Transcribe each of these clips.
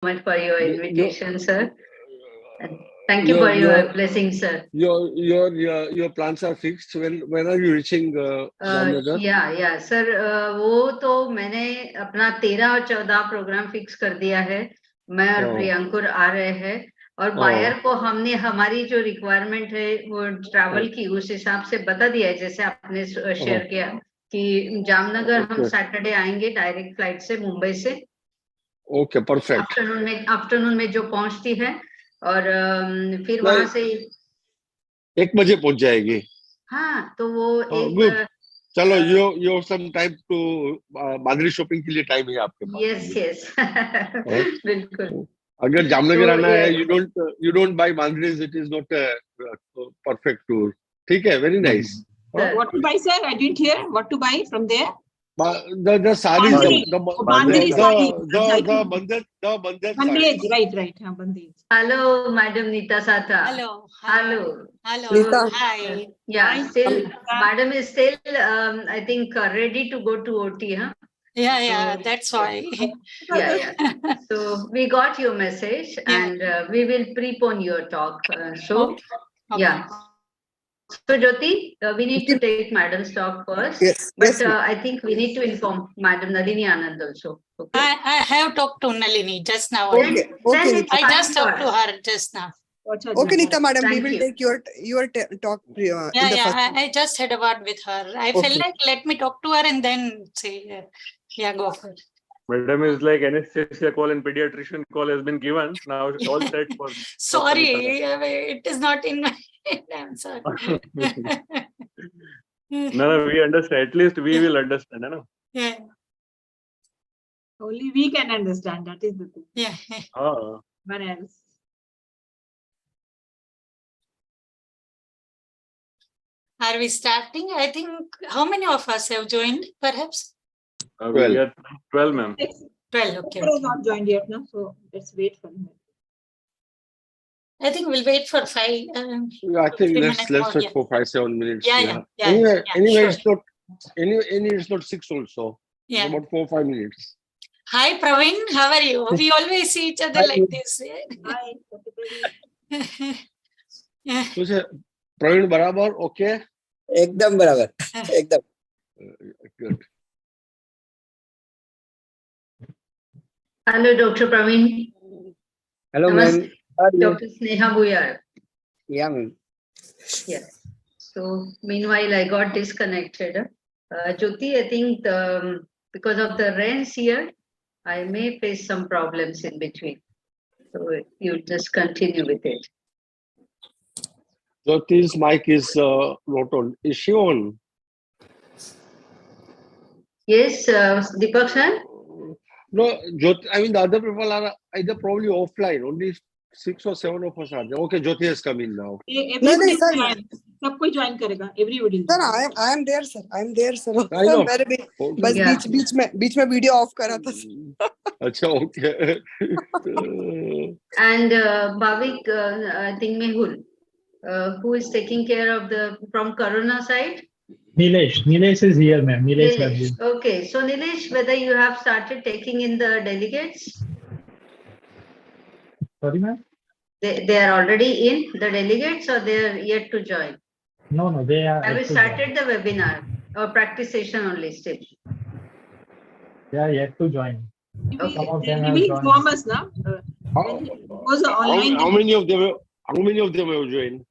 much for your You, invitation, sir. And thank you for your blessing, sir. your plans are fixed. When are you reaching Jamnagar? या sir वो तो मैंने अपना 13 और 14 programme fix कर दिया है. मैं और प्रियंकुर आ रहे हैं और बायर को हमने हमारी जो रिक्वायरमेंट है वो ट्रैवल की उस हिसाब से बता दिया है, जैसे आपने शेयर किया कि जामनगर हम सैटरडे आएंगे डायरेक्ट फ्लाइट से मुंबई से. Okay, perfect. आफ्टरनून में जो पहुंचती है और फिर वहां से 1 बजे पहुंच जाएगी. हाँ, तो वो एक चलो you some time to बांद्री शॉपिंग के लिए टाइम है आपके पास. यस बिल्कुल. अगर जामनगर आना है, you don't buy बांद्रीज, it is not a perfect tour. ठीक है, very nice. What to buy, sir? I didn't hear. What to buy from there? The sarees, the bandage bandage, right. Bandage. Hello, Madam Nita Sata. Hello. Nita. Hi. Yeah, still, Madam is still, I think, ready to go to OT, huh? Yeah, that's why. Yeah. So we got your message, and we will prepone your talk. Okay. Yeah. So Jyoti, we need to take Madam's talk first. Yes. But I think we need to inform Madam Nalini Anand also. Okay? I have talked to Nalini just now. Okay. I just talked to her just now. Okay, Nita Madam, Thank we will you. take your talk. I just had a word with her. I felt like let me talk to her and then say, go for it. Madam is like anesthesia call and pediatrician call has been given. Now all set for. Sorry, it is not in my. I'm sorry. No, we understand. At least we will understand. No? Yeah. Only we can understand. That is the thing. Yeah. One else. Are we starting? I think how many of us have joined? Perhaps. We are 12, ma'am. 12. Okay. Has not joined yet, no? So let's wait for him. I think we'll wait for 5. I think let's wait for 5-7 minutes. Yeah. Anyway, Sure. it's not 6 also. Yeah. It's about 4-5 minutes. Hi, Praveen. How are you? We always see each other like this. Hi. So, Praveen, barabar, okay? एकदम बराबर, एकदम. Good. Hello, Dr. Praveen. Hello, ma'am. Dr. Sneha Buyar. Yeah, ma'am. Yes. So, meanwhile, I got disconnected. Jyoti, I think because of the rains here, I may face some problems in between. So, you just continue with it. Jyoti's mic is not on. Is she on? Yes, Deepak sir? No, Jyoti, I mean, the other people are either probably offline. Only 6 or 7 of us are there. Okay, Jyoti has come in now. Everybody सबको join करेगा. Everybody. Sir, I am there, sir. I am there, sir. I know. बस बीच में video of करा था. अच्छा, okay. And Bhavik, I think Mehul, who is taking care of from Corona side? Nilesh is here, ma'am. Nilesh. Okay, so Nilesh, whether you have started taking in the delegates? Sorry, ma'am? They are already in the delegates or they are yet to join? No, they are. Have you started the webinar or practice session only still? They are yet to join. Okay. They will inform us now. How many of them have joined?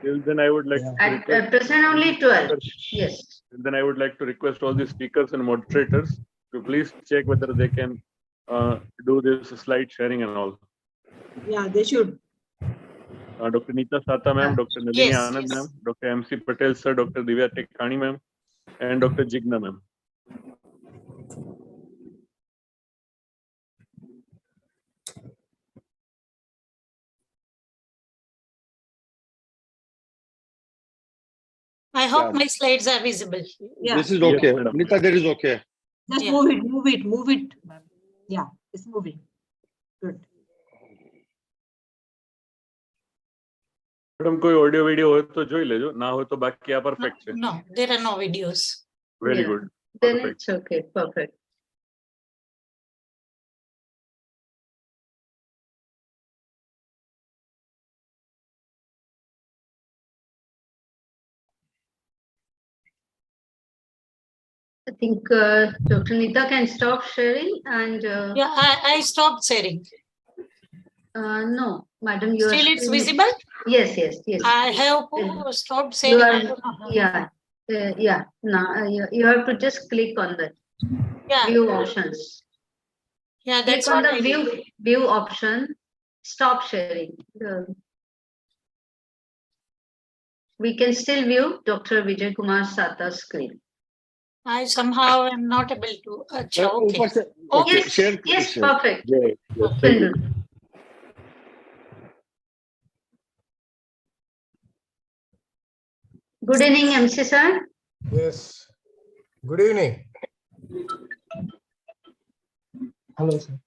Then I would like to at present only 12. Yes. Then I would like to request all the speakers and moderators to please check whether they can do this slide sharing and all. Yeah, they should. Dr. Nita Sata ma'am, Dr. Nalini Anand ma'am, Dr. MC Patel sir, Dr. Divya Tekhani ma'am, and Dr. Jigna ma'am. I hope my slides are visible. Yeah. This is okay. Yes, Nita, that is okay. Just move it. Yeah, it's moving. Good. Madam कोई audio video हो तो जोई लेजो, ना हो तो बाकी आप perfect है. No, there are no videos. Very good. Then Perfect. it's okay. Perfect. I think Dr. Nita can stop sharing and Yeah, I stopped sharing. no, madam, your Still it's screen. visible? Yes, yes, yes. I have stopped sharing. You I are, don't know how. yeah, yeah. Now you have to just click on the Yeah, view options. yeah, Click that's on what the I did. view option. Stop sharing. We can still view Dr. Vijay Kumar Sata's screen. I somehow am not able to. Achha, okay. ऊपर से Okay. Yes, share yes, share. perfect. Yeah, yeah, Okay. thank you. Good evening, MC sir. Yes. Good evening. Hello, sir.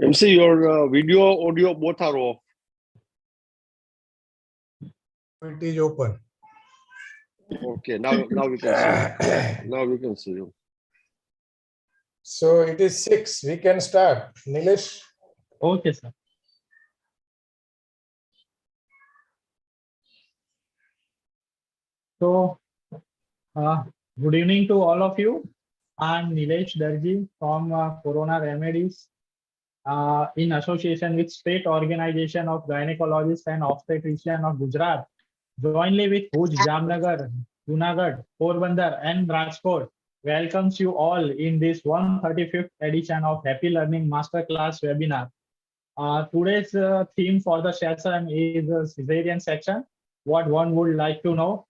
MC, your video, audio, both are off. It is open. Okay, now we can see. Now we can see you. So it is 6. We can start. Nilesh. Okay, sir. So, good evening to all of you. I'm Nilesh Darji from Corona Remedies in association with State Organization of Gynecologists and Obstetricians of Gujarat, jointly with Bhuj, Jamnagar, Junagadh, Porbandar, and Rajkot, welcomes you all in this 135th edition of Happy Learning Masterclass webinar. Today's theme for the session is cesarean section. What one would like to know.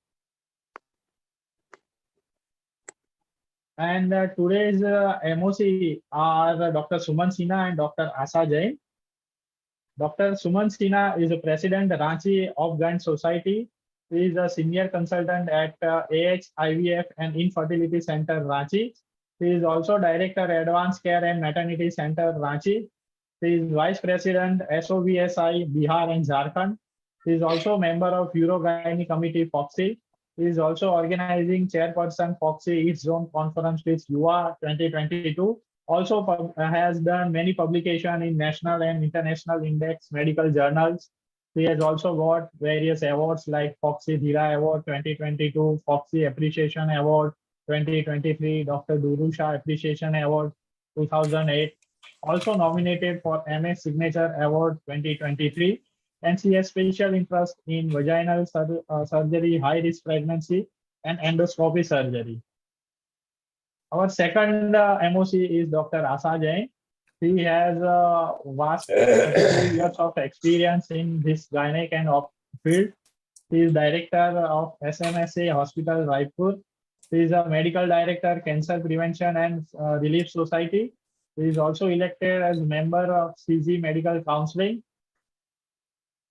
And today's MOC are Dr. Suman Sinha and Dr. Asa Jain. Dr. Suman Sinha is the President Ranchi of Gyn Society. He is a senior consultant at AH IVF and Infertility Center Ranchi. He is also Director Advanced Care and Maternity Center Ranchi. He is Vice President SOVSI Bihar and Jharkhand. He is also member of Eurogynae Committee FOXI. He is also organizing chairperson FOXI East Zone Conference with UA 2022. Also has done many publications in national and international index medical journals. He has also got various awards like FOXI Dhira Award 2022, FOXI Appreciation Award 2023, Dr. Durusha Appreciation Award 2008. Also nominated for MS Signature Award 2023. And she has special interest in vaginal surgery, high-risk pregnancy, and endoscopy surgery. Our second MOC is Dr. Asa Jain. He has vast 32 years of experience in this gynec and op field. He is director of SMSA Hospital, Raipur. He is a medical director, Cancer Prevention and Relief Society. He is also elected as member of CG Medical Counseling.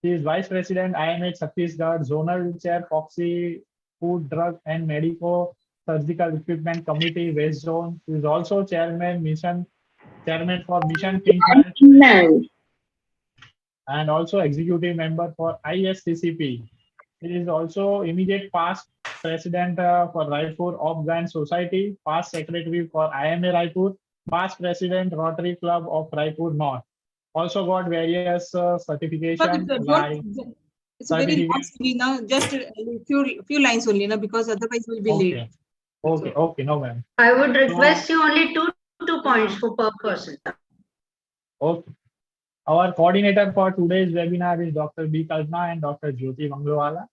He is Vice President, IMH Chhattisgarh, Zonal Chair, FOXI, Food, Drug and Medico Surgical Equipment Committee, West Zone. He is also Chairman for Mission Think Health, and also Executive Member for ISCCP. He is also immediate past President for Raipur Op-Gyn Society, past Secretary for IMA Raipur, past President Rotary Club of Raipur North. Also got various certifications. It's very long, now just a few lines only, now, because otherwise we'll be late. Okay, okay, no ma'am. I would request you only two points per person. Okay. Our coordinator for today's webinar is Dr. B. Kalpana and Dr. Jyoti Manglwala.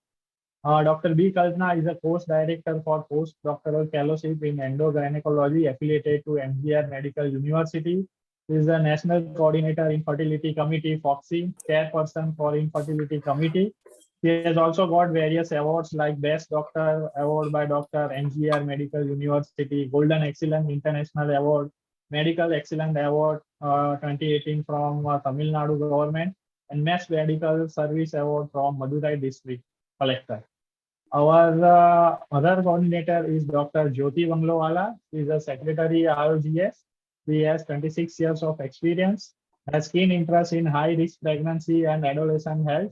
Dr. B. Kalpana is a course director for postdoctoral fellowship in endogynecology affiliated to MGR Medical University. He is the national coordinator in Fertility Committee, FOXI, chairperson for Infertility Committee. He has also got various awards like Best Doctor Award by Dr. MGR Medical University, Golden Excellence International Award, Medical Excellence Award 2018 from Tamil Nadu government, and Best Medical Service Award from Madurai District Collector. Our other coordinator is Dr. Jyoti Manglwala. She is a secretary ROGS. He has 26 years of experience, has keen interest in high-risk pregnancy and adolescent health.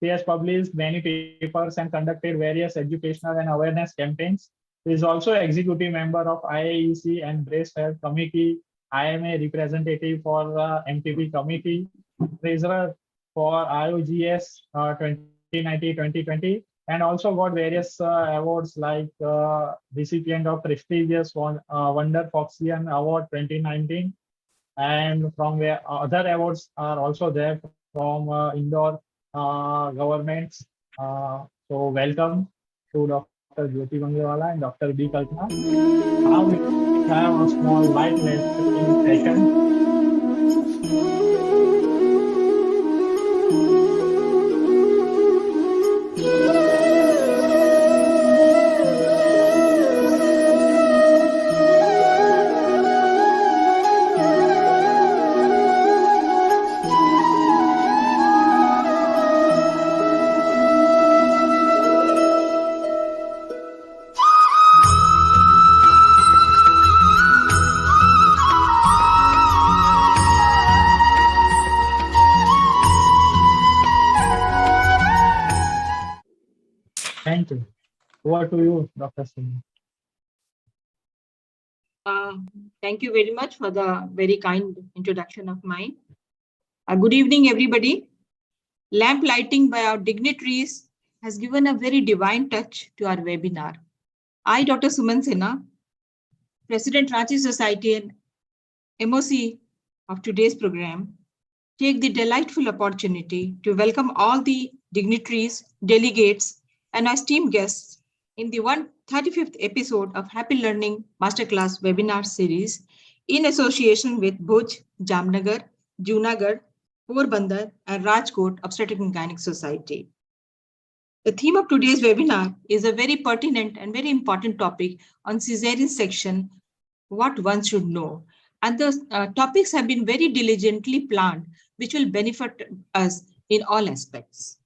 He has published many papers and conducted various educational and awareness campaigns. He is also executive member of IAEC and Breast Health Committee, I am a representative for the MTP committee, treasurer for IOGS 2019-2020, and also got various awards like recipient of prestigious Wonder Foxian Award 2019, and from where other awards are also there from indoor governments. So welcome to Dr. Jyoti Banglewala and Dr. B. Kalpana. Now we have a small light networking session. Thank you. Over to you, Dr. Singh. Thank you very much for the very kind introduction of mine. Good evening, everybody. Lamp lighting by our dignitaries has given a very divine touch to our webinar. I, Dr. Suman Sinha, President Ranchi Society and MOC of today's program, take the delightful opportunity to welcome all the dignitaries, delegates, and our esteemed guests in the 135th episode of Happy Learning Masterclass webinar series in association with Bhuj, Jamnagar, Junagadh, Porbandar, and Rajkot Obstetric and Gynec Society. The theme of today's webinar is a very pertinent and very important topic on cesarean section, what one should know. And the topics have been very diligently planned, which will benefit us in all aspects.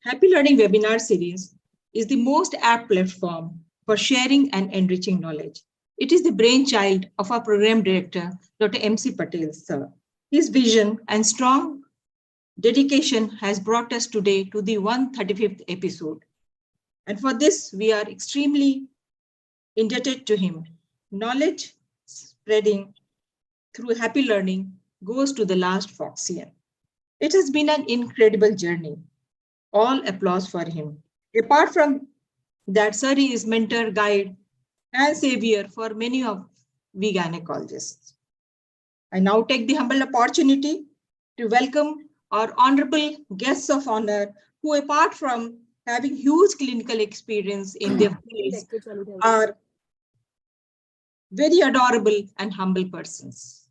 Happy Learning webinar series is the most apt platform for sharing and enriching knowledge. It is the brainchild of our program director, Dr. MC Patel, sir. His vision and strong dedication has brought us today to the 135th episode. And for this, we are extremely indebted to him. Knowledge spreading through happy learning goes to the last Foxian. It has been an incredible journey. All applause for him. Apart from that, sir is mentor, guide, and savior for many of we gynecologists. I now take the humble opportunity to welcome our honorable guests of honor, who apart from having huge clinical experience in their fields, are very adorable and humble persons.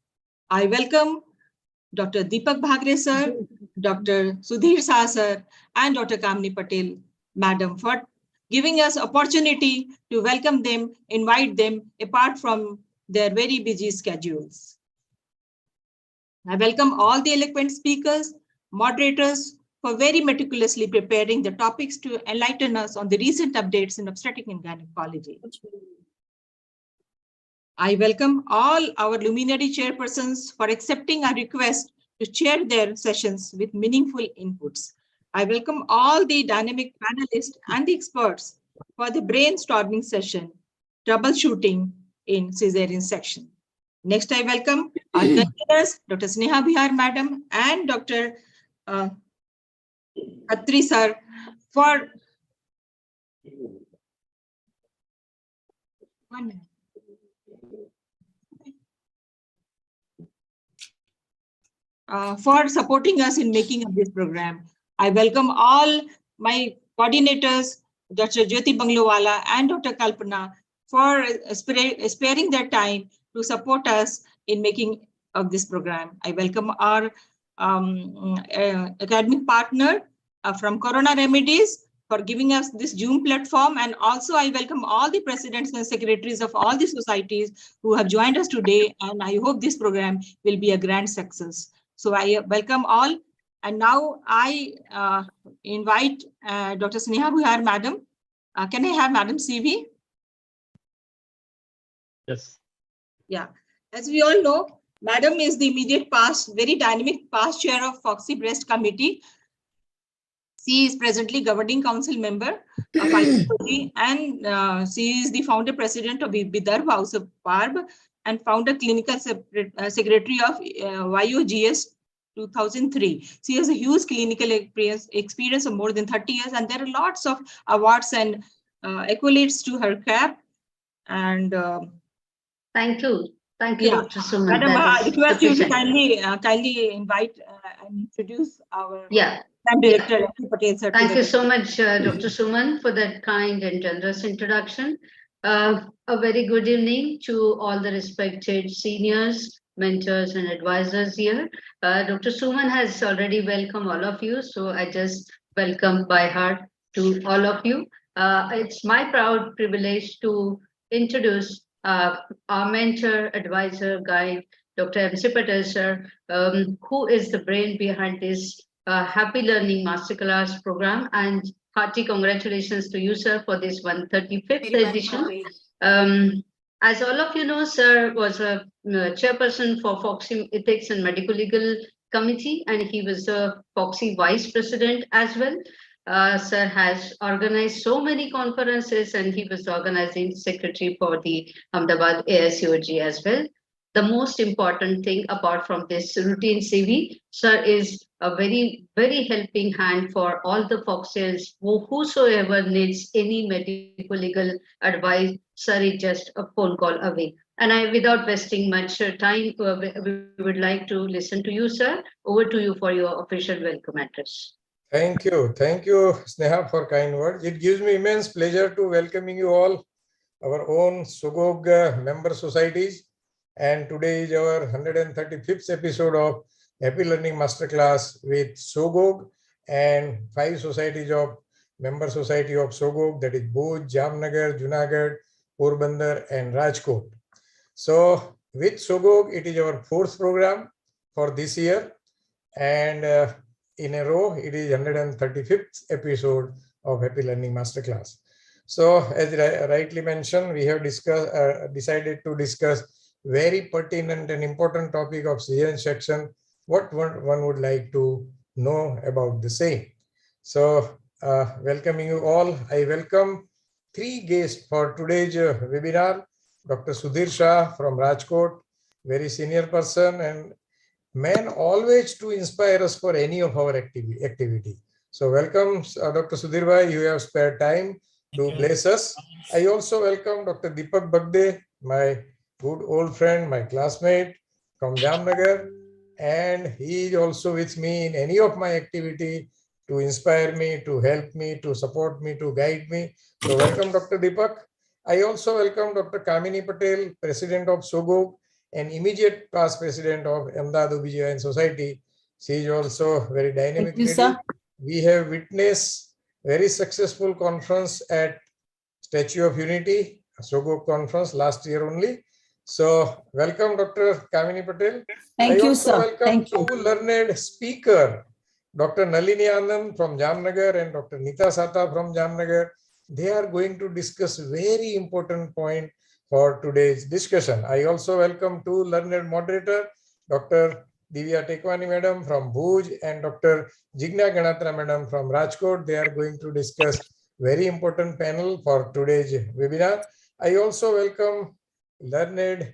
I welcome Dr. Deepak Bhagre sir, Dr. Sudhir Saha sir, and Dr. Kamini Patel, madam, for giving us opportunity to welcome them, invite them apart from their very busy schedules. I welcome all the eloquent speakers, moderators, for very meticulously preparing the topics to enlighten us on the recent updates in obstetric and gynecology. I welcome all our luminary chairpersons for accepting our request to chair their sessions with meaningful inputs. I welcome all the dynamic panelists and the experts for the brainstorming session, troubleshooting in cesarean section. Next, I welcome our conveners, Dr. Sneha Bihar madam and Dr. Khatri sir for 1 minute. For supporting us in making of this program. I welcome all my coordinators, Dr. Jyoti Banglewala and Dr. Kalpana, for sparing their time to support us in making of this program. I welcome our academic partner from Corona Remedies for giving us this Zoom platform. And also I welcome all the presidents and secretaries of all the societies who have joined us today. And I hope this program will be a grand success. So I welcome all. And now I invite Dr. Sneha Bihar madam. Can I have Madam CV? Yes. Yeah, as we all know, Madam is the immediate past, very dynamic past chair of Foxy Breast Committee. She is presently governing council member of IPOD, and she is the founder president of Vidarbha House of Barb and founder clinical secretary of YOGS 2003. She has a huge clinical experience of more than 30 years, and there are lots of awards and accolades to her cap. And thank you, yeah, Dr. Suman. Madam, I request you to Sufficient. kindly invite and introduce our Yeah. Director Patel, sir. Thank you so much, Dr. Suman, for that kind and generous introduction. A very good evening to all the respected seniors, mentors, and advisors here. Dr. Suman has already welcomed all of you, so I just welcome by heart to all of you. It's my proud privilege to introduce our mentor, advisor, guide, Dr. MC Patel, sir, who is the brain behind this Happy Learning Masterclass program, and hearty congratulations to you, sir, for this 135th edition. As all of you know, sir was a chairperson for Foxy Ethics and Medical Legal Committee, and he was the Foxy Vice President as well. Sir has organized so many conferences, and he was the organizing secretary for the Ahmedabad ASUG as well. The most important thing apart from this routine CV, sir, is a very, very helping hand for all the Foxians whosoever needs any medical legal advice. Sir is just a phone call away. And without wasting much time, we would like to listen to you, sir. Over to you for your official welcome address. Thank you, Sneha, for kind words. It gives me immense pleasure to welcoming you all, our own SOGOG member societies. And today is our 135th episode of Happy Learning Masterclass with SOGOG and 5 societies of member society of SOGOG, that is Bhuj, Jamnagar, Junagadh, Porbandar, and Rajkot. So with SOGOG, it is our 4th program for this year, and in a row, it is 135th episode of Happy Learning Masterclass. So as rightly mentioned, we have decided to discuss very pertinent and important topic of CN section, what one would like to know about the same. So welcoming you all, I welcome 3 guests for today's webinar. Dr. Sudhir Shah from Rajkot, very senior person and man always to inspire us for any of our activity. So welcome Dr. Sudhir bhai, you have spared time to bless us. I also welcome Dr. Deepak Bagde, my good old friend, my classmate from Jamnagar, and he is also with me in any of my activity to inspire me, to help me, to support me, to guide me. So welcome Dr. Deepak. I also welcome Dr. Kamini Patel, President of SOGOG and immediate past President of Ahmedabad OBGYN Society. She is also very dynamic lady. We have witnessed very successful conference at Statue of Unity, SOGOG conference last year only. So welcome Dr. Kamini Patel. Thank you, sir. Welcome two learned speaker, Dr. Nalini Anand from Jamnagar and Dr. Nita Sata from Jamnagar. They are going to discuss very important point for today's discussion. I also welcome two learned moderator, Dr. Divya Tekwani madam from Bhuj and Dr. Jigna Ganatra madam from Rajkot. They are going to discuss very important panel for today's webinar. I also welcome learned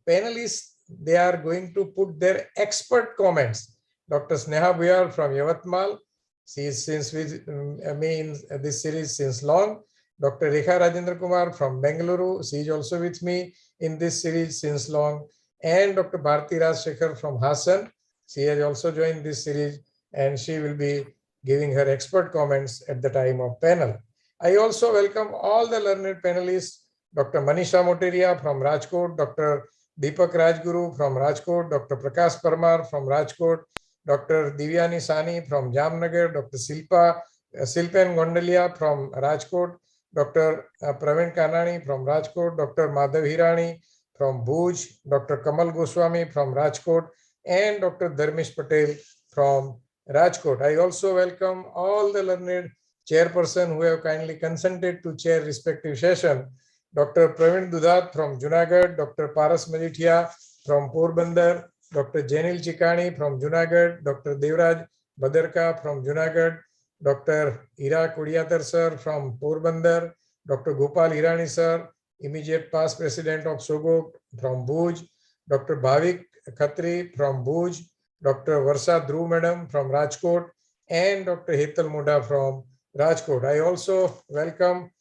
panelists. They are going to put their expert comments. Dr. Sneha Buyar from Yavatmal. She is since with me in this series since long. Dr. Rekha Rajendra Kumar from Bengaluru. She is also with me in this series since long. And Dr. Bharti Raj Shekhar from Hassan. She has also joined this series and she will be giving her expert comments at the time of panel. I also welcome all the learned panelists. Dr. Manisha Moteria from Rajkot, Dr. Deepak Rajguru from Rajkot, Dr. Prakash Parmar from Rajkot, Dr. Divyani Sani from Jamnagar, Dr. Silpen Gondalia from Rajkot, Dr. Praveen Kanani from Rajkot, Dr. Madhav Hirani from Bhuj, Dr. Kamal Goswami from Rajkot, and Dr. Dharmesh Patel from Rajkot. I also welcome all the learned chairperson who have kindly consented to chair respective session. Dr. Praveen Dudat from Junagadh, Dr. Paras Majithia from Porbandar, Dr. Janil Chikani from Junagadh, Dr. Devraj Badarka from Junagadh, Dr. Ira Kodiatar sir from Porbandar, Dr. Gopal Irani sir, immediate past president of Sogok from Bhuj, Dr. Bhavik Khatri from Bhuj, Dr. Varsha Dhruv madam from Rajkot, and Dr. Hetal Muda from Rajkot. I also welcome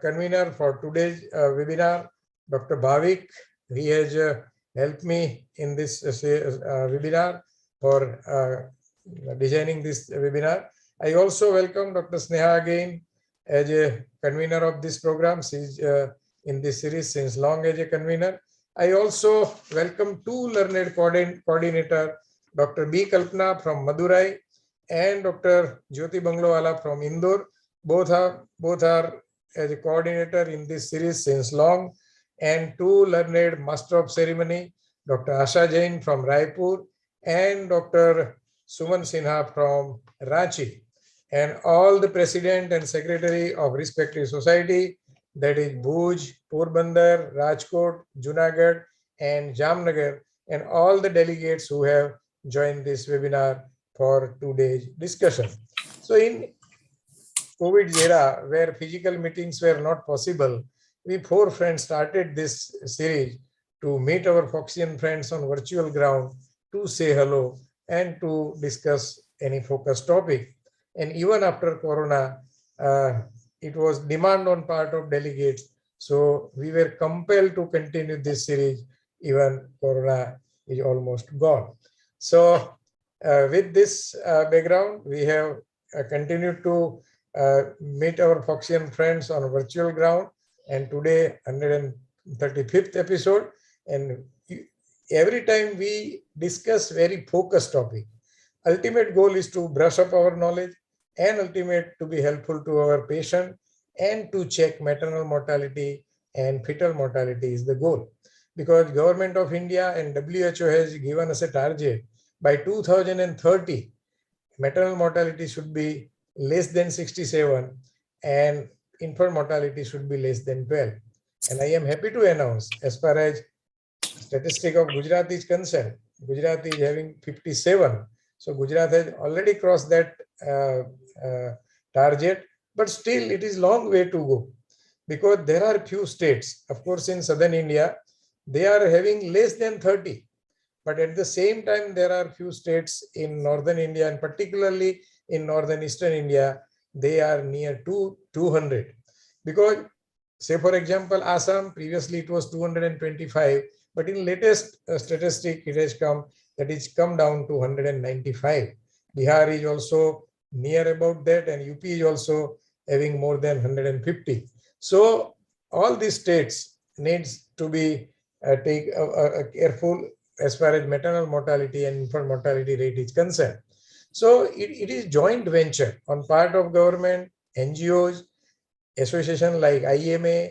convener for today's webinar, Dr. Bhavik. He has helped me in this webinar for designing this webinar. I also welcome Dr. Sneha again as a convener of this program. She is in this series since long as a convener. I also welcome two learned coordinator, Dr. B. Kalpana from Madurai and Dr. Jyoti Banglowala from Indore. Both are as a coordinator in this series since long, and two learned master of ceremony, Dr. Asha Jain from Raipur and Dr. Suman Sinha from Ranchi, and all the president and secretary of respective society, that is Bhuj, Porbandar, Rajkot, Junagadh, and Jamnagar, and all the delegates who have joined this webinar for today's discussion. So in COVID era, where physical meetings were not possible, we four friends started this series to meet our Foxian friends on virtual ground, to say hello and to discuss any focused topic. And even after Corona, it was demand on part of delegates. So we were compelled to continue this series, even Corona is almost gone. So with this background, we have continued to meet our Foxian friends on virtual ground, and today 135th episode, and every time we discuss very focused topic. Ultimate goal is to brush up our knowledge and ultimate to be helpful to our patient and to check maternal mortality and fetal mortality is the goal. Because Government of India and WHO has given us a target by 2030, maternal mortality should be less than 67 and infant mortality should be less than 12. And I am happy to announce, as far as statistic of Gujarat is concerned, Gujarat is having 57. So Gujarat has already crossed that target, but still it is long way to go, because there are few states, of course in southern India, they are having less than 30. But at the same time, there are few states in northern India, and particularly in northern eastern India, they are near to 200. Because, say for example, Assam, previously it was 225, but in latest statistic, it has come that it's come down to 195. Bihar is also near about that, and UP is also having more than 150. So all these states needs to be careful as far as maternal mortality and infant mortality rate is concerned. So it is joint venture on part of government, NGOs, association like IMA,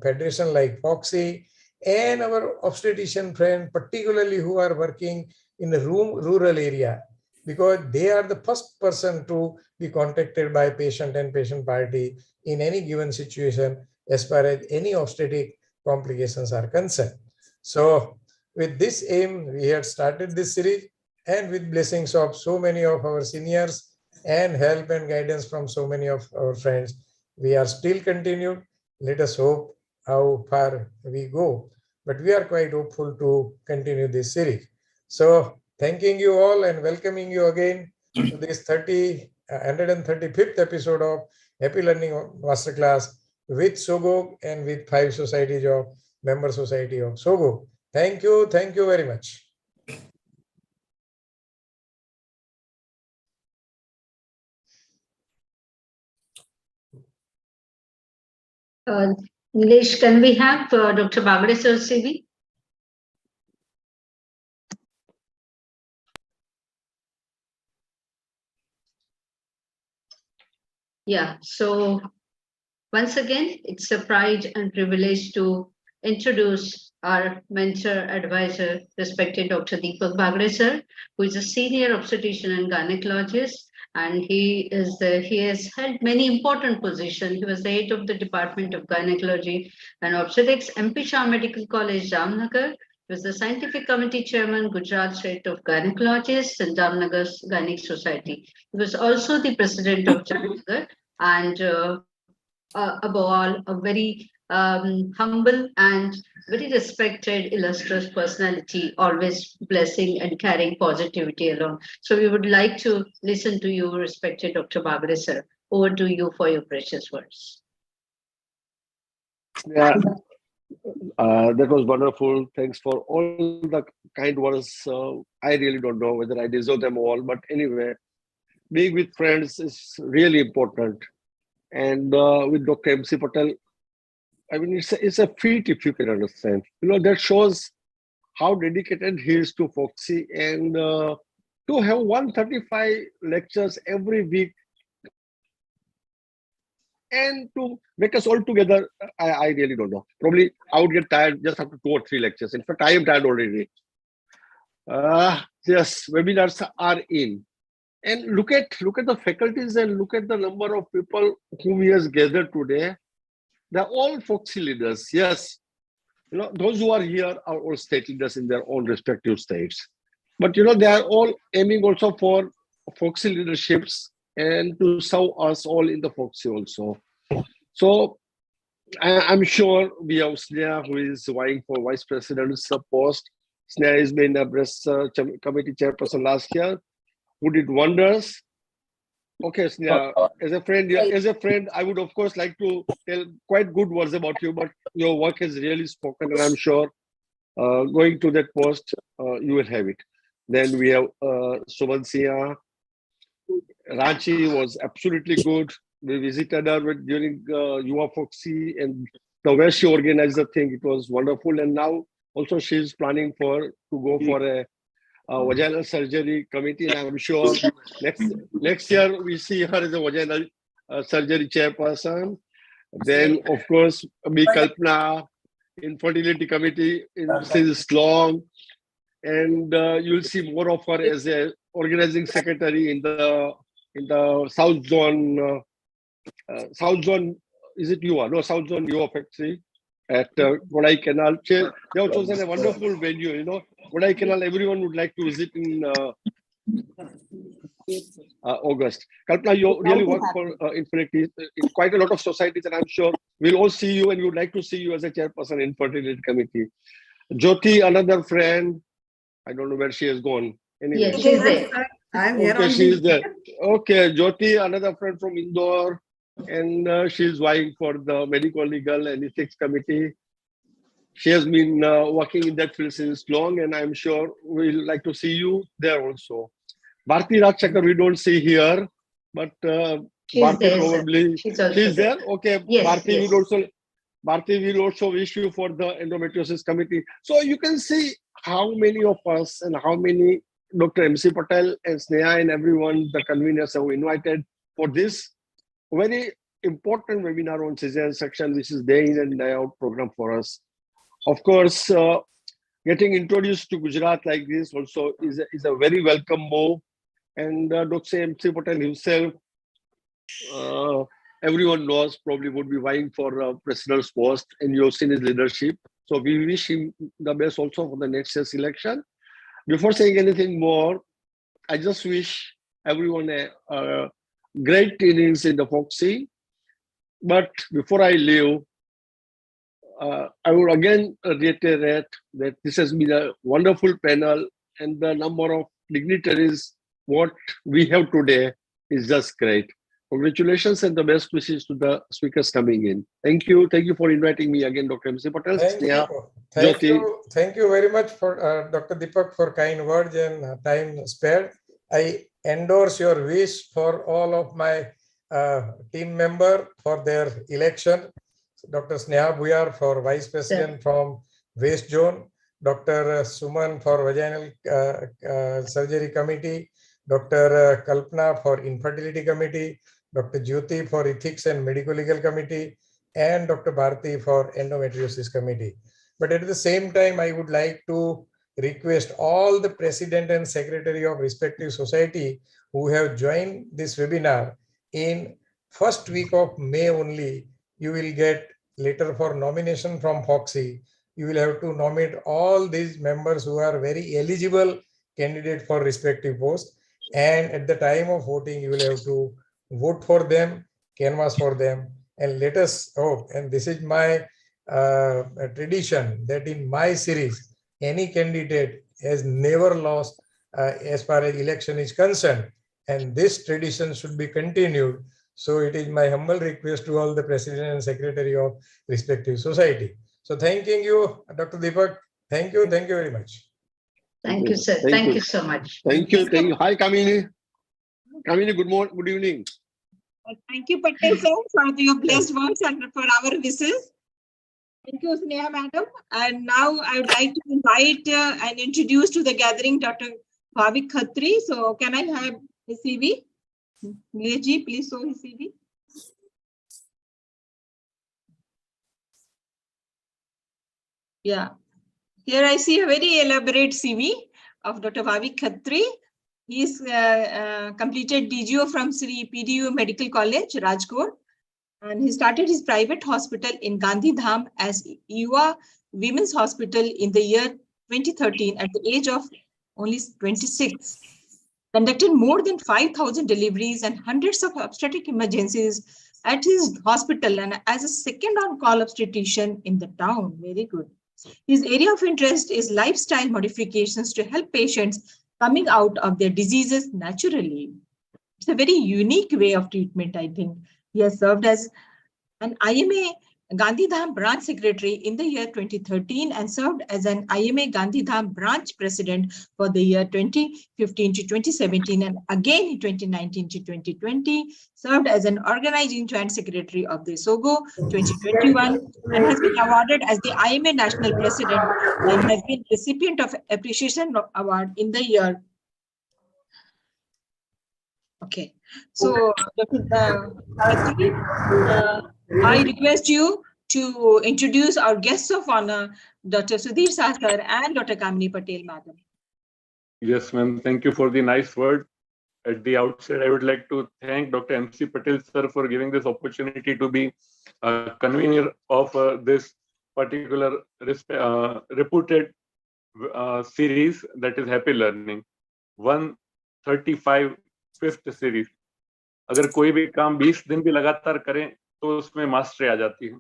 federation like Foxy, and our obstetrician friends, particularly who are working in the rural area, because they are the first person to be contacted by patient and patient party in any given situation as far as any obstetric complications are concerned. So with this aim, we had started this series, and with blessings of so many of our seniors and help and guidance from so many of our friends, we are still continued. Let us hope how far we go, but we are quite hopeful to continue this series. So thanking you all and welcoming you again to this 135th episode of Happy Learning Masterclass with Sogok and with 5 societies of member society of Sogok. Thank you very much. Nilesh, can we have Dr. Bagre sir's CV? Yeah, so once again, it's a pride and privilege to introduce our mentor advisor, respected Dr. Deepak Bagre sir, who is a senior obstetrician and gynecologist, and he has held many important positions. He was the head of the Department of Gynecology and Obstetrics, MP Shah Medical College, Jamnagar. He was the scientific committee chairman, Gujarat State of Gynecologists and Jamnagar's Gynec Society. He was also the president of Jamnagar and above all, a very humble and very respected, illustrious personality, always blessing and carrying positivity along. So we would like to listen to you, respected Dr. Babare sir. Over to you for your precious words. Yeah, that was wonderful. Thanks for all the kind words. I really don't know whether I deserve them all, but anyway, being with friends is really important. And with Dr. MC Patel, I mean, it's a feat if you can understand. That shows how dedicated he is to Foxy, and to have 135 lectures every week and to make us all together, I really don't know. Probably I would get tired just after 2 or 3 lectures. In fact, I am tired already. Yes, webinars are in. And look at the faculties and look at the number of people whom he has gathered today. They're all Foxy leaders. Yes, those who are here are all state leaders in their own respective states. But they are all aiming also for Foxy leaderships and to serve us all in the Foxy also. So I'm sure we have Sneha, who is vying for vice president's post. Sneha has been a breast committee chairperson last year, who did wonders. Okay, Sneha, as a friend, I would of course like to tell quite good words about you, but your work has really spoken, and I'm sure going to that post, you will have it. Then we have Suman. Ranchi was absolutely good. We visited her during Yuva Foxy, and the way she organized the thing, it was wonderful. And now also she's planning to go for a vaginal surgery committee, and I'm sure next year we see her as a vaginal surgery chairperson. Then of course me Kalpana, infertility committee since long, and you'll see more of her as a organizing secretary in the South Zone. South Zone, is it Yuva? No, South Zone Yuva Factory at Kodaikanal. They have chosen a wonderful venue. Kodaikanal, everyone would like to visit in August. Kalpana, you really work for infertility in quite a lot of societies, and I'm sure we'll all see you, and we would like to see you as a chairperson in infertility committee. Jyoti, another friend. I don't know where she has gone. Anyway. Yes, she's there. I'm here. Okay, she's there. Okay, Jyoti, another friend from Indore, and she's vying for the medical, legal, and ethics committee. She has been working in that field since long, and I'm sure we'll like to see you there also. Bharti Rakshakar, we don't see here, but Bharti there, probably she's there. Okay, yes, Bharti yes. will also wish you for the endometriosis committee. So you can see how many of us and how many Dr. MC Patel and Sneha and everyone, the conveners, have invited for this very important webinar on cesarean section, which is day in and day out program for us. Of course, getting introduced to Gujarat like this also is a very welcome move. And Dr. MC Patel himself, everyone knows, probably would be vying for president's post, and you have seen his leadership. So we wish him the best also for the next year's election. Before saying anything more, I just wish everyone a great innings in the Foxy. But before I leave, I would again reiterate that this has been a wonderful panel, and the number of dignitaries what we have today is just great. Congratulations and the best wishes to the speakers coming in. Thank you. Thank you for inviting me again, Dr. MC Patel. Thank you very much for Dr. Deepak for kind words and time spared. I endorse your wish for all of my team members for their election. Dr. Sneha Buyar for Vice President from West Zone, Dr. Suman for Vaginal Surgery Committee, Dr. Kalpana for Infertility Committee, Dr. Jyoti for Ethics and Medical Legal Committee, and Dr. Bharti for Endometriosis Committee. But at the same time, I would like to request all the President and Secretary of respective society who have joined this webinar in first week of May only, you will get letter for nomination from Foxy. you will have to nominate all these members who are very eligible candidate for respective post. And at the time of voting, you will have to vote for them, canvass for them, and let us hope. And this is my tradition that in my series, any candidate has never lost as far as election is concerned. And this tradition should be continued. So it is my humble request to all the president and secretary of respective society. So thanking you, Dr. Deepak. Thank you very much. Thank you, sir. Thank you so much. Thank you. Hi, Kamini. Kamini, good morning, good evening. Thank you, Patel sir, for your blessed words and for our wishes. Thank you, Sneha madam. And now I would like to invite and introduce to the gathering Dr. Bhavik Khatri. So can I have his CV? Nilesh, please show his CV. Yeah. Here I see a very elaborate CV of Dr. Bhavik Khatri. He's completed DGO from Sri PDU Medical College, Rajkot. And he started his private hospital in Gandhidham as Yuva Women's Hospital in the year 2013 at the age of only 26. Conducted more than 5,000 deliveries and hundreds of obstetric emergencies at his hospital and as a second on-call obstetrician in the town. Very good. His area of interest is lifestyle modifications to help patients coming out of their diseases naturally. It's a very unique way of treatment, I think. He has served as an IMA Gandhidham branch secretary in the year 2013 and served as an IMA Gandhidham branch president for the year 2015 to 2017 and again in 2019 to 2020, served as an organizing joint secretary of the SOGO 2021 and has been awarded as the IMA national president and has been recipient of appreciation award in the year. Okay, so Dr. Khatri, I request you to introduce our guests of honor, Dr. Sudhir Shah sir and Dr. Kamini Patel, madam. Yes, ma'am. Thank you for the nice word. At the outset, I would like to thank Dr. MC Patel sir for giving this opportunity to be a convener of this particular reputed series, that is Happy Learning. 135th series. अगर कोई भी काम 20 दिन भी लगातार करें तो उसमें मास्टरी आ जाती है.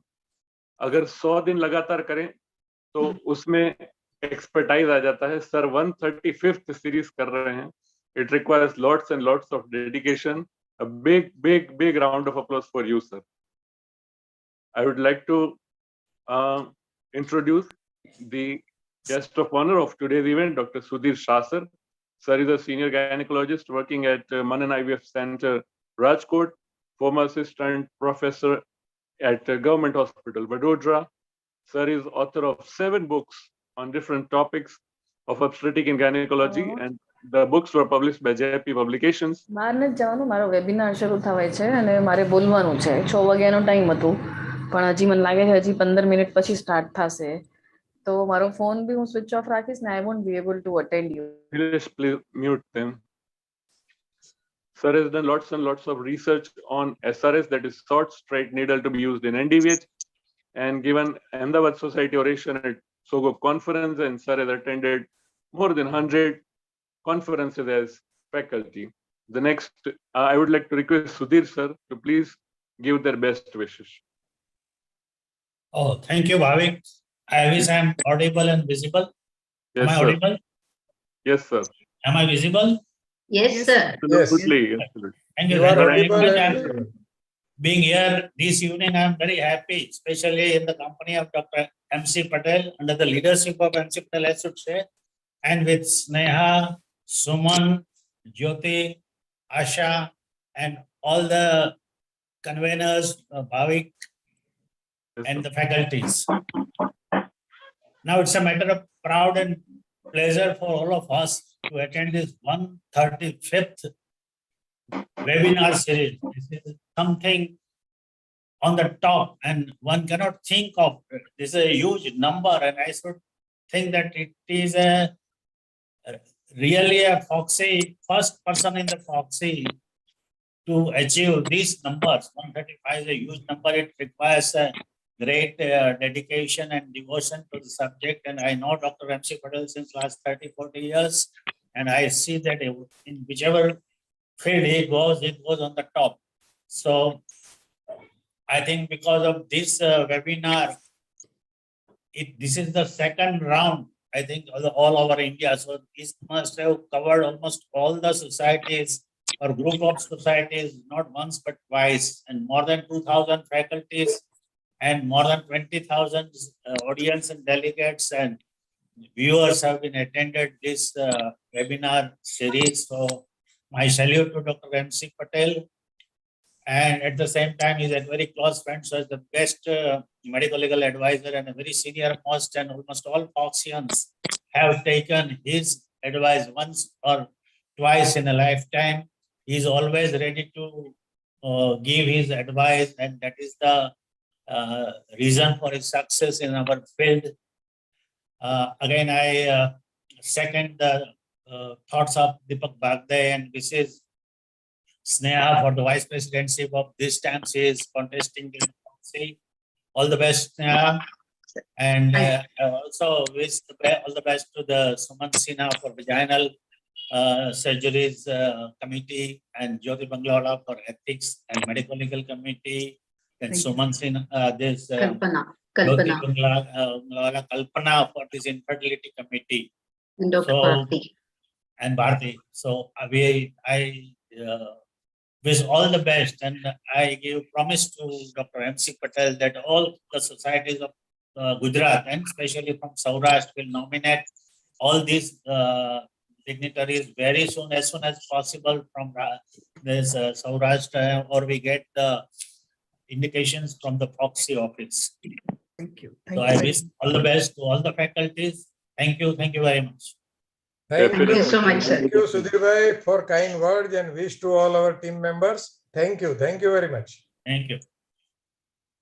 अगर 100 दिन लगातार करें तो उसमें एक्सपर्टाइज आ जाता है. सर 135th सीरीज कर रहे हैं. It requires lots and lots of dedication. A big round of applause for you, sir. I would like to introduce the guest of honor of today's event, Dr. Sudhir Shah sir. Sir is a senior gynecologist working at Manan IVF Center, Rajkot, former assistant professor at Government Hospital, Vadodara. Sir is author of 7 books on different topics of obstetric and gynecology, and the books were published by JP Publications. મારે જવાનું મારો webinar શરૂ થવાય છે અને મારે બોલવાનું છે. 6 વાગ્યાનો ટાઈમ હતો પણ હજી મને લાગે છે હજી 15 મિનિટ પછી સ્ટાર્ટ થશે. તો મારો ફોન બી હું સ્વિચ ઓફ રાખીશ ને I won't be able to attend you. Please mute them. Sir has done lots and lots of research on SRS, that is short straight needle to be used in NDVH, and given Ahmedabad Society oration at SOGO conference, and sir has attended more than 100 conferences as faculty. The next, I would like to request Sudhir sir to please give their best wishes. Oh, thank you, Bhavik. I wish I am audible and visible. Yes, am I sir. audible? Yes, sir. Am I visible? Yes, sir. Absolutely. Yes. Absolutely. Thank you. You are audible I'm and visible. being here this evening, I am very happy, especially in the company of Dr. MC Patel, under the leadership of MC Patel, I should say, and with Sneha, Suman, Jyoti, Asha, and all the conveners, Bhavik, Yes, and sir. the faculties. Now it's a matter of proud and pleasure for all of us to attend this 135th webinar series. This is something on the top, and one cannot think of it. This is a huge number, and I should think that it is really a Foxy, first person in the Foxy to achieve these numbers. 135 is a huge number. It requires great dedication and devotion to the subject. And I know Dr. MC Patel since last 30, 40 years. And I see that in whichever field he goes on the top. So I think because of this webinar, this is the second round, I think, all over India. So this must have covered almost all the societies or group of societies, not once but twice, and more than 2,000 faculties and more than 20,000 audience and delegates and viewers have been attended this webinar series. So my salute to Dr. MC Patel. And at the same time, he's a very close friend, so he's the best medical legal advisor and a very senior most, and almost all Foxians have taken his advice once or twice in a lifetime. He's always ready to give his advice, and that is the reason for his success in our field. Again, I second the thoughts of Deepak Bagde, and this is Sneha for the vice presidency of this time. She is contesting the policy. All the best, Sneha. And also wish all the best to the Suman Sinha for vaginal surgeries committee, and Jyoti Banglawala for ethics and medical legal committee, and Suman Sinha, this Jyoti Kalpana for this infertility committee. And Dr. Bharti. And Bharti. So I wish all the best, and I give promise to Dr. MC Patel that all the societies of Gujarat, and especially from Saurashtra, will nominate all these dignitaries very soon as possible from this Saurashtra, or we get the indications from the Foxy office. Thank you. So I wish all the best to all the faculties. Thank you very much. Thank you so much, sir. Thank you, Sudhir bhai, for kind words, and wish to all our team members. Thank you very much. Thank you.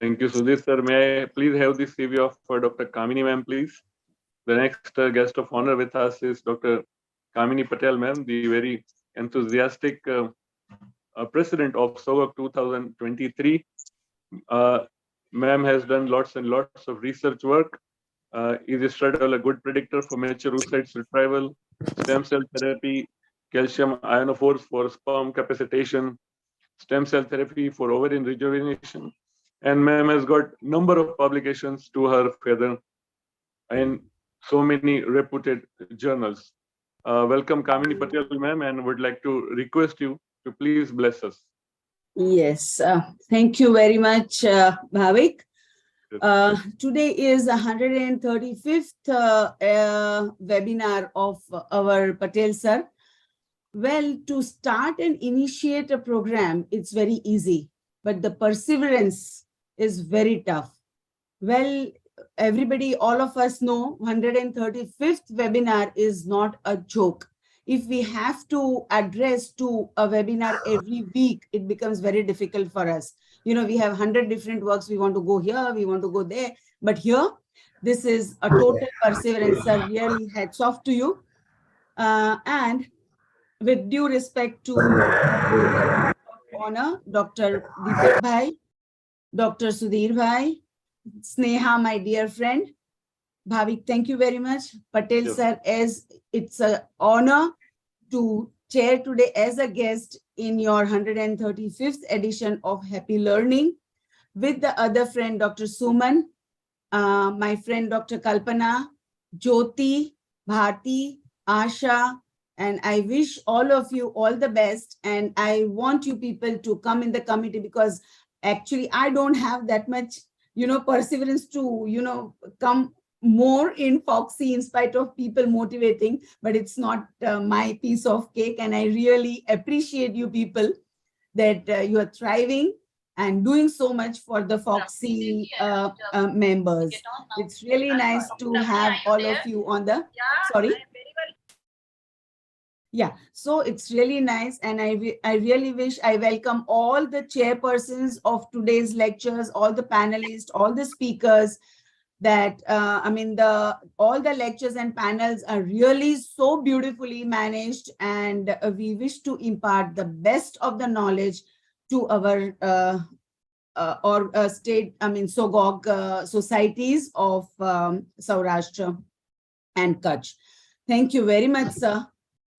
Thank you, Sudhir sir. May I please have the CV of Dr. Kamini ma'am, please? The next guest of honor with us is Dr. Kamini Patel ma'am, the very enthusiastic president of SOGOC 2023. Ma'am has done lots and lots of research work. Is a straddle a good predictor for mature oocytes retrieval, stem cell therapy, calcium ionophores for sperm capacitation, stem cell therapy for ovarian rejuvenation, and ma'am has got number of publications to her feather in so many reputed journals. Welcome, Kamini Patel ma'am, and would like to request you to please bless us. Yes, thank you very much, Bhavik. Today is the 135th webinar of our Patel sir. Well, to start and initiate a program, it's very easy, but the perseverance is very tough. Well, everybody, all of us know 135th webinar is not a joke. If we have to address to a webinar every week, it becomes very difficult for us. You know, we have 100 different works. We want to go here, we want to go there. But here, this is a total perseverance, sir. Really, hats off to you. And with due respect to honor, Dr. Deepak Bhai, Dr. Sudhir Bhai, Sneha, my dear friend, Bhavik, thank you very much. Patel sir, as it's an honor to chair today as a guest in your 135th edition of Happy Learning with the other friend, Dr. Suman, my friend, Dr. Kalpana, Jyoti, Bharti, Asha, and I wish all of you all the best. And I want you people to come in the committee, because actually I don't have that much, perseverance to, come more in Foxy in spite of people motivating, but it's not my piece of cake. And I really appreciate you people that you are thriving and doing so much for the Foxy members. It's really nice to have all of you on the, sorry. Yeah, so it's really nice. And I really wish I welcome all the chairpersons of today's lectures, all the panelists, all the speakers, that all the lectures and panels are really so beautifully managed, and we wish to impart the best of the knowledge to our SOGOG societies of Saurashtra and Kutch. Thank you very much, sir,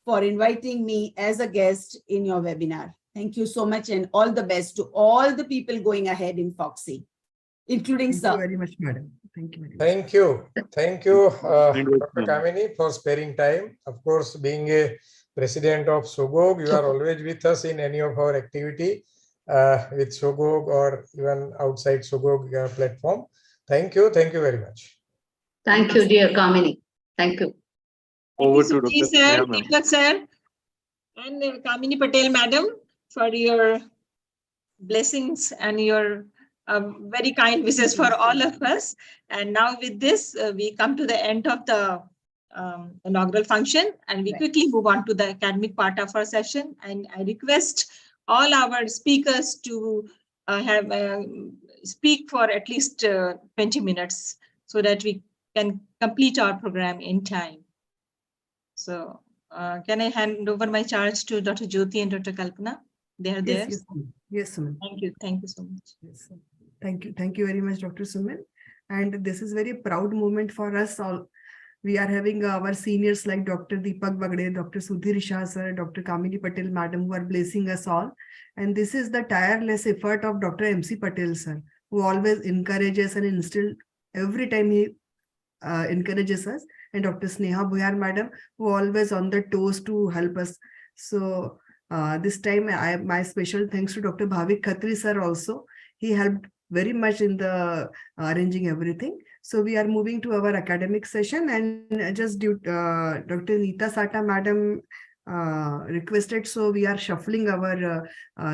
for inviting me as a guest in your webinar. Thank you so much, and all the best to all the people going ahead in Foxy, including Thank sir. you very much, madam. Thank you very much. Thank you. Thank you, Dr. Kamini, for sparing time. Of course, being a president of SOGOG, you are always with us in any of our activity with SOGOG or even outside SOGOG platform. Thank you. Thank you very much. Thank you, dear Kamini. Thank you. Over to Thank you, Dr. sir, Sneha, ma'am. Deepak sir, and Kamini Patel, madam, for your blessings and your very kind wishes for all of us. And now with this, we come to the end of the inaugural function, and we quickly move on to the academic part of our session. And I request all our speakers to speak for at least 20 minutes so that we can complete our program in time. So can I hand over my charge to Dr. Jyoti and Dr. Kalpana? They are there. Yes, yes, ma'am. Thank you. Thank you so much. Yes, thank you. Thank you very much, Dr. Suman. And this is very proud moment for us all. We are having our seniors like Dr. Deepak Bagde, Dr. Sudhir Shah sir, Dr. Kamini Patel madam, who are blessing us all. And this is the tireless effort of Dr. MC Patel sir, who always encourages and instills every time he encourages us. And Dr. Sneha Buyar madam, who always on the toes to help us. So this time my special thanks to Dr. Bhavik Khatri sir also. He helped very much in the arranging everything. So we are moving to our academic session, and just due Dr. Neeta Sata madam requested, so we are shuffling our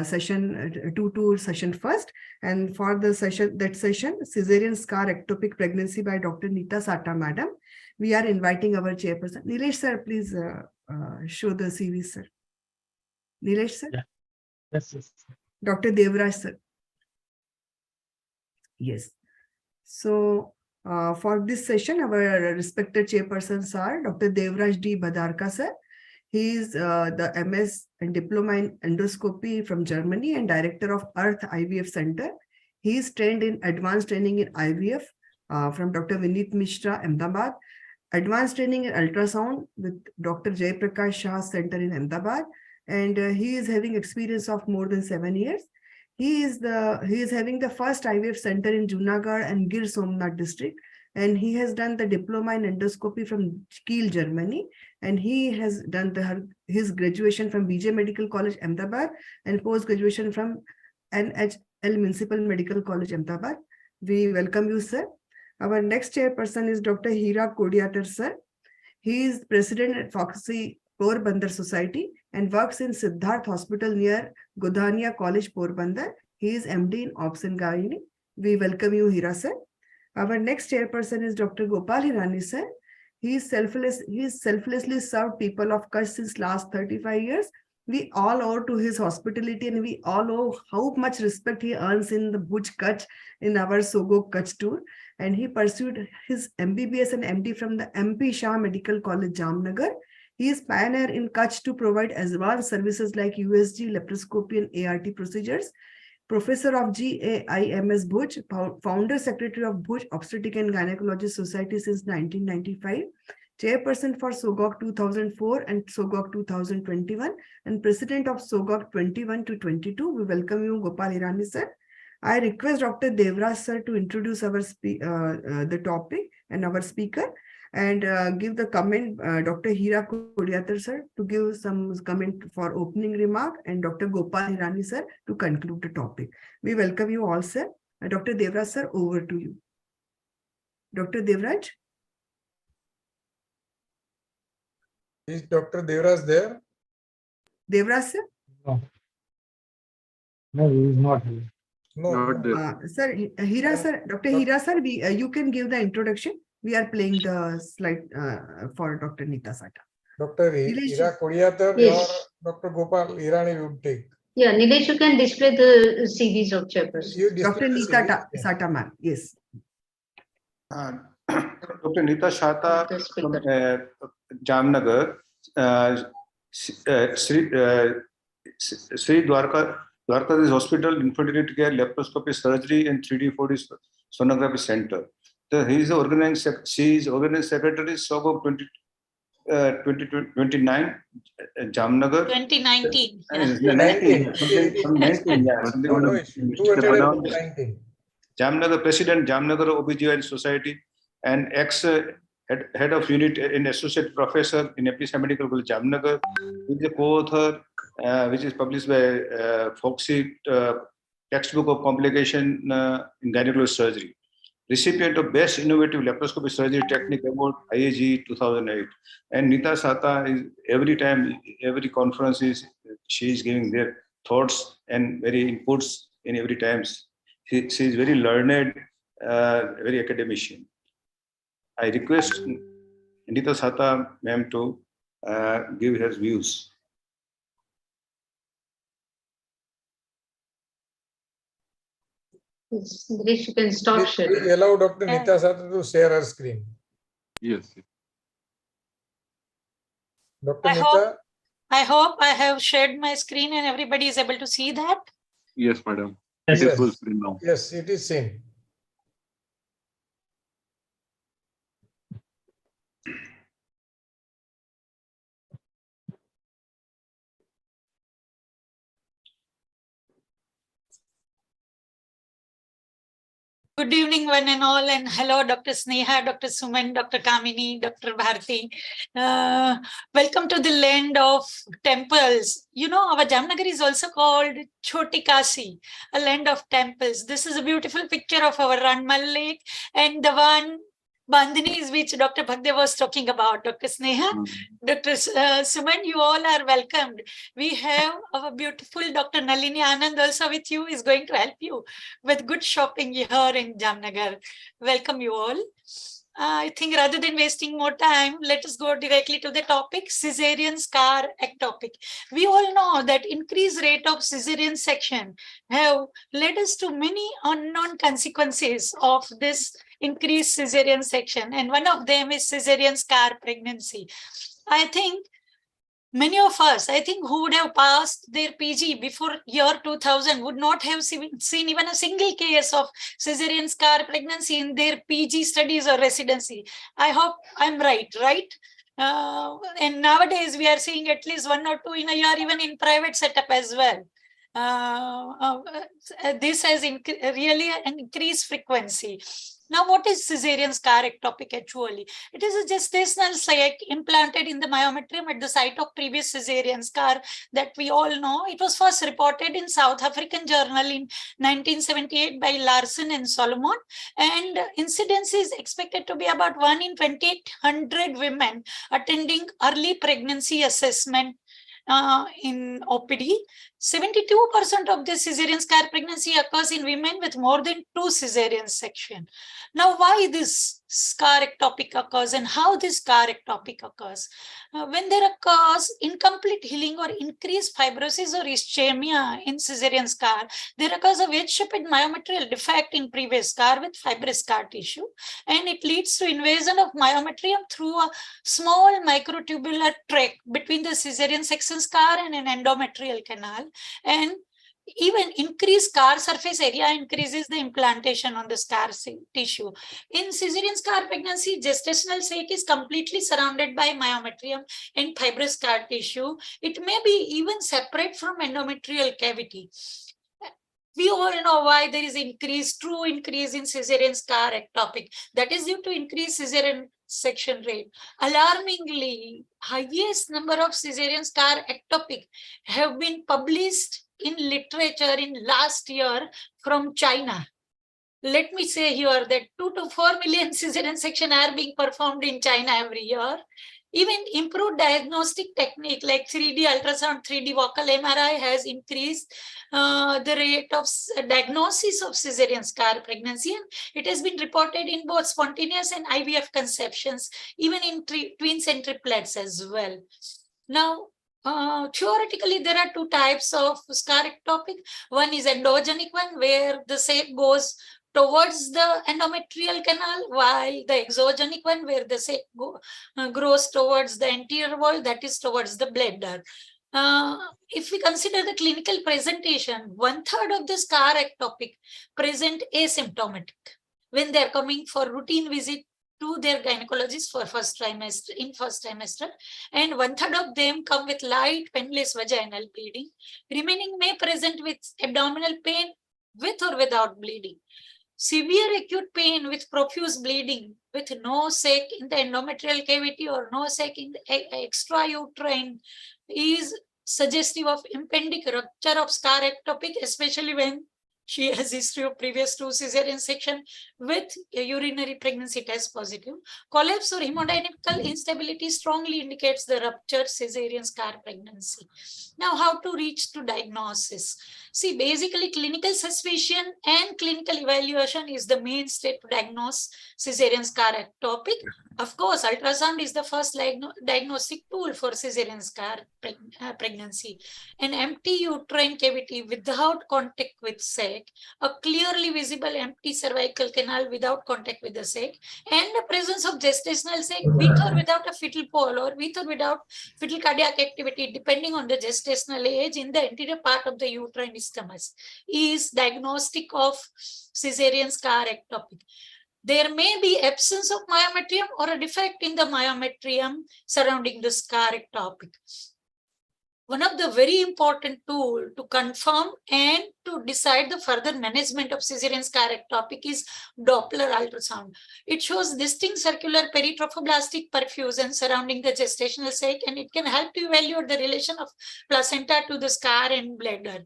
session to session first. And for the session, cesarean scar ectopic pregnancy by Dr. Neeta Sata madam, we are inviting our chairperson. Nilesh sir, please show the CV, sir. Nilesh sir? Yeah. Yes. Dr. Devraj sir. Yes. So for this session, our respected chairpersons are Dr. Devraj D. Badarka sir. He is the MS and Diploma in Endoscopy from Germany and Director of Earth IVF Center. He is trained in Advanced Training in IVF from Dr. Vineet Mishra, Ahmedabad. Advanced Training in Ultrasound with Dr. Jay Prakash Shah Center in Ahmedabad. And he is having experience of more than 7 years. He is having the first IVF center in Junagadh and Gir Somnath district. And he has done the diploma in endoscopy from Kiel, Germany. And he has done his graduation from BJ Medical College, Ahmedabad, and post-graduation from NHL Municipal Medical College, Ahmedabad. We welcome you, sir. Our next chairperson is Dr. Hira Kodiatar, sir. He is president at Foxy Porbandar Society and works in Siddharth Hospital near Godhania College, Porbandar. He is MD in Obs and Gynae. We welcome you, Hira, sir. Our next chairperson is Dr. Gopal Hirani, sir. He selflessly served people of Kutch since last 35 years. We all owe to his hospitality, and we all know how much respect he earns in the Bhuj Kutch in our SOGOG Kutch tour. And he pursued his MBBS and MD from the MP Shah Medical College, Jamnagar. He is pioneer in Kutch to provide advanced services like USG, laparoscopy, and ART procedures. Professor of GAIMS Bhuj, founder secretary of Bhuj Obstetric and Gynecology Society since 1995, chairperson for SOGOG 2004 and SOGOG 2021, and president of SOGOG 21 to 22. We welcome you, Gopal Hirani, sir. I request Dr. Devraj sir to introduce our the topic and our speaker, and give the comment, Dr. Hira Kodiatar sir to give some comment for opening remark, and Dr. Gopal Hirani sir to conclude the topic. We welcome you all, sir. Dr. Devraj sir, over to you. Dr. Devraj? Is Dr. Devraj there? Devraj sir? No, he is not here. No. Sir, Hira sir, Dr. Hira sir, you can give the introduction. We are playing the slide for Dr. Neeta Sata. Dr. Hira Kodiatar, Yes. or Dr. Gopal Hirani would take. Yeah, Nilesh, you can display the CVs of chairperson. Dr. Neeta Sata, ma'am. Yes. Dr. Neeta Sata from Jamnagar, Sri Dwarka Dwarkadish Hospital, Infertility Care, Laparoscopy Surgery, and 3D 4D Sonography Center. He is she is organizing secretary, SOGO 2029, Jamnagar. 2019. Yeah. 19, yeah. No issue. 219. Jamnagar President, Jamnagar OBGYN Society, and ex-head of unit and associate professor in APSA Medical College, Jamnagar. He is a co-author, which is published by Foxy textbook of complication in gynecological surgery. Recipient of Best Innovative Laparoscopy Surgery Technique Award, IAG 2008. And Nita Sata is every time, every conference she is giving their thoughts and very inputs in every times. She is very learned, very academician. I request Nita Sata ma'am to give her views. Girish, you can stop sharing. Please allow Dr. Nita Sata to share her screen. Yes. Dr. Nita. I hope I have shared my screen and everybody is able to see that. Yes, madam. Yes. It is full screen now. Yes, it is seen. Good evening, one and all, and hello, Dr. Sneha, Dr. Suman, Dr. Kamini, Dr. Bharti. Welcome to the land of temples. You know, our Jamnagar is also called Choti Kasi, a land of temples. This is a beautiful picture of our Ranmal Lake, and the one Bandhanis which Dr. Bhagdev was talking about. Dr. Sneha, Dr. Suman, you all are welcomed. We have our beautiful Dr. Nalini Anand also with you, is going to help you with good shopping here in Jamnagar. Welcome you all. I think rather than wasting more time, let us go directly to the topic, cesarean scar ectopic. We all know that increased rate of cesarean section have led us to many unknown consequences of this increased cesarean section. And one of them is cesarean scar pregnancy. I think many of us, I think, who would have passed their PG before year 2000 would not have seen even a single case of cesarean scar pregnancy in their PG studies or residency. I hope I'm right? And nowadays we are seeing at least 1 or 2 in a year, even in private setup as well. This has really an increased frequency. Now, what is cesarean scar ectopic actually? It is a gestational sac implanted in the myometrium at the site of previous cesarean scar that we all know. It was first reported in South African Journal in 1978 by Larson and Solomon, and incidence is expected to be about 1 in 2,800 women attending early pregnancy assessment in OPD. 72% of the cesarean scar pregnancy occurs in women with more than 2 cesarean section. Now, why this scar ectopic occurs and how this scar ectopic occurs? When there occurs incomplete healing or increased fibrosis or ischemia in cesarean scar, there occurs a wedge-shaped myometrial defect in previous scar with fibrous scar tissue, and it leads to invasion of myometrium through a small microtubular tract between the cesarean section scar and an endometrial canal. And even increased scar surface area increases the implantation on the scar tissue. In cesarean scar pregnancy, gestational sac is completely surrounded by myometrium and fibrous scar tissue. It may be even separate from endometrial cavity. We all know why there is true increase in cesarean scar ectopic. That is due to increased cesarean section rate. Alarmingly, highest number of cesarean scar ectopic have been published in literature in last year from China. Let me say here that 2 to 4 million cesarean section are being performed in China every year. Even improved diagnostic technique like 3D ultrasound, 3D vocal MRI has increased the rate of diagnosis of cesarean scar pregnancy. And it has been reported in both spontaneous and IVF conceptions, even in twins and triplets as well. Now, theoretically, there are 2 types of scar ectopic. One is endogenic one, where the sac goes towards the endometrial canal, while the exogenic one, where the sac grows towards the anterior wall, that is towards the bladder. If we consider the clinical presentation, 1/3 of the scar ectopic present asymptomatic when they are coming for routine visit to their gynecologist for first trimester, and 1/3 of them come with light painless vaginal bleeding. Remaining may present with abdominal pain with or without bleeding. Severe acute pain with profuse bleeding with no sac in the endometrial cavity or no sac in the extrauterine is suggestive of impending rupture of scar ectopic, especially when she has history of previous 2 cesarean section with a urinary pregnancy test positive. Collapse or hemodynamical instability strongly indicates the rupture cesarean scar pregnancy. Now, how to reach to diagnosis? See, basically clinical suspicion and clinical evaluation is the mainstay to diagnose cesarean scar ectopic. Of course, ultrasound is the first diagnostic tool for cesarean scar pregnancy. An empty uterine cavity without contact with sac, a clearly visible empty cervical canal without contact with the sac, and the presence of gestational sac with or without a fetal pole or with or without fetal cardiac activity, depending on the gestational age in the anterior part of the uterine isthmus, is diagnostic of cesarean scar ectopic. There may be absence of myometrium or a defect in the myometrium surrounding the scar ectopic. One of the very important tools to confirm and to decide the further management of cesarean scar ectopic is Doppler ultrasound. It shows distinct circular peritrophoblastic perfusion surrounding the gestational sac, and it can help to evaluate the relation of placenta to the scar and bladder.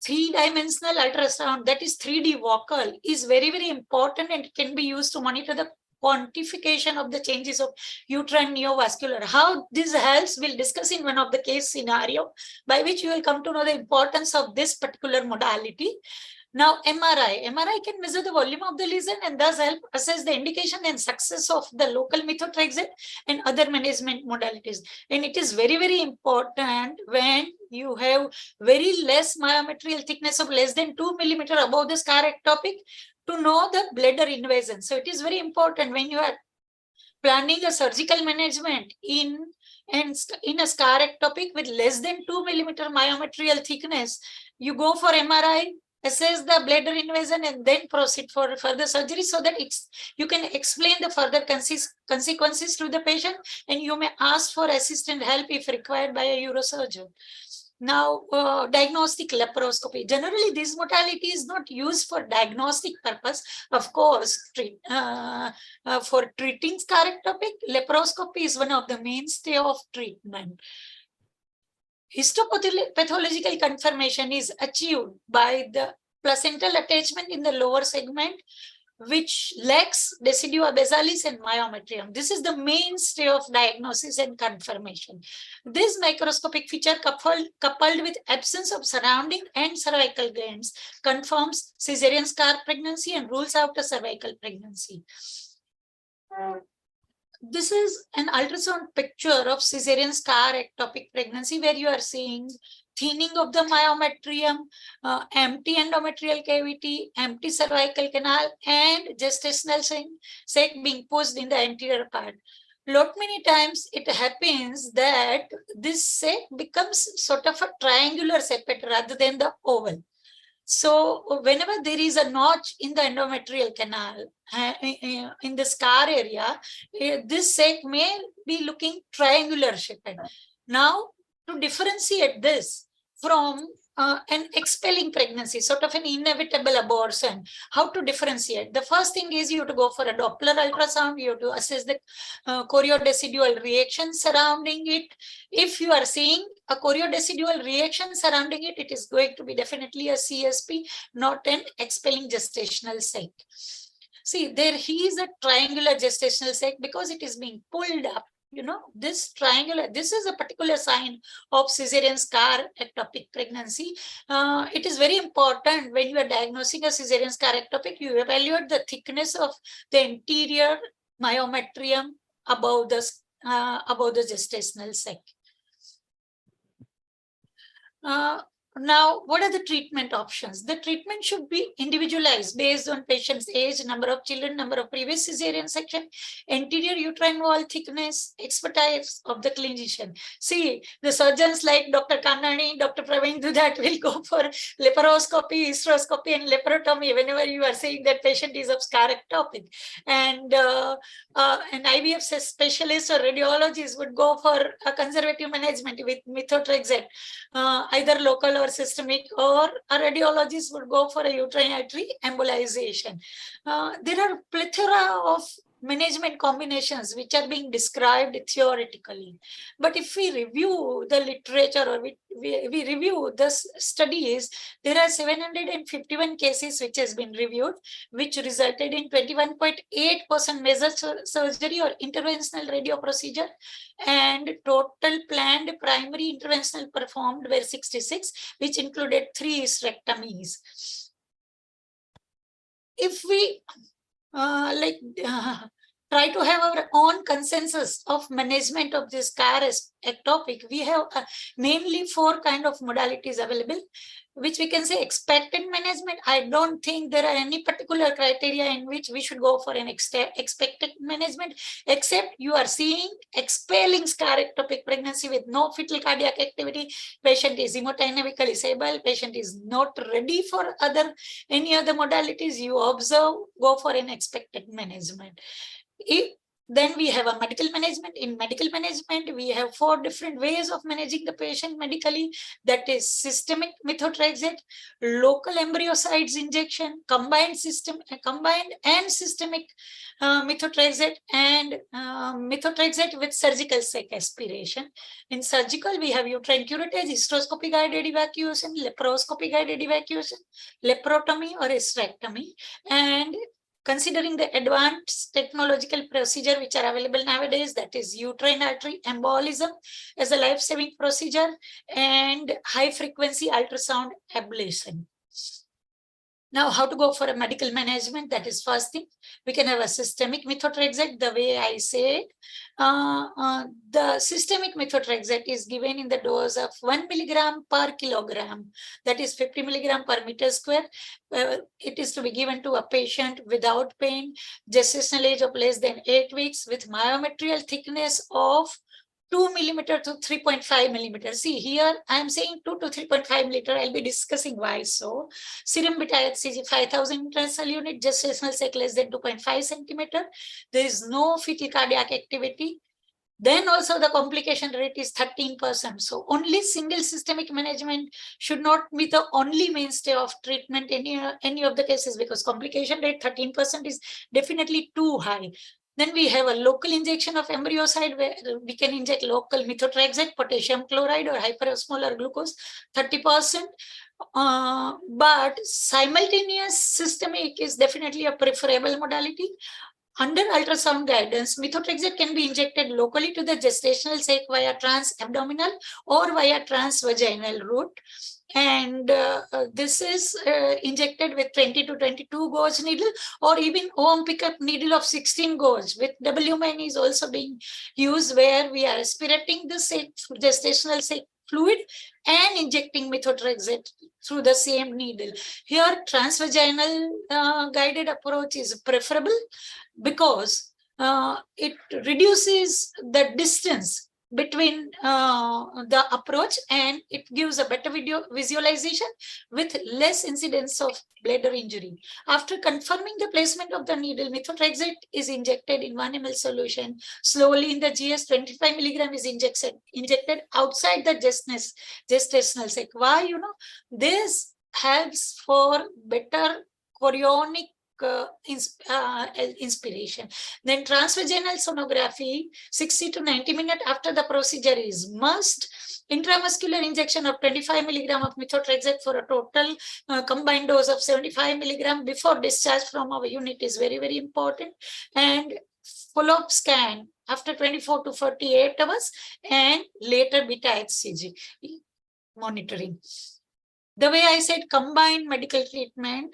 3-dimensional ultrasound, that is 3D vocal, is very, very important and can be used to monitor the quantification of the changes of uterine neovascular. How this helps, we'll discuss in one of the case scenario, by which you will come to know the importance of this particular modality. Now, MRI can measure the volume of the lesion and thus help assess the indication and success of the local methotrexate and other management modalities. And it is very, very important when you have very less myometrial thickness of less than 2 millimeter above the scar ectopic to know the bladder invasion. So it is very important when you are planning a surgical management in a scar ectopic with less than 2 millimeter myometrial thickness, you go for MRI, assess the bladder invasion, and then proceed for further surgery so that you can explain the further consequences to the patient, and you may ask for assistant help if required by a neurosurgeon. Now, diagnostic laparoscopy. Generally, this modality is not used for diagnostic purpose. Of course, for treating scar ectopic, laparoscopy is one of the mainstay of treatment. Histopathological confirmation is achieved by the placental attachment in the lower segment, which lacks decidua basalis and myometrium. This is the mainstay of diagnosis and confirmation. This microscopic feature coupled with absence of surrounding and cervical glands confirms cesarean scar pregnancy and rules out a cervical pregnancy. This is an ultrasound picture of cesarean scar ectopic pregnancy where you are seeing thinning of the myometrium, empty endometrial cavity, empty cervical canal, and gestational sac being pushed in the anterior part. Lot many times it happens that this sac becomes sort of a triangular sepet rather than the oval. So whenever there is a notch in the endometrial canal, in the scar area, this sac may be looking triangular shaped. Now, to differentiate this from an expelling pregnancy, sort of an inevitable abortion, how to differentiate? The first thing is you have to go for a Doppler ultrasound. You have to assess the choriodecidual reaction surrounding it. If you are seeing a choriodecidual reaction surrounding it, it is going to be definitely a CSP, not an expelling gestational sac. See, there is a triangular gestational sac because it is being pulled up. You know, this triangular, this is a particular sign of cesarean scar ectopic pregnancy. It is very important when you are diagnosing a cesarean scar ectopic, you evaluate the thickness of the anterior myometrium above the gestational sac. Now, what are the treatment options? The treatment should be individualized based on patient's age, number of children, number of previous cesarean section, anterior uterine wall thickness, expertise of the clinician. See, the surgeons like Dr. Kannani, Dr. Praveen Dudat will go for laparoscopy, hysteroscopy, and laparotomy whenever you are saying that patient is of scar ectopic. And an IVF specialist or radiologist would go for a conservative management with methotrexate, either local or systemic, or a radiologist would go for a uterine artery embolization. There are plethora of management combinations which are being described theoretically. But if we review the literature or we review the studies, there are 751 cases which has been reviewed, which resulted in 21.8% major surgery or interventional radio procedure, and total planned primary interventional performed were 66, which included 3 hysterectomies. If we try to have our own consensus of management of this scar ectopic, we have mainly 4 kind of modalities available, which we can say expected management. I don't think there are any particular criteria in which we should go for an expected management, except you are seeing expelling scar ectopic pregnancy with no fetal cardiac activity, patient is hemodynamically stable, patient is not ready for any other modalities, you observe, go for an expected management. Then we have a medical management. In medical management, we have 4 different ways of managing the patient medically. That is systemic methotrexate, local embryosides injection, combined and systemic methotrexate, and methotrexate with surgical sac aspiration. In surgical, we have uterine curettage, hysteroscopy guided evacuation, laparoscopy guided evacuation, laparotomy or hysterectomy, and considering the advanced technological procedure which are available nowadays, that is uterine artery embolism as a life-saving procedure and high-frequency ultrasound ablation. Now, how to go for a medical management? That is first thing. We can have a systemic methotrexate, the way I say. The systemic methotrexate is given in the dose of 1 milligram per kilogram. That is 50 milligram per meter square. It is to be given to a patient without pain, gestational age of less than 8 weeks, with myometrial thickness of 2 millimeter to 3.5 millimeter. See, here I am saying 2 to 3.5 millimeter. I'll be discussing why so. Serum beta HCG 5000 international unit, gestational sac less than 2.5 centimeter. There is no fetal cardiac activity. Then also the complication rate is 13%. So only single systemic management should not be the only mainstay of treatment in any of the cases, because complication rate 13% is definitely too high. Then we have a local injection of embryocide where we can inject local methotrexate, potassium chloride or hyperosmolar glucose, 30%. But simultaneous systemic is definitely a preferable modality. Under ultrasound guidance, methotrexate can be injected locally to the gestational sac via transabdominal or via transvaginal route. And this is injected with 20 to 22 gauge needle, or even OM pickup needle of 16 gauge with WMN is also being used, where we are aspirating the gestational sac fluid and injecting methotrexate through the same needle. Here, transvaginal guided approach is preferable because it reduces the distance between the approach, and it gives a better visualization with less incidence of bladder injury. After confirming the placement of the needle, methotrexate is injected in 1 ml solution. Slowly in the GS, 25 milligram is injected outside the gestational sac. Why? This helps for better chorionic inspiration. Then transvaginal sonography, 60 to 90 minutes after the procedure is must. Intramuscular injection of 25 milligram of methotrexate for a total combined dose of 75 milligram before discharge from our unit is very, very important. And follow-up scan after 24 to 48 hours and later beta HCG monitoring. The way I said, combined medical treatment,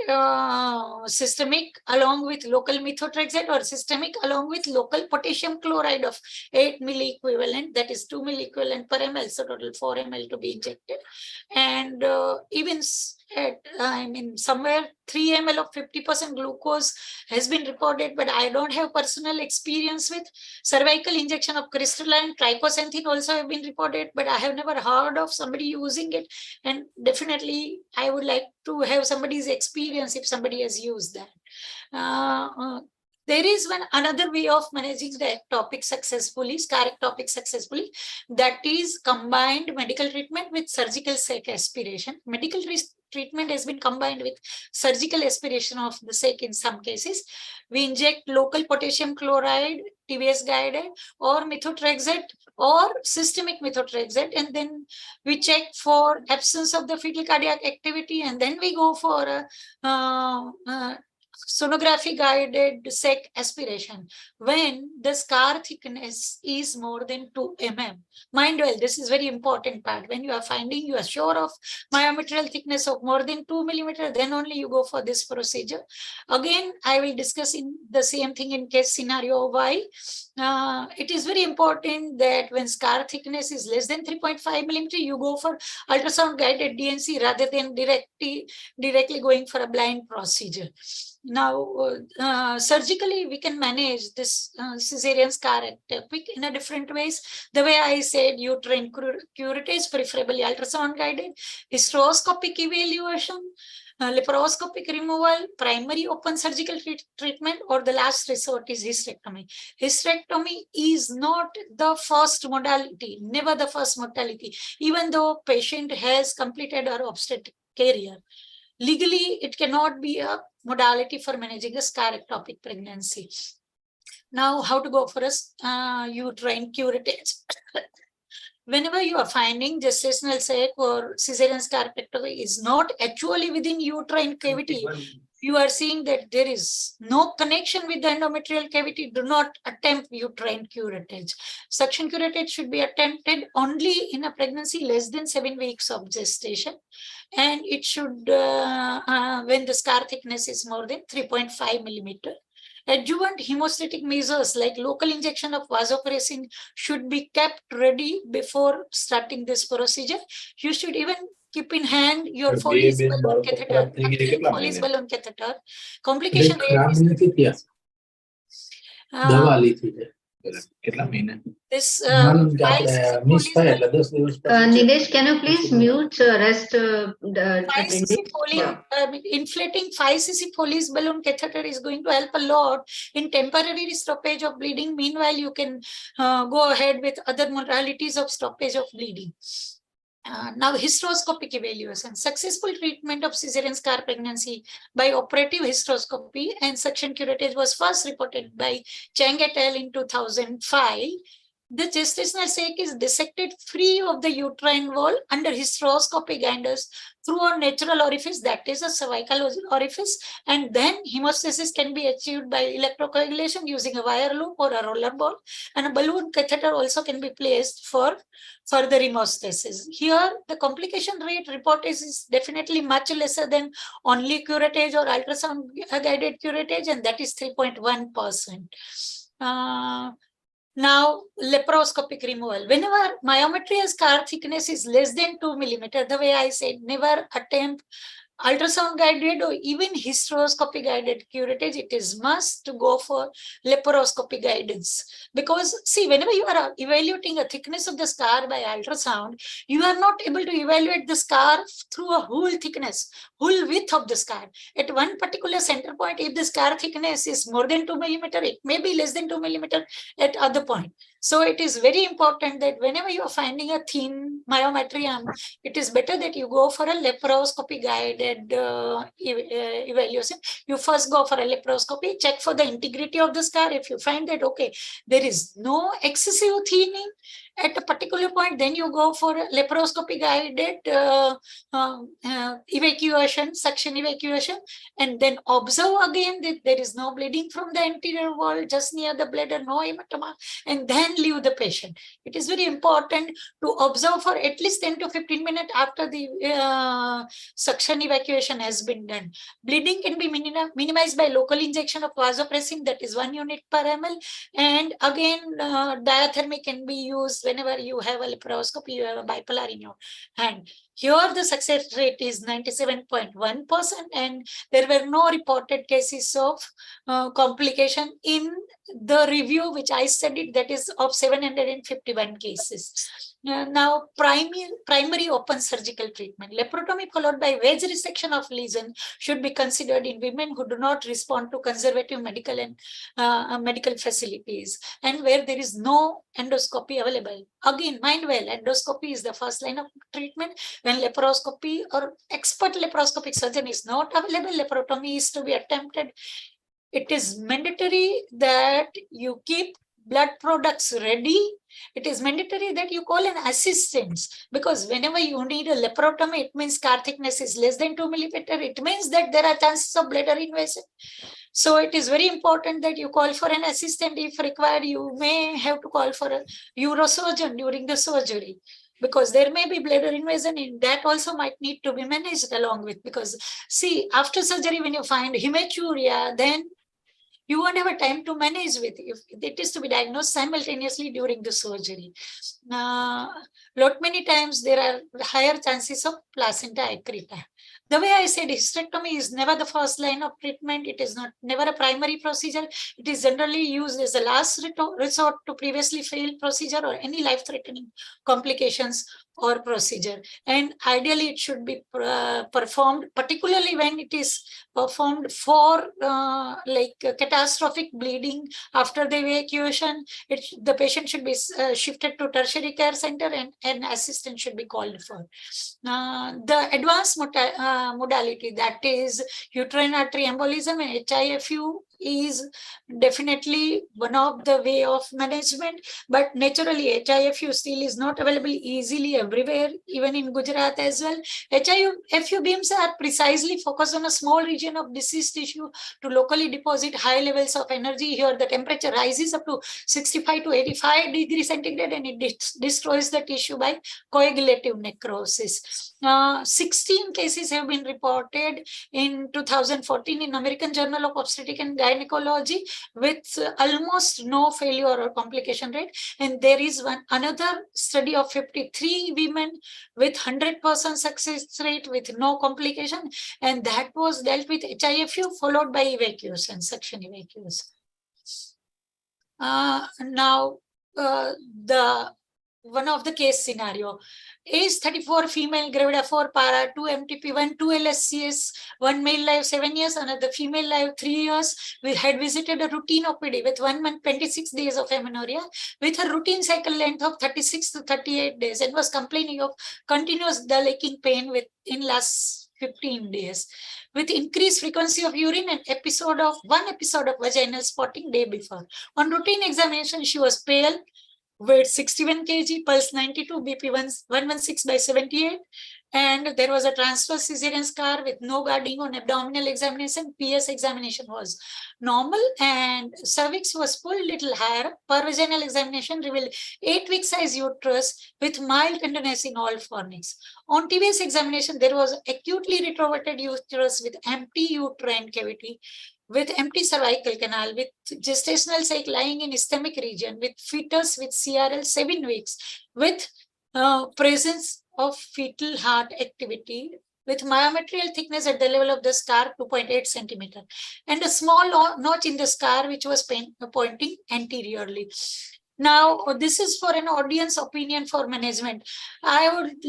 systemic along with local methotrexate, or systemic along with local potassium chloride of 8 milliequivalent, that is 2 milliequivalent per ml, so total 4 ml to be injected. And even at, somewhere 3 ml of 50% glucose has been reported, but I don't have personal experience with. Cervical injection of crystalline trichosanthine also have been reported, but I have never heard of somebody using it. And definitely, I would like to have somebody's experience if somebody has used that. There is another way of managing the ectopic successfully, scar ectopic successfully, that is combined medical treatment with surgical sac aspiration. Medical treatment has been combined with surgical aspiration of the sac in some cases. We inject local potassium chloride, TBS guided, or methotrexate, or systemic methotrexate, and then we check for absence of the fetal cardiac activity, and then we go for a sonography guided sac aspiration when the scar thickness is more than 2 mm. Mind well, this is very important part. When you are finding, you are sure of myometrial thickness of more than 2 millimeter, then only you go for this procedure. Again, I will discuss in the same thing in case scenario why. It is very important that when scar thickness is less than 3.5 millimeter, you go for ultrasound guided DNC rather than directly going for a blind procedure. Now, surgically, we can manage this cesarean scar ectopic in a different ways. The way I said, uterine curettage, preferably ultrasound guided, hysteroscopic evaluation, laparoscopic removal, primary open surgical treatment, or the last resort is hysterectomy. Hysterectomy is not the first modality, never the first modality, even though patient has completed her obstetric career. Legally, it cannot be a modality for managing a scar ectopic pregnancy. Now, how to go for a uterine curettage? Whenever you are finding gestational sac or cesarean scar ectopic is not actually within uterine cavity, you are seeing that there is no connection with the endometrial cavity, do not attempt uterine curettage. Suction curettage should be attempted only in a pregnancy less than 7 weeks of gestation. And it should, when the scar thickness is more than 3.5 millimeter. Adjuvant hemostatic measures like local injection of vasopressin should be kept ready before starting this procedure. You should even keep in hand your Foley's balloon catheter, Foley's balloon catheter. Complication rate is this Nilesh, can you please mute rest? 5 cc inflating 5 cc Foley's balloon catheter is going to help a lot in temporary stoppage of bleeding. Meanwhile, you can go ahead with other modalities of stoppage of bleeding. Now, hysteroscopic evaluation. Successful treatment of cesarean scar pregnancy by operative hysteroscopy and suction curettage was first reported by Chang et al. In 2005. The gestational sac is dissected free of the uterine wall under hysteroscopic guidance through a natural orifice, that is a cervical orifice, and then hemostasis can be achieved by electrocoagulation using a wire loop or a roller ball, and a balloon catheter also can be placed for further hemostasis. Here, the complication rate reported is definitely much lesser than only curettage or ultrasound guided curettage, and that is 3.1%. Now, laparoscopic removal. Whenever myometrial scar thickness is less than 2 millimeter, the way I said, never attempt ultrasound guided or even hysteroscopy guided curettage. It is must to go for laparoscopy guidance, because see, whenever you are evaluating a thickness of the scar by ultrasound, you are not able to evaluate the scar through a whole thickness, whole width of the scar. At one particular center point, if the scar thickness is more than 2 millimeter, it may be less than 2 millimeter at other point. So it is very important that whenever you are finding a thin myometrium, it is better that you go for a laparoscopy guided evaluation. You first go for a laparoscopy, check for the integrity of the scar. If you find that, okay, there is no excessive thinning at a particular point, then you go for a laparoscopy guided evacuation, suction evacuation, and then observe again that there is no bleeding from the anterior wall just near the bladder, no hematoma, and then then leave the patient. It is very important to observe for at least 10 to 15 minutes after the suction evacuation has been done. Bleeding can be minimized by local injection of vasopressin, that is 1 unit per ml. And again, diathermy can be used whenever you have a laparoscopy, you have a bipolar in your hand. Here, the success rate is 97.1%, and there were no reported cases of complication in the review which I studied, that is of 751 cases. Now, primary open surgical treatment. Laparotomy followed by wedge resection of lesion should be considered in women who do not respond to conservative medical and medical facilities, and where there is no endoscopy available. Again, mind well, endoscopy is the first line of treatment. When laparoscopy or expert laparoscopic surgeon is not available, laparotomy is to be attempted. It is mandatory that you keep blood products ready. It is mandatory that you call an assistant, because whenever you need a laparotomy, it means scar thickness is less than 2 millimeter. It means that there are chances of bladder invasion. So it is very important that you call for an assistant. If required, you may have to call for a neurosurgeon during the surgery, because there may be bladder invasion, and that also might need to be managed along with. Because see, after surgery, when you find hematuria, then you won't have a time to manage with if it is to be diagnosed simultaneously during the surgery. Lot many times there are higher chances of placenta accreta. The way I said, hysterectomy is never the first line of treatment. It is never a primary procedure. It is generally used as a last resort to previously failed procedure or any life-threatening complications or procedure. And ideally, it should be performed, particularly when it is performed for catastrophic bleeding after the evacuation. The patient should be shifted to tertiary care center, and an assistant should be called for. The advanced modality, that is uterine artery embolism and HIFU, is definitely one of the way of management, but naturally HIFU still is not available easily everywhere, even in Gujarat as well. HIFU beams are precisely focused on a small region of diseased tissue to locally deposit high levels of energy. Here the temperature rises up to 65 to 85 degrees centigrade, and it destroys the tissue by coagulative necrosis. 16 cases have been reported in 2014 in American Journal of Obstetrics and Gynecology, with almost no failure or complication rate. And there is another study of 53 women with 100% success rate with no complication, and that was dealt with HIFU followed by evacuation, suction evacuation. Now, one of the case scenario. Age 34 female, gravida 4 para, 2 MTP1, 2 LSCS, 1 male live 7 years, another female live 3 years. We had visited a routine OPD with 1 month, 26 days of amenorrhea with a routine cycle length of 36 to 38 days, and was complaining of continuous dull aching pain in last 15 days with increased frequency of urine and one episode of vaginal spotting day before. On routine examination, she was pale, weight 61 kg, pulse 92, BP 116 by 78, and there was a transverse cesarean scar with no guarding on abdominal examination. PS examination was normal, and cervix was pulled little higher. Per vaginal examination revealed 8-week size uterus with mild tenderness in all fornix. On TVS examination, there was acutely retroverted uterus with empty uterine cavity, with empty cervical canal, with gestational sac lying in ischemic region, with fetus with CRL 7 weeks, with presence of fetal heart activity, with myometrial thickness at the level of the scar 2.8 centimeter, and a small notch in the scar which was pointing anteriorly. Now, this is for an audience opinion for management. I would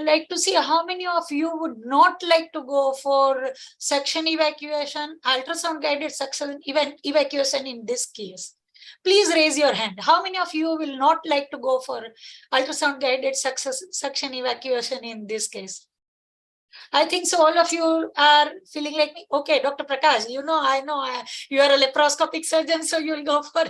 like to see how many of you would not like to go for suction evacuation, ultrasound guided suction evacuation in this case. Please raise your hand. How many of you will not like to go for ultrasound guided suction evacuation in this case? I think so. All of you are feeling like me. Okay, Dr. Prakash, I know you are a laparoscopic surgeon, so you'll go for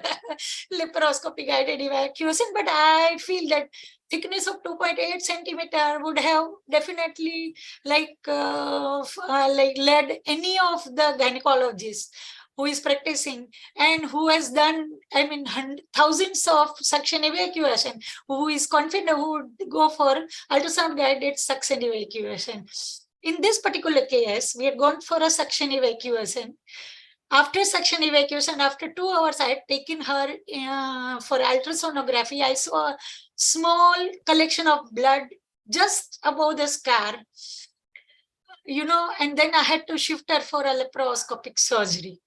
laparoscopic guided evacuation. But I feel that thickness of 2.8 centimeter would have definitely led any of the gynecologists who is practicing and who has done, I mean, thousands of suction evacuation, who is confident who would go for ultrasound guided suction evacuation. In this particular case, we had gone for a suction evacuation. After suction evacuation, after 2 hours, I had taken her for ultrasonography. I saw a small collection of blood just above the scar, and then I had to shift her for a laparoscopic surgery.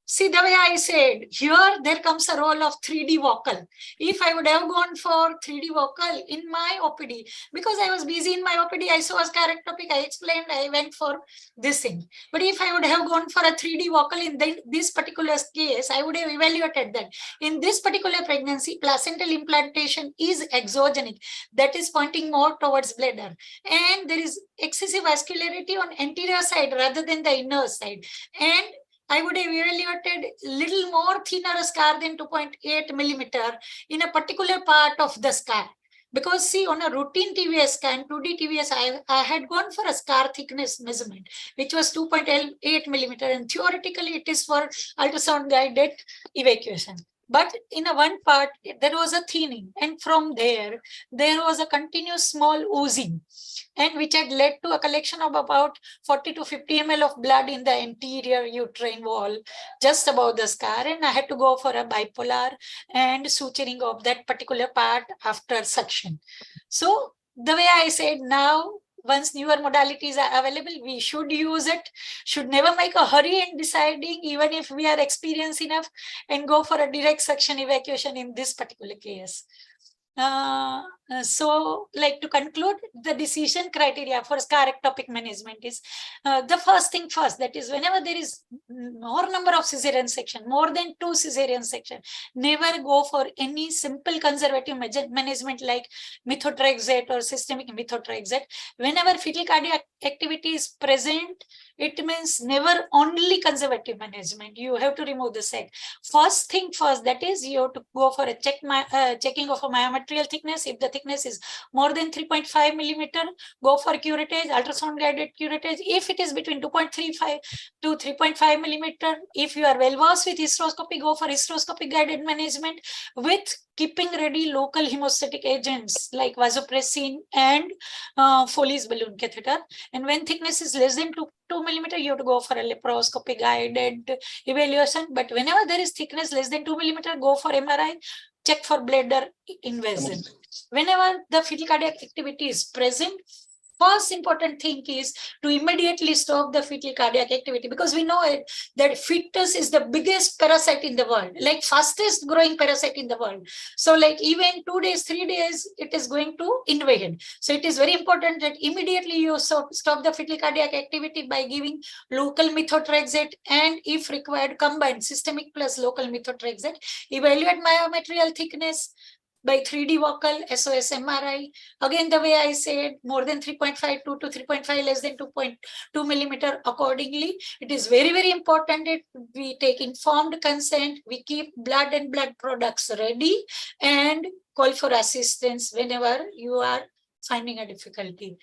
See, the way I said, here there comes a role of 3D vocal. If I would have gone for 3D vocal in my OPD, because I was busy in my OPD, I saw a scar ectopic, I explained, I went for this thing. But if I would have gone for a 3D vocal in this particular case, I would have evaluated that. In this particular pregnancy, placental implantation is exogenic. That is pointing more towards bladder. And there is excessive vascularity on anterior side rather than the inner side. And I would have evaluated little more thinner scar than 2.8 millimeter in a particular part of the scar. Because see, on a routine TVS scan, 2D TVS, I had gone for a scar thickness measurement, which was 2.8 millimeter. And theoretically, it is for ultrasound guided evacuation. But in a one part, there was a thinning. And from there was a continuous small oozing, and which had led to a collection of about 40 to 50 ml of blood in the anterior uterine wall, just above the scar. And I had to go for a bipolar and suturing of that particular part after suction. So the way I said, now, once newer modalities are available, we should use it, should never make a hurry in deciding, even if we are experienced enough, and go for a direct suction evacuation in this particular case. So, like, to conclude, the decision criteria for scar ectopic management is the first thing first, that is, whenever there is more number of cesarean section, more than 2 cesarean section, never go for any simple conservative management like methotrexate or systemic methotrexate. Whenever fetal cardiac activity is present, it means never only conservative management. You have to remove the seg. First thing first, that is, you have to go for a checking of a myometrial thickness. If the thickness is more than 3.5 millimeter, go for curettage, ultrasound guided curettage. If it is between 2.35 to 3.5 millimeter, if you are well versed with hysteroscopy, go for hysteroscopic guided management with keeping ready local hemostatic agents like vasopressin and Foley's balloon catheter. And when thickness is less than 2 millimeter, you have to go for a laparoscopy guided evaluation. But whenever there is thickness less than 2 millimeter, go for MRI, check for bladder invasion. Whenever the fetal cardiac activity is present, first important thing is to immediately stop the fetal cardiac activity, because we know it that fetus is the biggest parasite in the world, like fastest growing parasite in the world. So like even 2 days, 3 days, it is going to invade. So it is very important that immediately you stop the fetal cardiac activity by giving local methotrexate, and if required, combined systemic plus local methotrexate. Evaluate myometrial thickness by 3D vocal, SOS MRI. Again, the way I said, more than 3.5 to 3.5, less than 2.2 millimeter accordingly. It is very, very important that we take informed consent, we keep blood and blood products ready, and call for assistance whenever you are finding a difficulty.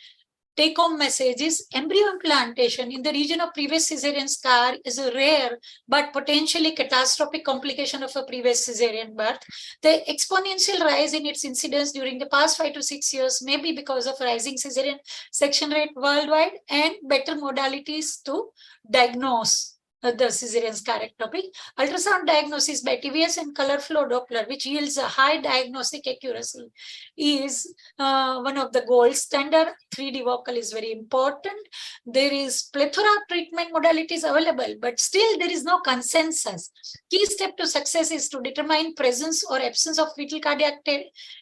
Take-home message is embryo implantation in the region of previous cesarean scar is a rare but potentially catastrophic complication of a previous cesarean birth. The exponential rise in its incidence during the past 5 to 6 years may be because of rising cesarean section rate worldwide and better modalities to diagnose the cesarean scar ectopic. Ultrasound diagnosis by TVS and color flow Doppler, which yields a high diagnostic accuracy, is one of the gold standard. 3D vocal is very important. There is plethora of treatment modalities available, but still there is no consensus. Key step to success is to determine presence or absence of fetal cardiac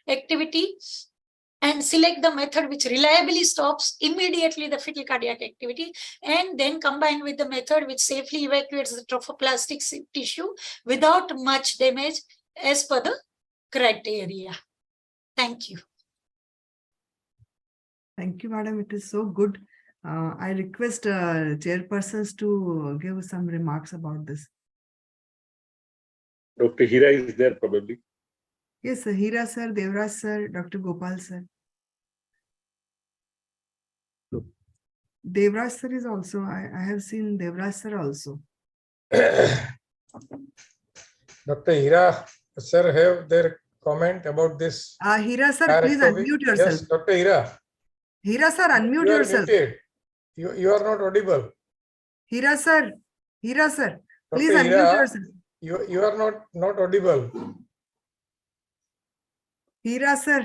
activity and select the method which reliably stops immediately the fetal cardiac activity, and then combine with the method which safely evacuates the trophoblastic tissue without much damage as per the criteria. Thank you. Thank you, madam. It is so good. I request chairpersons to give some remarks about this. Dr. Hira is there probably. Yes, sir. Hira sir, Devraj sir, Dr. Gopal sir. Devraj sir is also, I have seen Devraj sir also. Dr. Hira sir have their comment about this. Hira sir, please unmute yourself. Yes, Dr. Hira. Hira sir, unmute You are yourself. muted. You are not audible. Hira sir, please Dr. unmute Hira, yourself. you are not audible. Hira sir.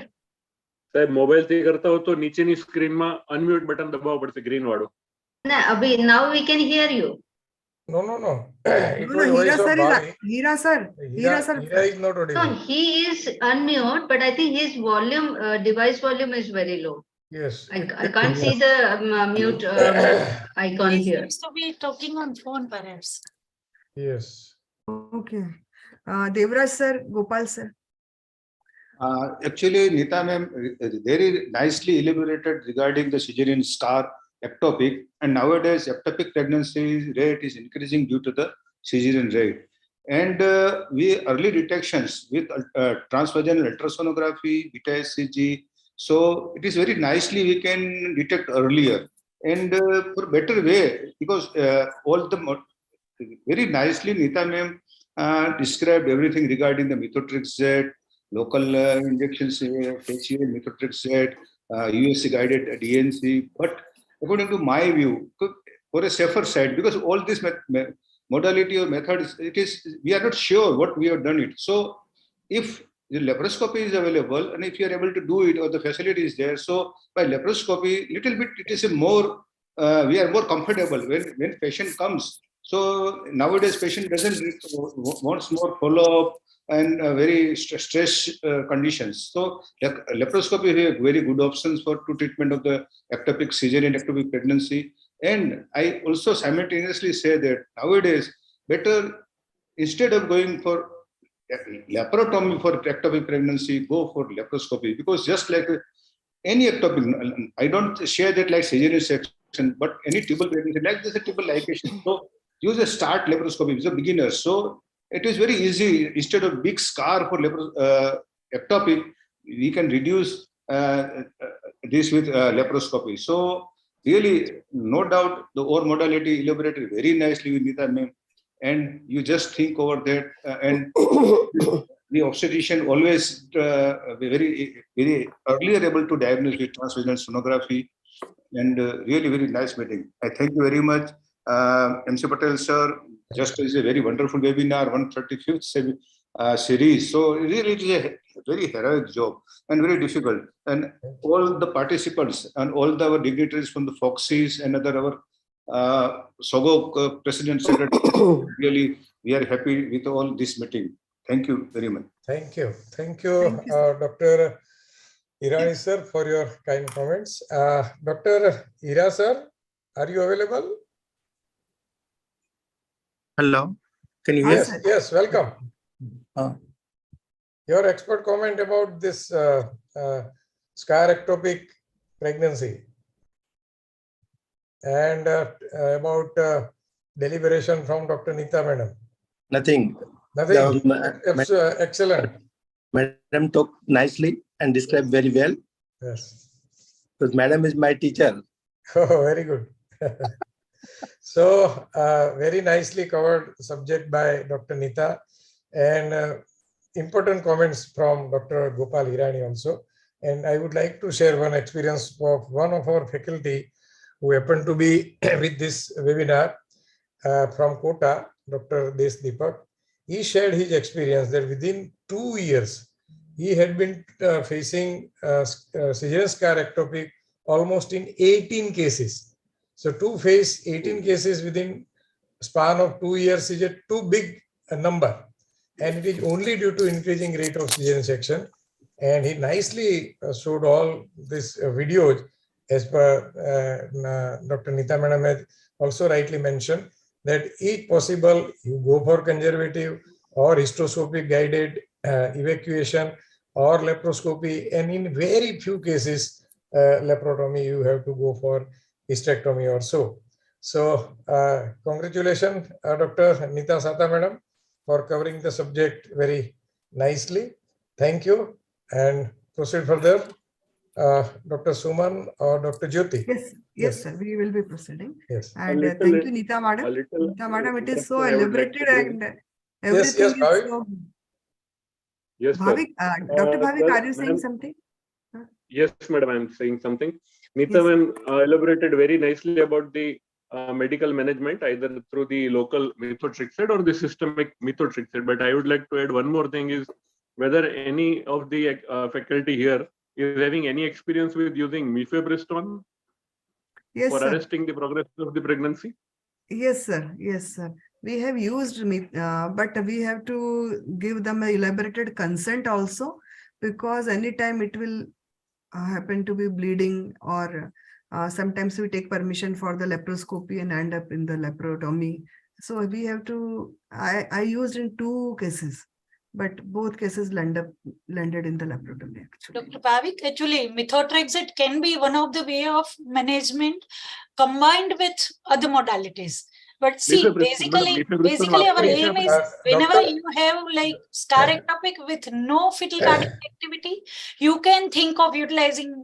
સાહેબ mobile થી કરતા હો તો નીચેની સ્ક્રીનમાં unmute button દબાવવું પડશે green વાળું. ના અભી now we can hear you. No. It No, was Hira voice of sir Bhavi. Hira sir. Hira is not No, audible. he is unmute, but I think his volume, device volume is very low. Yes. I can't see the mute icon He here. seems to be talking on phone, perhaps. Yes. Okay. Devraj sir, Gopal sir. Actually, Nita ma'am very nicely elaborated regarding the cesarean scar ectopic, and nowadays ectopic pregnancy rate is increasing due to the cesarean rate. And we early detections with transvaginal ultrasonography, beta HCG. So it is very nicely we can detect earlier, and for better way, because all the very nicely Nita ma'am described everything regarding the methotrexate, local injections, facial methotrexate, USC guided DNC. But according to my view, for a safer side, because all this modality or methods, we are not sure what we have done it. So if the laparoscopy is available and if you are able to do it or the facility is there, so by laparoscopy, little bit it is a more, we are more comfortable when patient comes. So nowadays patient doesn't wants more follow-up and very stress conditions. So laparoscopy is a very good options for treatment of the ectopic cesarean ectopic pregnancy. And I also simultaneously say that nowadays better, instead of going for laparotomy for ectopic pregnancy, go for laparoscopy, because just like any ectopic, I don't share that like cesarean section, but any tubal pregnancy, like this a tubal ligation. So use a start laparoscopy as a beginner. So it is very easy. Instead of big scar for ectopic, we can reduce this with laparoscopy. So really, no doubt, the OR modality elaborated very nicely with Nita ma'am. And you just think over that, and the obstetrician always very earlier able to diagnose with transvaginal sonography, and really very nice meeting. I thank you very much, MC Patel sir. Just is a very wonderful webinar, 135th series. So really it is a very heroic job and very difficult. And all the participants and all our dignitaries from the Foxes and other our SOGOC President Secretary, really we are happy with all this meeting. Thank you very much. Thank you. Dr. Irani sir, for your kind comments. Dr. Ira sir, are you available? Hello, can you hear? Yes, welcome. Your expert comment about this scar ectopic pregnancy and about deliberation from Dr. Nita madam. Nothing. Excellent. Madam talked nicely and described very well. Yes. Because madam is my teacher. Oh, very good. So very nicely covered subject by Dr. Nita, and important comments from Dr. Gopal Irani also. And I would like to share one experience of one of our faculty who happened to be with this webinar from Kota, Dr. Des Deepak. He shared his experience that within 2 years, he had been facing cesarean scar ectopic almost in 18 cases. So to face 18 cases within span of 2 years is a too big number, and it is only due to increasing rate of cesarean section. And he nicely showed all these videos, as per Dr. Nita madam has also rightly mentioned, that if possible you go for conservative or histoscopic guided evacuation or laparoscopy, and in very few cases laparotomy you have to go for hysterectomy or so. So congratulations Dr. Nita Sata madam for covering the subject very nicely. Thank you, and proceed further. Dr. Suman or Dr. Jyoti? Yes, sir. We will be proceeding. Yes. And thank you, Neeta Madam. Neeta Madam, it is so elaborated and everything is so. Yes, Bhavik, Dr. Bhavik, well, are you saying something? Yes, madam, I'm saying something. Neeta ma'am elaborated very nicely about the medical management, either through the local methotrexate or the systemic methotrexate. But I would like to add one more thing: is whether any of the faculty here is having any experience with using mifepristone for arresting the progress of the pregnancy? Yes, sir. Yes, sir. We have used but we have to give them a elaborated consent also, because anytime it will happen to be bleeding, or sometimes we take permission for the laparoscopy and end up in the laparotomy. So we have to, I used in 2 cases, but both cases landed in the laparotomy actually. Dr. Bhavik, actually methotrexate can be one of the way of management combined with other modalities. But see, basically our aim is whenever you have like scar ectopic with no fetal cardiac activity, you can think of utilizing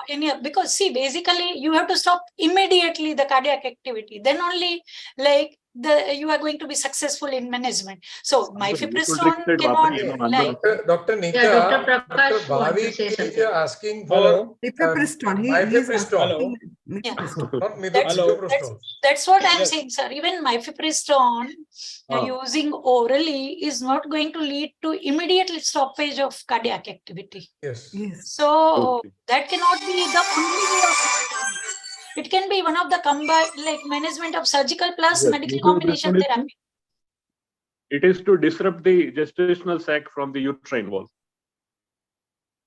any, because see, basically you have to stop immediately the cardiac activity. Then only like you are going to be successful in management. So mifepristone cannot like Dr. Neeta, Dr. Prakash Dr. Bhavik is asking for Hello. mifepristone. That's what I'm saying, sir. Even mifepristone using orally is not going to lead to immediate stoppage of cardiac activity. Yes. So that cannot be the only way of. It can be one of the combined like management of surgical plus medical combination therapy. It is to disrupt the gestational sac from the uterine wall.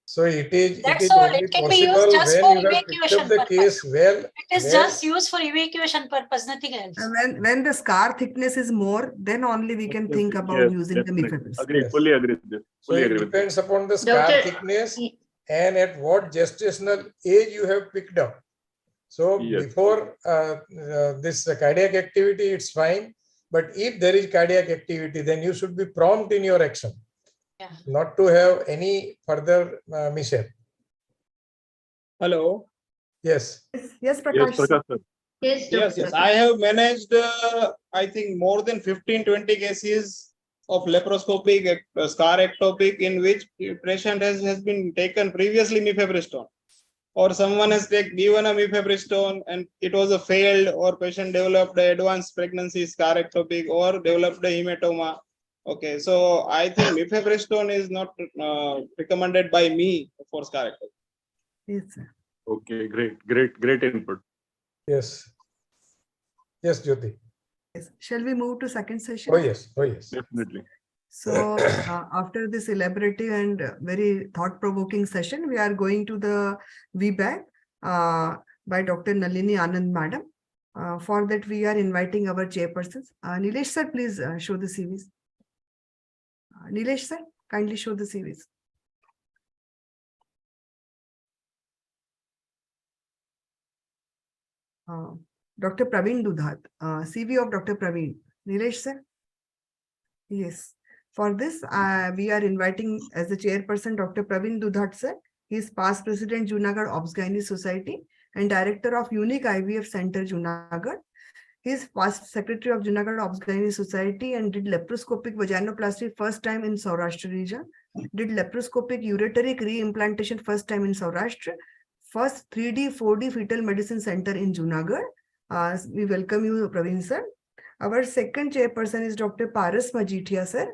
So it is only can be used just for evacuation purpose. It is just used for evacuation purpose, nothing else. And when the scar thickness is more, then only we can think about using the mifepristone. Fully agree with this. So it depends upon the scar thickness and at what gestational age you have picked up. So before this cardiac activity, it's fine. But if there is cardiac activity, then you should be prompt in your action, not to have any further mishap. Hello. Yes. Yes, Prakash. Yes. I have managed, I think, more than 15-20 cases of laparoscopic scar ectopic in which patient has been taken previously mifepristone, or someone has given a mifepristone and it was a failed, or patient developed an advanced pregnancy scar ectopic or developed a hematoma. Okay, so I think mifepristone is not recommended by me for scar ectopic. Yes, sir. Okay, great input. Yes. Yes, Jyoti. Yes. Shall we move to second session? Oh yes, definitely. So after this elaborative and very thought-provoking session, we are going to the VBAC by Dr. Nalini Anand Madam. For that, we are inviting our chairpersons. Nilesh sir, please show the CVs. Nilesh sir, kindly show the CVs. Dr. Praveen Dudhat, CV of Dr. Praveen. Nilesh sir? Yes. For this, we are inviting as the chairperson, Dr. Praveen Dudhat sir. He is past president, Junagadh Obs-Gynae Society and director of Unique IVF Center, Junagadh. He is past secretary of Junagadh Obs-Gynae Society and did laparoscopic vaginoplasty first time in Saurashtra region. Did laparoscopic ureteric re-implantation first time in Saurashtra. First 3D, 4D fetal medicine center in Junagadh. We welcome you, Praveen sir. Our second chairperson is Dr. Paras Majithia sir.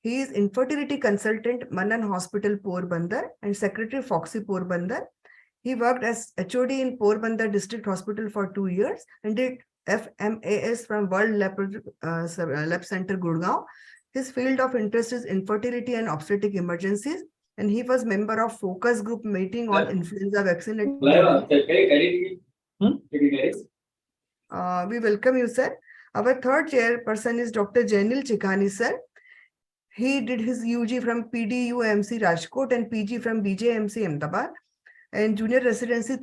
He is infertility consultant, Manan Hospital, Porbandar, and secretary, Foxy Porbandar. He worked as HOD in Porbandar District Hospital for 2 years and did FMAS from World Lab Center, Gurgaon. His field of interest is infertility and obstetric emergencies, and he was member of focus group meeting on influenza vaccine. We welcome you, sir. Our third chairperson is Dr. Jainil Chikhani, sir. He did his UG from PDUMC Rajkot and PG from BJMC Ahmedabad. And junior residency,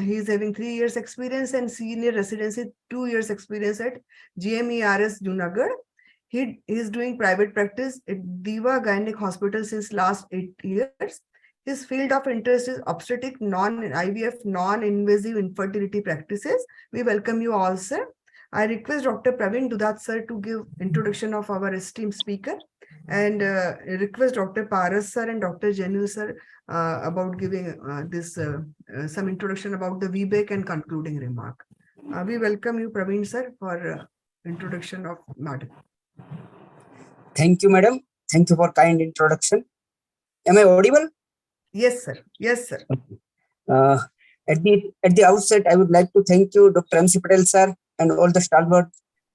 he is having 3 years experience, and senior residency 2 years experience at GMERS Junagadh. He is doing private practice at Diva Gynec Hospital since last 8 years. His field of interest is obstetric, non-IVF, non-invasive infertility practices. We welcome you all, sir. I request Dr. Praveen Dudat, sir, to give introduction of our esteemed speaker, and request Dr. Paras, sir, and Dr. Jenu, sir, about giving some introduction about the VBAC and concluding remark. We welcome you, Praveen, sir, for introduction of madam. Thank you, madam. Thank you for kind introduction. Am I audible? Yes, sir. Yes, sir. At the outset, I would like to thank you, Dr. MC Patel, sir, and all the stalwart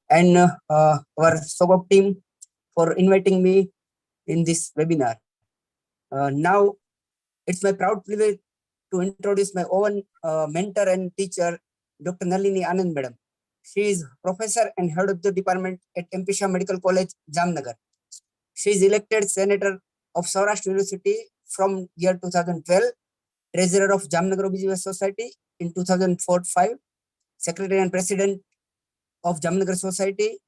and our SOGOP team for inviting me in this webinar. Now, it's my proud privilege to introduce my own mentor and teacher, Dr. Nalini Anand, madam. She is professor and head of the department at MP Shah Medical College, Jamnagar. She is elected senator of Saurashtra University from year 2012, treasurer of Jamnagar OBGYN Society in 2004-5, secretary and president of Jamnagar Society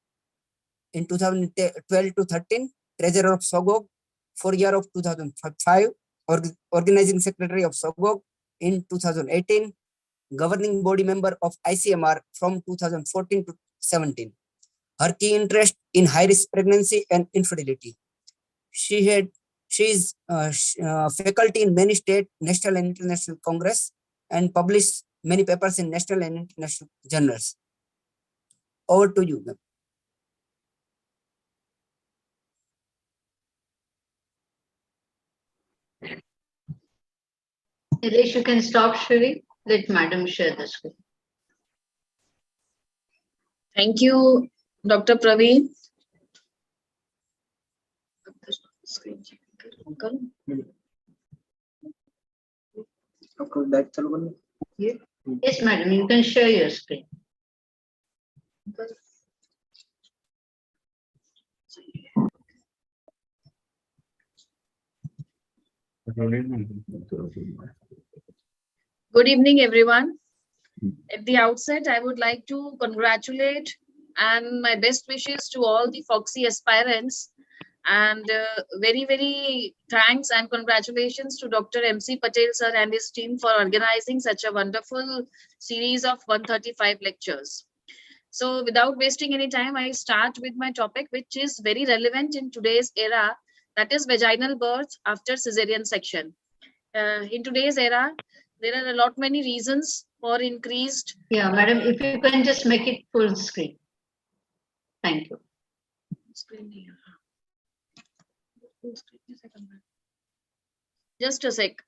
in 2012 to 13, treasurer of SOGOG for year of 2005, organizing secretary of SOGOG in 2018, governing body member of ICMR from 2014 to 17. Her key interest in high-risk pregnancy and infertility. She is faculty in many state, national and international congress, and published many papers in national and international journals. Over to you, ma'am. Nilesh, you can stop sharing. Let madam share the screen. Thank you, Dr. Praveen. Yes, madam, you can share your screen. Good evening, everyone. At the outset, I would like to congratulate and my best wishes to all the Foxy aspirants, and very, very thanks and congratulations to Dr. MC Patel, sir, and his team for organizing such a wonderful series of 135 lectures. So without wasting any time, I start with my topic, which is very relevant in today's era, that is vaginal birth after cesarean section. In today's era, there are a lot many reasons for increased. Yeah, madam, if you can just make it full screen. Thank you. Just a sec.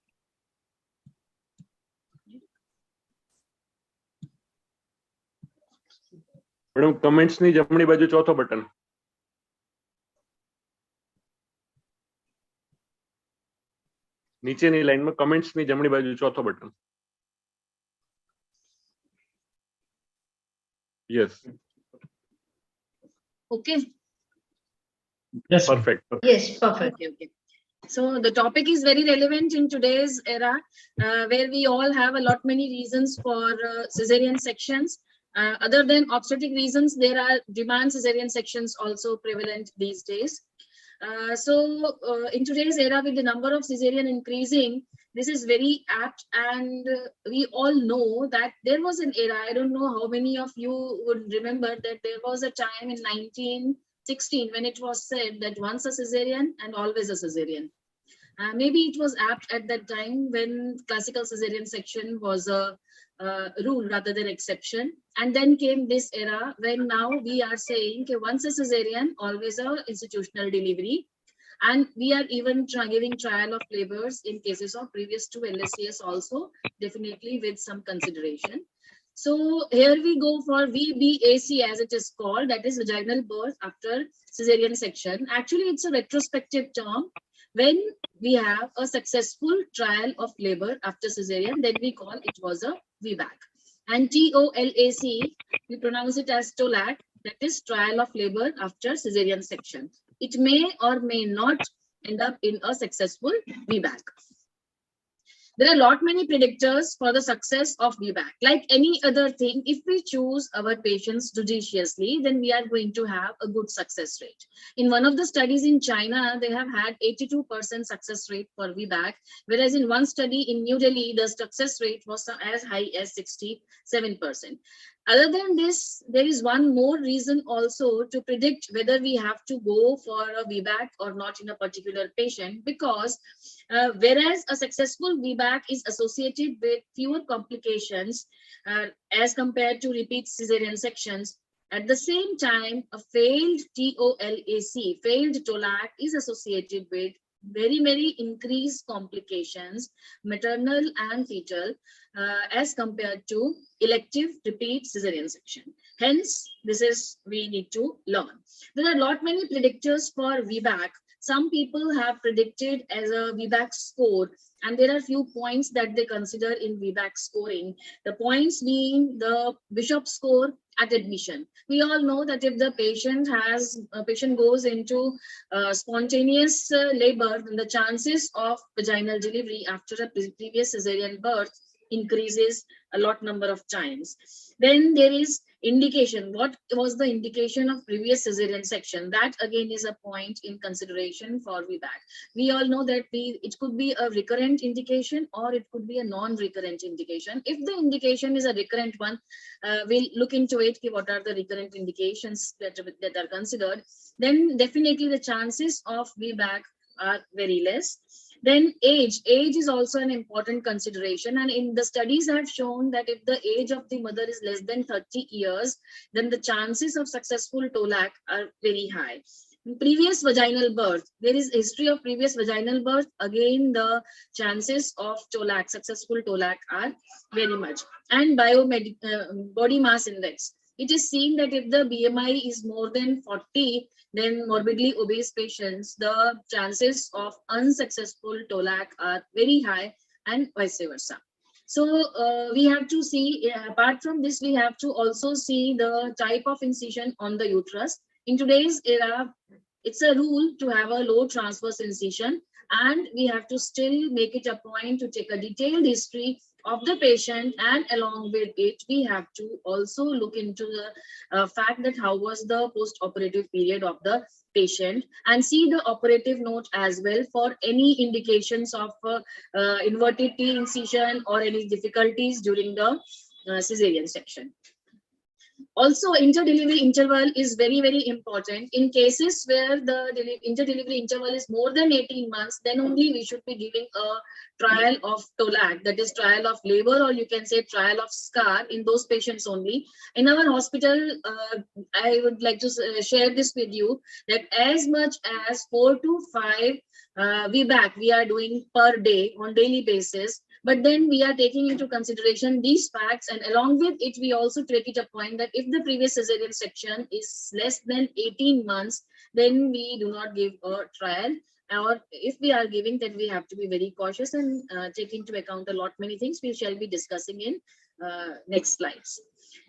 Madam comments ની જમણી બાજુ ચોથો button નીચેની લાઈનમાં comments ની જમણી બાજુ ચોથો button yes okay yes perfect yes perfect okay. So the topic is very relevant in today's era, where we all have a lot many reasons for cesarean sections. Other than obstetric reasons, there are demand cesarean sections also prevalent these days. In today's era, with the number of cesarean increasing, this is very apt, and we all know that there was an era, I don't know how many of you would remember that there was a time in 1916 when it was said that once a cesarean and always a cesarean. Maybe it was apt at that time when classical cesarean section was a rule rather than exception. And then came this era when now we are saying okay, once a cesarean, always a institutional delivery. And we are even giving trial of labors in cases of previous to LSCS also, definitely with some consideration. So here we go for VBAC as it is called, that is vaginal birth after cesarean section. Actually, it's a retrospective term. When we have a successful trial of labor after cesarean, then we call it was a VBAC. And TOLAC, we pronounce it as TOLAC, that is trial of labor after cesarean section. It may or may not end up in a successful VBAC. There are a lot many predictors for the success of VBAC. Like any other thing, if we choose our patients judiciously, then we are going to have a good success rate. In one of the studies in China, they have had 82% success rate for VBAC, whereas in one study in New Delhi, the success rate was as high as 67%. Other than this, there is one more reason also to predict whether we have to go for a VBAC or not in a particular patient, because whereas a successful VBAC is associated with fewer complications as compared to repeat cesarean sections, at the same time, a failed TOLAC, failed TOLAC, is associated with very increased complications, maternal and fetal, as compared to elective repeat cesarean section. Hence, this is we need to learn. There are a lot many predictors for VBAC. Some people have predicted as a VBAC score, and there are few points that they consider in VBAC scoring. The points being the Bishop score at admission. We all know that if the patient goes into spontaneous labor, then the chances of vaginal delivery after a previous cesarean birth increases a lot number of times. Then there is indication. What was the indication of previous cesarean section? That again is a point in consideration for VBAC. We all know that it could be a recurrent indication or it could be a non-recurrent indication. If the indication is a recurrent one, we'll look into it, what are the recurrent indications that are considered. Then definitely the chances of VBAC are very less. Then age is also an important consideration, and in the studies have shown that if the age of the mother is less than 30 years, then the chances of successful TOLAC are very high. In previous vaginal birth, there is history of previous vaginal birth, again the chances of TOLAC, successful TOLAC, are very much. And body mass index. It is seen that if the BMI is more than 40, then morbidly obese patients, the chances of unsuccessful TOLAC are very high, and vice versa. So we have to see, apart from this, we have to also see the type of incision on the uterus. In today's era, it's a rule to have a low transverse incision, and we have to still make it a point to take a detailed history of the patient, and along with it, we have to also look into the fact that how was the post-operative period of the patient, and see the operative note as well for any indications of inverted T incision or any difficulties during the cesarean section. Also, interdelivery interval is very important. In cases where the interdelivery interval is more than 18 months, then only we should be giving a trial of TOLAC, that is trial of labor, or you can say trial of scar, in those patients only. In our hospital, I would like to share this with you, that as much as 4 to 5 VBAC we are doing per day on daily basis. But then we are taking into consideration these facts, and along with it, we also take it a point that if the previous cesarean section is less than 18 months, then we do not give a trial. Or if we are giving, then we have to be very cautious and take into account a lot many things we shall be discussing in next slides.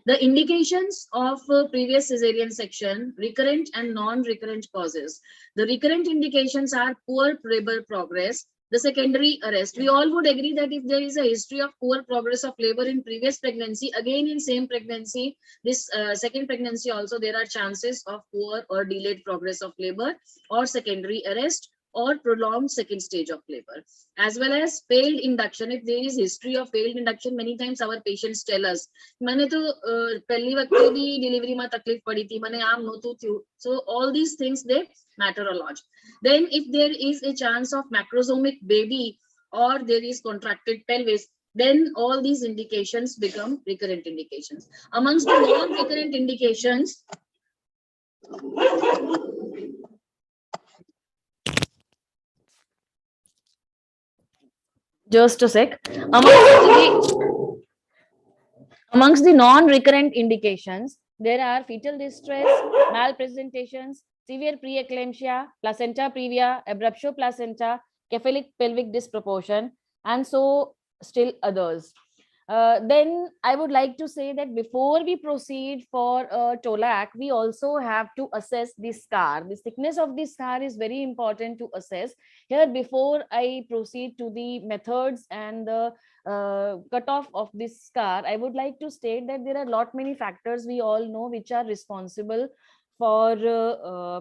The indications of previous cesarean section, recurrent and non-recurrent causes. The recurrent indications are poor labor progress, the secondary arrest. We all would agree that if there is a history of poor progress of labor in previous pregnancy, again in same pregnancy, this second pregnancy also, there are chances of poor or delayed progress of labor, or secondary arrest, or prolonged second stage of labor, as well as failed induction. If there is history of failed induction, many times our patients tell us, "Mane to pehli vakte bhi delivery mein takleef padi thi, mane aam notu thyu." So all these things, they matter a lot. Then if there is a chance of macrosomic baby, or there is contracted pelvis, then all these indications become recurrent indications. Amongst the non-recurrent indications, just a sec. Amongst the non-recurrent indications, there are fetal distress, malpresentations, severe preeclampsia, placenta previa, abruptio placenta, cephalic pelvic disproportion, and so still others. Then I would like to say that before we proceed for TOLAC, we also have to assess the scar. The thickness of the scar is very important to assess. Here, before I proceed to the methods and the cutoff of this scar, I would like to state that there are many factors we all know which are responsible for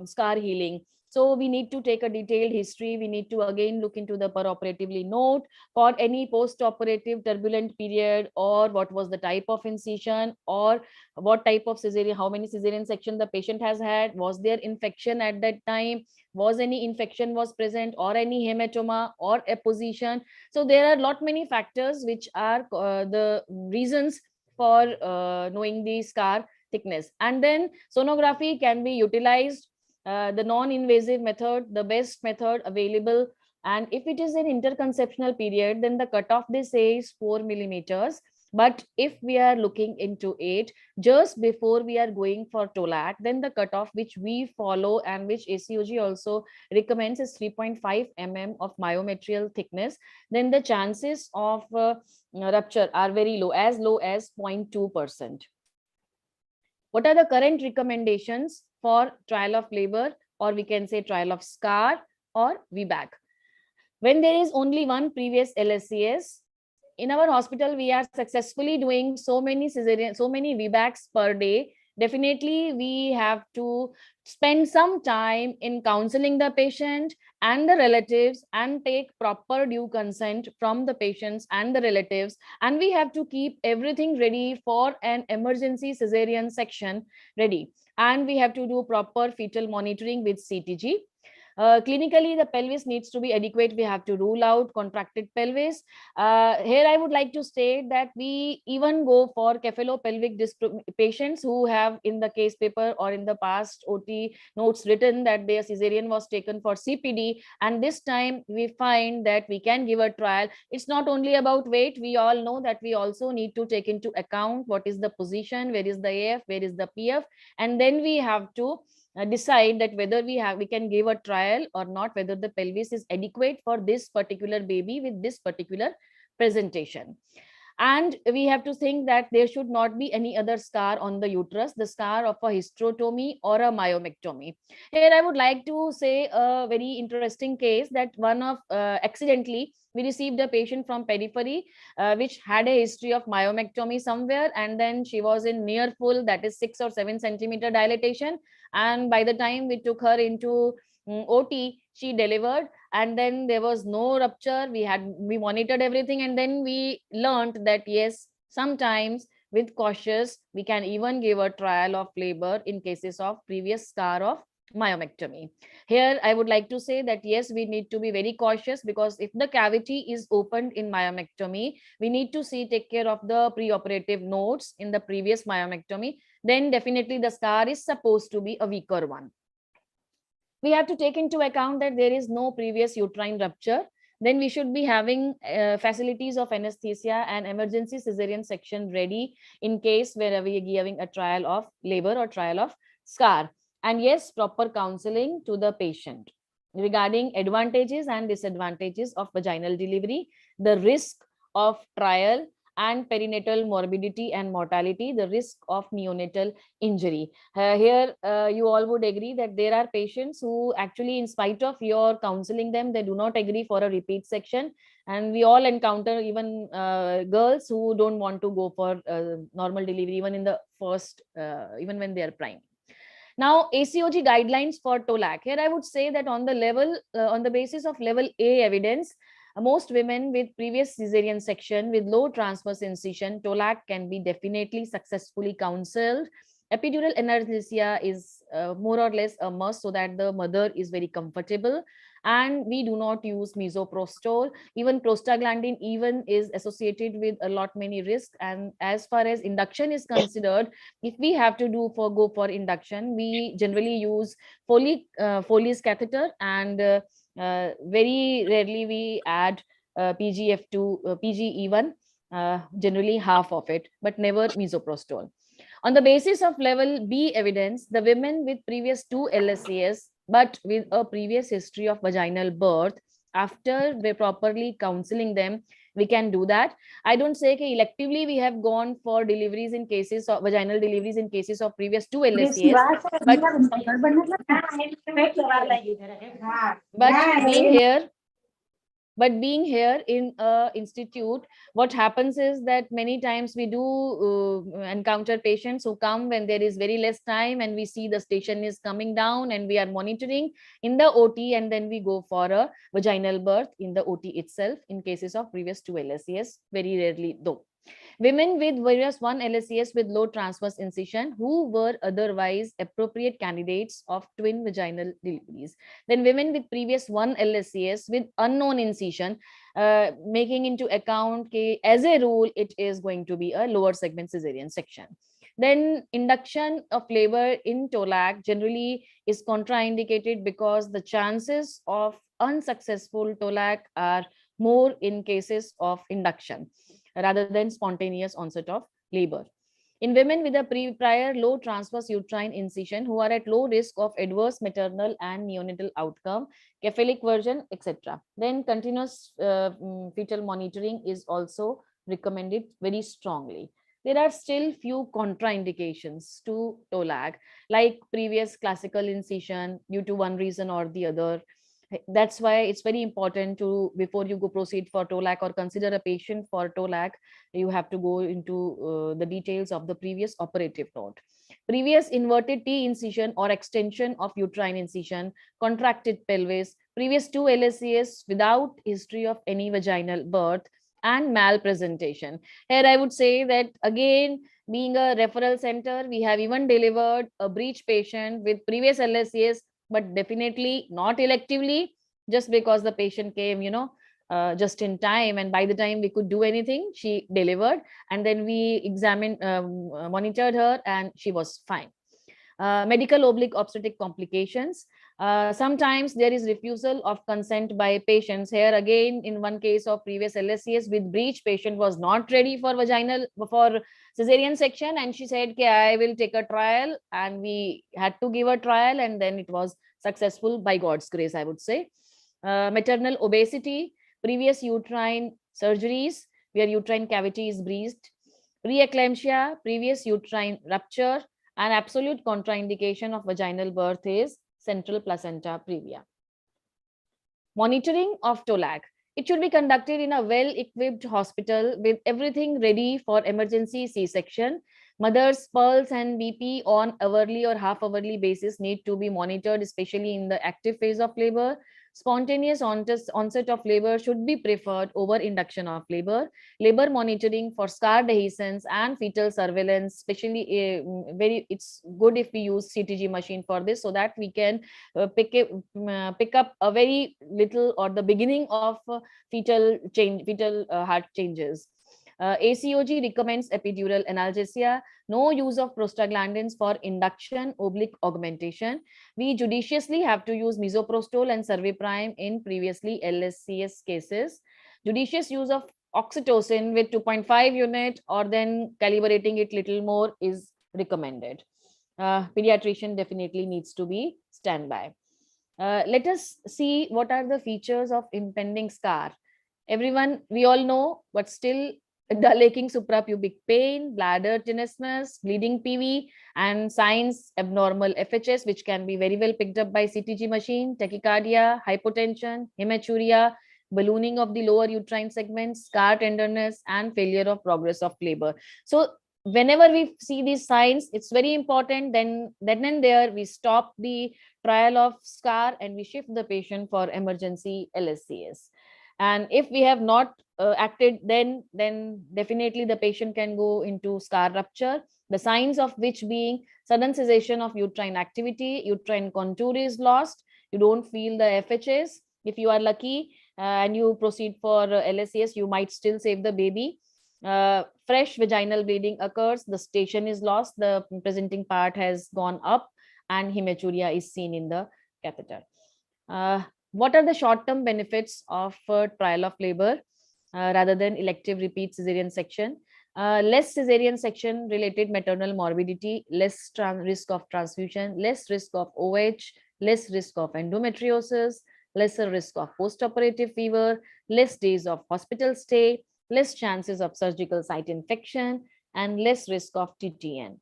scar healing. So we need to take a detailed history. We need to again look into the peroperatively note for any post-operative turbulent period, or what was the type of incision, or what type of cesarean, how many cesarean section the patient has had, was there infection at that time, was any infection was present, or any hematoma or apposition. So there are many factors which are the reasons for knowing the scar thickness. And then sonography can be utilized, the non-invasive method, the best method available. And if it is an interconceptional period, then the cutoff they say is 4 millimeters. But if we are looking into it just before we are going for TOLAC, then the cutoff which we follow and which ACOG also recommends is 3.5 mm of myometrial thickness. Then the chances of rupture are very low as 0.2%. What are the current recommendations for trial of labor, or we can say trial of scar or VBAC? When there is only one previous LSCS, in our hospital, we are successfully doing so many cesarean, so many VBACs per day. Definitely, we have to spend some time in counseling the patient and the relatives and take proper due consent from the patients and the relatives. And we have to keep everything ready for an emergency cesarean section ready. And we have to do proper fetal monitoring with CTG. Clinically, the pelvis needs to be adequate. We have to rule out contracted pelvis. Here, I would like to state that we even go for cephalopelvic disc patients who have in the case paper or in the past OT notes written that their cesarean was taken for CPD. And this time we find that we can give a trial. It's not only about weight. We all know that we also need to take into account what is the position, where is the AF, where is the PF, and then we have to decide that whether we can give a trial or not, whether the pelvis is adequate for this particular baby with this particular presentation. And we have to think that there should not be any other scar on the uterus, the scar of a hysterotomy or a myomectomy. Here I would like to say a very interesting case that one of accidentally we received a patient from periphery which had a history of myomectomy somewhere, and then she was in near full, that is 6 or 7 centimeter dilatation. And by the time we took her into OT, she delivered, and then there was no rupture. We monitored everything, and then we learned that yes, sometimes with cautious we can even give a trial of labor in cases of previous scar of myomectomy. Here I would like to say that yes, we need to be very cautious, because if the cavity is opened in myomectomy, we need to take care of the preoperative notes in the previous myomectomy. Then definitely the scar is supposed to be a weaker one. We have to take into account that there is no previous uterine rupture. Then we should be having facilities of anesthesia and emergency cesarean section ready in case where we are giving a trial of labor or trial of scar. And yes, proper counseling to the patient regarding advantages and disadvantages of vaginal delivery, the risk of trial and perinatal morbidity and mortality, the risk of neonatal injury. Here, you all would agree that there are patients who actually, in spite of your counseling them, they do not agree for a repeat section. And we all encounter even girls who don't want to go for normal delivery, even in the first, even when they are prime. Now, ACOG guidelines for TOLAC. Here, I would say that on the level, on the basis of level A evidence, most women with previous cesarean section with low transverse incision, TOLAC can be definitely successfully counseled. Epidural anesthesia is more or less a must so that the mother is very comfortable. And we do not use misoprostol. Even prostaglandin even is associated with many risks. And as far as induction is considered, if we have to go for induction, we generally use Foley's catheter, and very rarely we add PGF2, PGE1, generally half of it, but never misoprostol. On the basis of level B evidence, the women with previous 2 LSCS but with a previous history of vaginal birth, after we properly counseling them, we can do that. I don't say that electively we have gone for deliveries in cases of vaginal deliveries in cases of previous 2 LSCs, but being here in a institute, what happens is that many times we do encounter patients who come when there is very less time, and we see the station is coming down and we are monitoring in the OT, and then we go for a vaginal birth in the OT itself in cases of previous 2 LSCs, very rarely though. Women with various 1 LSCs with low transverse incision who were otherwise appropriate candidates of twin vaginal deliveries. Then women with previous 1 LSCs with unknown incision, making into account as a rule it is going to be a lower segment cesarean section. Then induction of labor in TOLAC generally is contraindicated because the chances of unsuccessful TOLAC are more in cases of induction rather than spontaneous onset of labor. In women with a prior low transverse uterine incision who are at low risk of adverse maternal and neonatal outcome, cephalic version, etc. Then continuous fetal monitoring is also recommended very strongly. There are still few contraindications to TOLAC, like previous classical incision due to one reason or the other. That's why it's very important to, before you go proceed for TOLAC or consider a patient for TOLAC, you have to go into the details of the previous operative note. Previous inverted T incision or extension of uterine incision, contracted pelvis, previous 2 LSCs without history of any vaginal birth, and malpresentation. Here I would say that again, being a referral center, we have even delivered a breech patient with previous LSCs, but definitely not electively, just because the patient came, just in time, and by the time we could do anything, she delivered, and then we examined, monitored her, and she was fine. Medical oblique obstetric complications. Sometimes there is refusal of consent by patients. Here again, in one case of previous LSCs with breech, patient was not ready for cesarean section, and she said, okay, I will take a trial, and we had to give a trial, and then it was successful by God's grace, I would say. Maternal obesity, previous uterine surgeries where uterine cavity is breached, preeclampsia, previous uterine rupture, and absolute contraindication of vaginal birth is central placenta previa. Monitoring of TOLAC. It should be conducted in a well-equipped hospital with everything ready for emergency C-section. Mother's pulse and BP on hourly or half-hourly basis need to be monitored, especially in the active phase of labor. Spontaneous onset of labor should be preferred over induction of labor. Labor monitoring for scar dehiscence and fetal surveillance, especially it's good if we use CTG machine for this, so that we can pick up a very little or the beginning of fetal heart changes. ACOG recommends epidural analgesia, no use of prostaglandins for induction oblique augmentation. We judiciously have to use misoprostol and Cerviprime in previously LSCS cases. Judicious use of oxytocin with 2.5 unit or then calibrating it little more is recommended. Pediatrician definitely needs to be standby. Let us see what are the features of impending scar. Everyone, we all know, but still dull aching suprapubic pain, bladder tenesmus, bleeding PV, and signs abnormal FHS, which can be very well picked up by CTG machine, tachycardia, hypotension, hematuria, ballooning of the lower uterine segments, scar tenderness, and failure of progress of labor. So whenever we see these signs, it's very important then and there we stop the trial of scar and we shift the patient for emergency LSCS. And if we have not acted, then definitely the patient can go into scar rupture, the signs of which being sudden cessation of uterine activity, uterine contour is lost, you don't feel the FHS. If you are lucky and you proceed for LSCS, you might still save the baby. Fresh vaginal bleeding occurs, the station is lost, the presenting part has gone up, and hematuria is seen in the catheter. What are the short-term benefits of trial of labor rather than elective repeat cesarean section? Less cesarean section related maternal morbidity, less risk of transfusion, less risk of OH, less risk of endometriosis, lesser risk of postoperative fever, less days of hospital stay, less chances of surgical site infection, and less risk of TTN.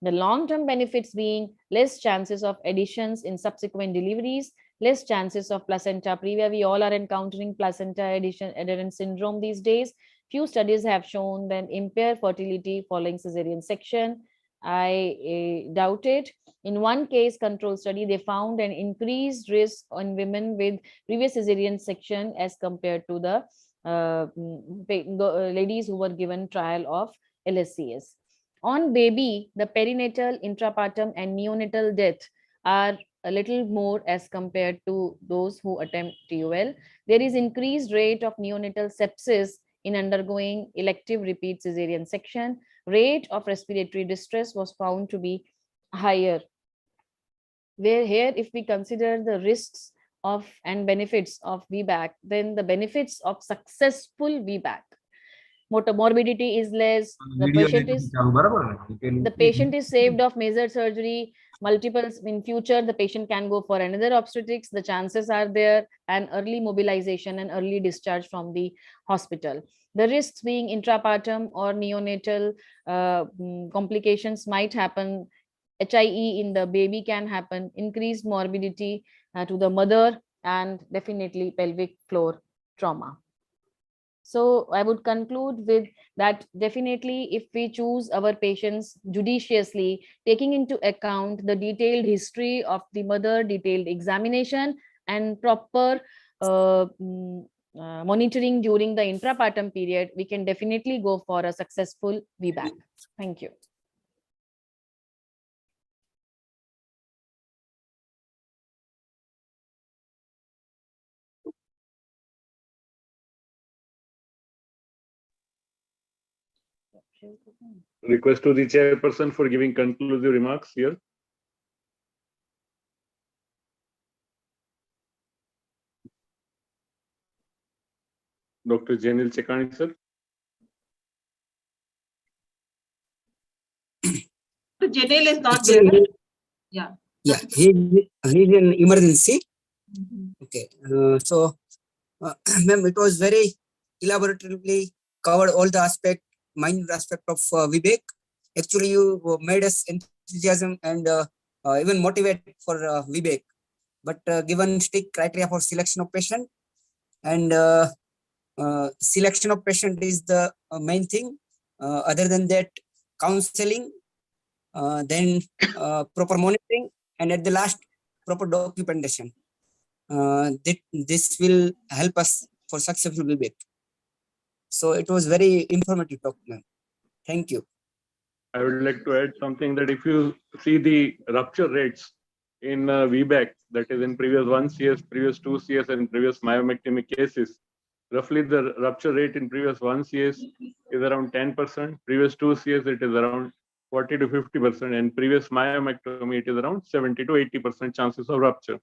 The long-term benefits being less chances of additions in subsequent deliveries, less chances of placenta previa. We all are encountering placenta adherence syndrome these days. Few studies have shown that impaired fertility following cesarean section. I doubt it. In one case control study, they found an increased risk on women with previous cesarean section as compared to the ladies who were given trial of LSCS. On baby, the perinatal, intrapartum, and neonatal death are a little more as compared to those who attempt TUL. There is increased rate of neonatal sepsis in undergoing elective repeat cesarean section. Rate of respiratory distress was found to be higher. Where here, if we consider the risks of and benefits of VBAC, then the benefits of successful VBAC, morbidity is less, the patient is saved of major surgery, multiples in future, the patient can go for another obstetrics, the chances are there, and early mobilization and early discharge from the hospital. The risks being intrapartum or neonatal complications might happen. HIE in the baby can happen, increased morbidity to the mother, and definitely pelvic floor trauma. So I would conclude with that definitely if we choose our patients judiciously, taking into account the detailed history of the mother, detailed examination, and proper monitoring during the intrapartum period, we can definitely go for a successful VBAC. Thank you. Request to the chairperson for giving conclusive remarks here. Dr. Janil Chekani, sir. Janil is not there. Yeah. Yeah, he's in emergency. Okay. Ma'am, it was very elaboratively covered all the minor aspect of VBAC. Actually, you made us enthusiasm and even motivated for VBAC. But given strict criteria for selection of patient, and selection of patient is the main thing. Other than that, counseling, then proper monitoring, and at the last, proper documentation. This will help us for successful VBAC. So it was very informative talk, ma'am. Thank you. I would like to add something that if you see the rupture rates in VBAC, that is in previous 1 CS, previous 2 CS, and previous myomectomy cases, roughly the rupture rate in previous 1 CS is around 10%, previous 2 CS it is around 40 to 50%, and previous myomectomy it is around 70 to 80% chances of rupture.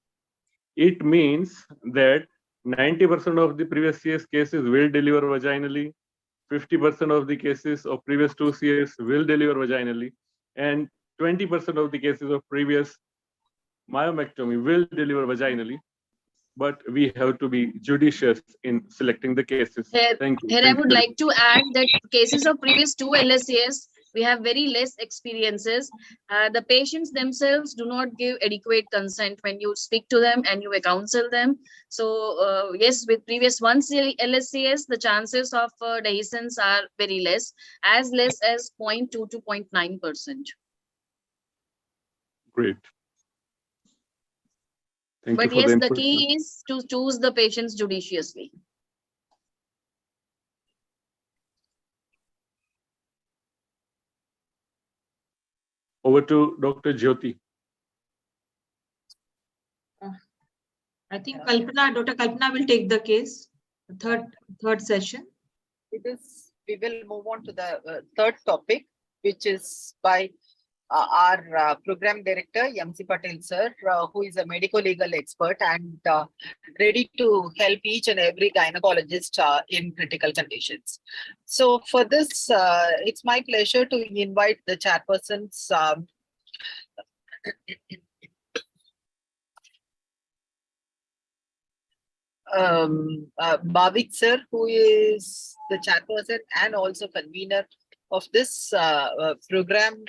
It means that 90% of the previous CS cases will deliver vaginally, 50% of the cases of previous 2 CS will deliver vaginally, and 20% of the cases of previous myomectomy will deliver vaginally. But we have to be judicious in selecting the cases. Thank you. Here I would like to add that cases of previous 2 LSCS, we have very less experiences. The patients themselves do not give adequate consent when you speak to them and you counsel them. So yes, with previous 1 LSCS, the chances of dehiscence are very less as 0.2 to 0.9%. Great. Thank but you for yes, the the key is to choose the patients judiciously. Over to Dr. Jyoti. I think Dr. Kalpana will take the case, the third session. With this, we will move on to the third topic, which is by our program director, MC Patel sir, who is a medico-legal expert and ready to help each and every gynecologist in critical conditions. So for this, it's my pleasure to invite the chairpersons. Bhavik sir, who is the chairperson and also convener of this program,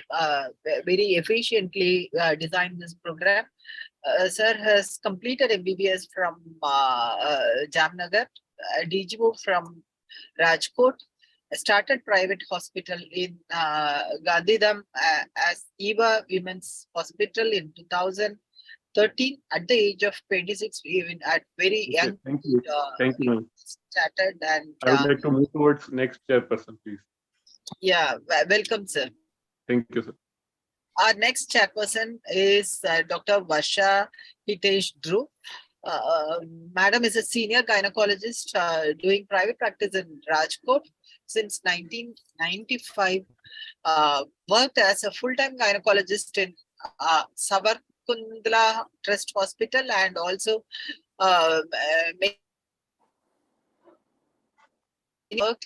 very efficiently designed this program. Sir has completed MBBS from Jamnagar, DGO from Rajkot, started private hospital in Gandhidham as Eva Women's Hospital in 2013 at the age of 26, even at very Okay, young. thank you. Thank you, ma'am. Started and I would like to move towards next chairperson, please. yeah, welcome, sir. Thank you, sir. Our next chairperson is Dr. Varsha Hitesh Dhruv. Madam is a senior gynecologist doing private practice in Rajkot since 1995. Worked as a full-time gynecologist in Savarkundla Trust Hospital and also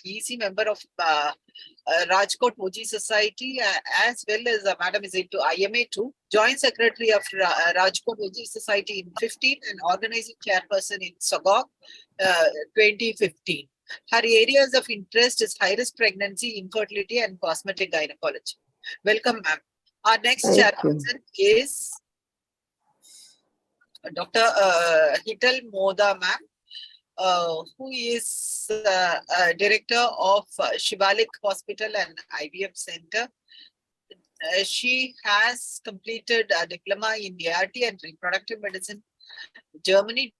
EC member of Rajkot Moji Society, as well as Madam is into IMA too. Joint Secretary of Rajkot Moji Society in 15 and organizing chairperson in Sagog 2015. Her areas of interest is high-risk pregnancy, infertility, and cosmetic gynecology. Welcome, ma'am. Our next chairperson is Dr. Hital Moda, ma'am. Who is director of Shivalik Hospital and IVF Center. She has completed a diploma in ART and reproductive medicine, Germany,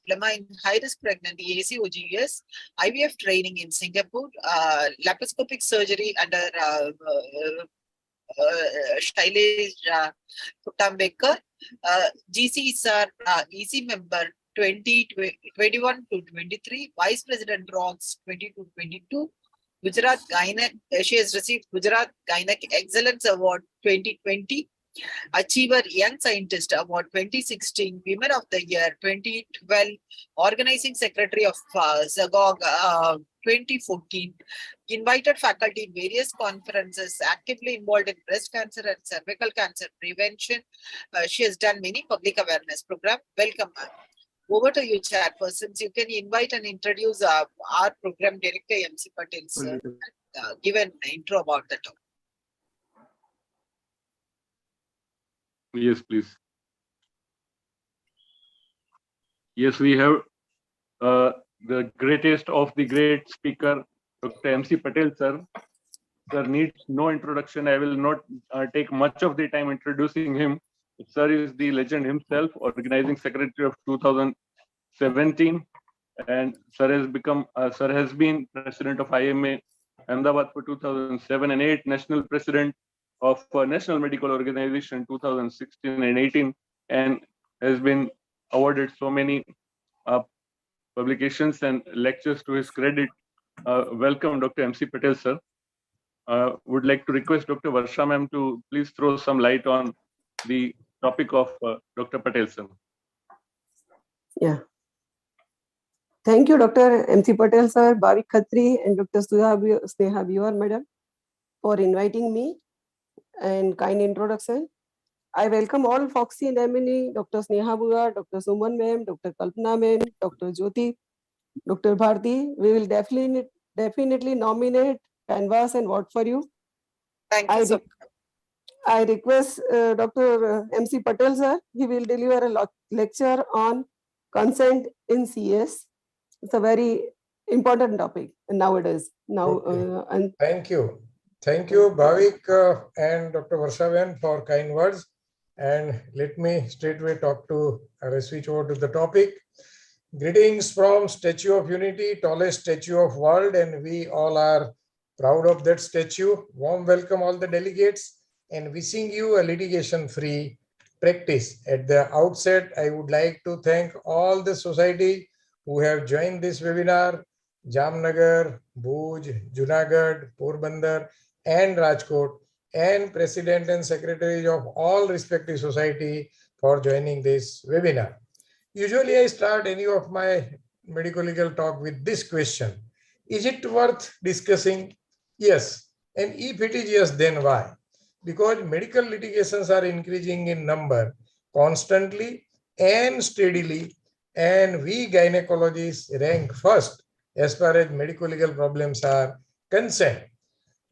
diploma in high-risk pregnancy, ACOGS, IVF training in Singapore, laparoscopic surgery under Shailesh Kutambekar, GCSR EC member 2021 to 23, Vice President Bronx 2022, Gujarat Gynec. She has received Gujarat Gynec Excellence Award 2020, Achiever Young Scientist Award 2016, Women of the Year 2012, Organizing Secretary of Zagog 2014, invited faculty in various conferences, actively involved in breast cancer and cervical cancer prevention. She has done many public awareness programs. Welcome, ma'am. Over to you, chairpersons. You can invite and introduce our program director, MC Patel, sir, and give an intro about the topic. Yes, please. Yes, we have the greatest of the great speaker, Dr. MC Patel, sir. Sir needs no introduction. I will not take much of the time introducing him. Sir is the legend himself, organizing secretary of 2017, and sir has been president of IMA Ahmedabad for 2007 and 8, national president of National Medical Organization 2016 and 18, and has been awarded so many publications and lectures to his credit. Welcome, Dr. MC Patel, sir. Would like to request Dr. Varsha ma'am to please throw some light on the topic of Dr. Patel, sir. Yeah. Thank you, Dr. MC Patel, sir, Bhavik Khatri, and Dr. Sneha Viewer, madam, for inviting me and kind introduction. I welcome all Foxy and Emily, Dr. Sneha Viewer, Dr. Suman ma'am, Dr. Kalpana ma'am, Dr. Jyoti, Dr. Bharti. We will definitely nominate, canvas, and vote for you. Thank you, sir. I request Dr. MC Patel, sir. He will deliver a lecture on consent in CS. It's a very important topic nowadays. And thank you. Thank you, Bhavik and Dr. Varshavan for kind words. And let me straightway switch over to the topic. Greetings from Statue of Unity, tallest statue of world, and we all are proud of that statue. Warm welcome all the delegates and wishing you a litigation-free practice. At the outset, I would like to thank all the society who have joined this webinar, Jamnagar, Bhuj, Junagadh, Porbandar, and Rajkot, and President and Secretary of all respective society for joining this webinar. Usually I start any of my medical legal talk with this question. Is it worth discussing? Yes. And if it is yes, then why? Because medical litigations are increasing in number constantly and steadily, and we gynecologists rank first as far as medical legal problems are concerned.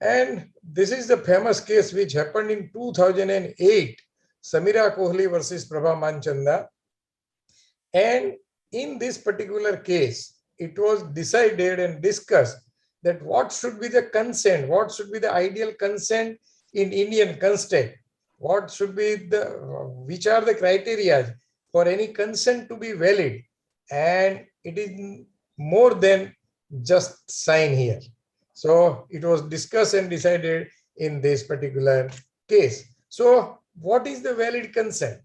And this is the famous case which happened in 2008, Samira Kohli versus Prabha Manchanda. And in this particular case, it was decided and discussed that what should be the consent, what should be the ideal consent in Indian context, what should be the, which are the criteria for any consent to be valid. And it is more than just sign here. So it was discussed and decided in this particular case. So what is the valid consent?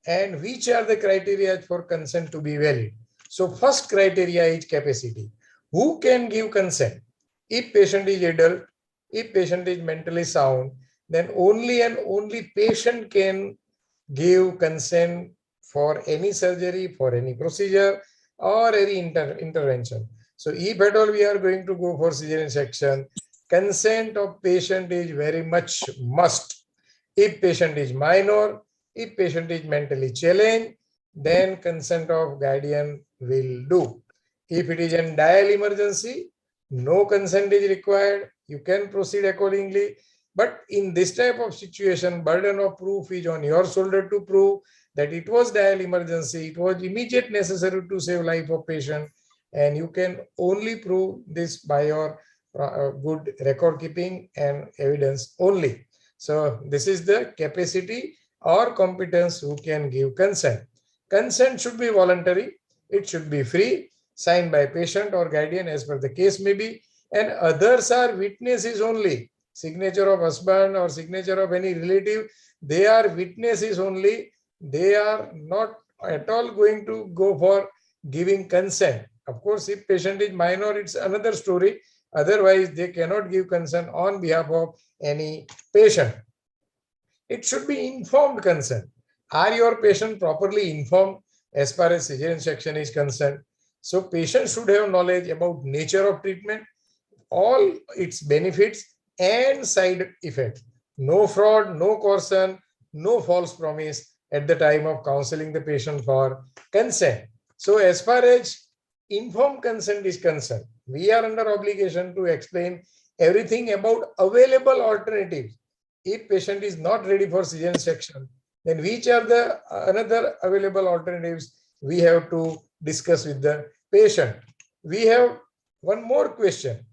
And which are the criteria for consent to be valid? So first criteria is capacity. Who can give consent? If patient is adult, if patient is mentally sound, then only and only patient can give consent for any surgery, for any procedure, or any intervention. So if at all we are going to go for cesarean section, consent of patient is very much must. If patient is minor, if patient is mentally challenged, then consent of guardian will do. If it is an dire emergency, no consent is required. You can proceed accordingly. But in this type of situation, burden of proof is on your shoulder to prove that it was dire emergency. It was immediate necessary to save life of patient. And you can only prove this by your good record keeping and evidence only. So this is the capacity or competence who can give consent. Consent should be voluntary. It should be free, signed by patient or guardian as per the case may be. And others are witnesses only. Signature of husband or signature of any relative, they are witnesses only. They are not at all going to go for giving consent. Of course, if patient is minor, it's another story. Otherwise, they cannot give consent on behalf of any patient. It should be informed consent. Are your patient properly informed as far as cesarean section is concerned? So patient should have knowledge about nature of treatment, all its benefits and side effects. No fraud, no coercion, no false promise at the time of counseling the patient for consent. So as far as informed consent is concerned, we are under obligation to explain everything about available alternatives. If patient is not ready for cesarean section, then which are the another available alternatives we have to discuss with the patient. We have one more question.